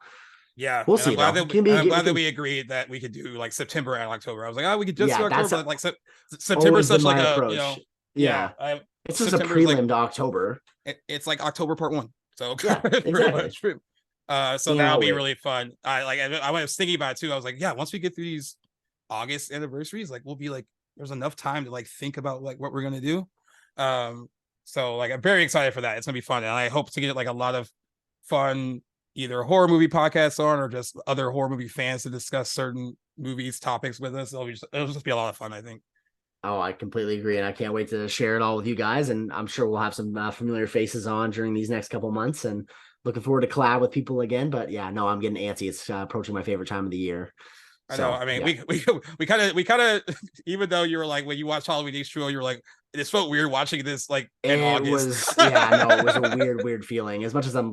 yeah, we'll see. I'm glad that we agreed that we could do like September and October. I was like, we could just do October. Like September is such like a it's just a prelim to October. It's like October part 1. So yeah, exactly. So that'll be really fun. I was thinking about it too. I was like, once we get through these August anniversaries, like we'll be like, there's enough time to like think about like what we're gonna do. So like I'm very excited for that. It's gonna be fun, and I hope to get like a lot of fun either horror movie podcasts on or just other horror movie fans to discuss certain movies topics with us. It'll just be a lot of fun, I think. Oh, I completely agree, and I can't wait to share it all with you guys. And I'm sure we'll have some familiar faces on during these next couple months, and looking forward to collab with people again. But yeah, no, I'm getting antsy. It's approaching my favorite time of the year. I know. I mean, we kind of, even though you were like, when you watched Halloween H2O, you were like, it felt weird watching this like in August. It was a weird feeling. As much as I'm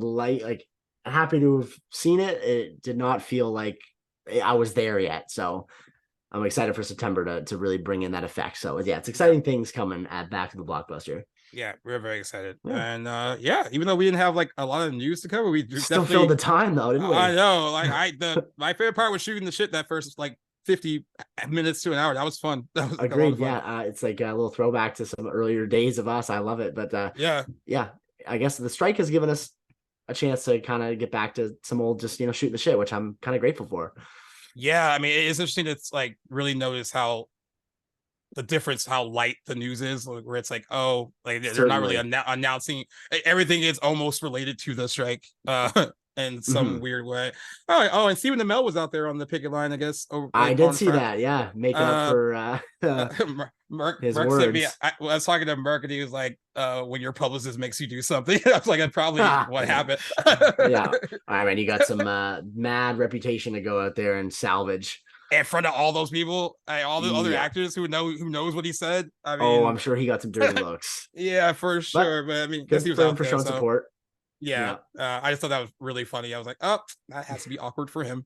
happy to have seen it, it did not feel like I was there yet. So I'm excited for September to really bring in that effect. So yeah, it's exciting things coming back to the blockbuster. Yeah, we're very excited. Yeah. And even though we didn't have like a lot of news to cover, we still filled the time though, didn't we? I know. Like my favorite part was shooting the shit that first like 50 minutes to an hour. That was fun. That was agreed. Yeah, it's like a little throwback to some earlier days of us. I love it. But yeah, I guess the strike has given us a chance to kind of get back to some old just shooting the shit, which I'm kind of grateful for. Yeah, I mean, it's interesting to like really notice how the difference, how light the news is, where it's like, oh, like they're not really announcing. Everything is almost related to the strike in some weird way. Oh, and Stephen Amell was out there on the picket line, I guess. I did see that. Yeah, making up for his words. I was talking to Merck, and he was like, when your publicist makes you do something. I was like, that's probably what happened. Yeah. I mean, you got some mad reputation to go out there and salvage. in front of all those people, all the other Yeah. actors who knows what he said. I Oh, mean, I'm sure he got some dirty looks. yeah, for sure. But I mean, guess he Good was for him out for there, showing so support. yeah. I just thought that was really funny. I was like, oh, that has to be awkward for him.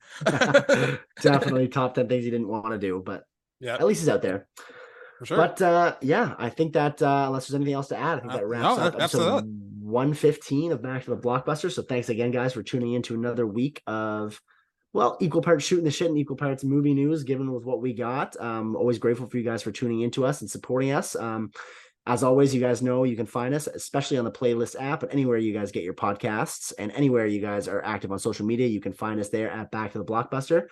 Definitely top 10 things he didn't want to do, but yeah, at least he's out there. for sure. But yeah, I think that unless there's anything else to add, I think that wraps No, up that's episode it. 115 of Back to the Blockbuster. So thanks again, guys, for tuning in to another week of, well, equal parts shooting the shit and equal parts movie news, given with what we got. Always grateful for you guys for tuning into us and supporting us. As always, you guys know you can find us, especially on the Playlist app and anywhere you guys get your podcasts and anywhere you guys are active on social media. You can find us there at Back to the Blockbuster.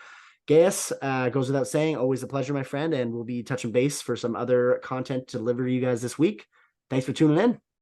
Gaius, goes without saying, always a pleasure, my friend, and we'll be touching base for some other content to deliver to you guys this week. Thanks for tuning in.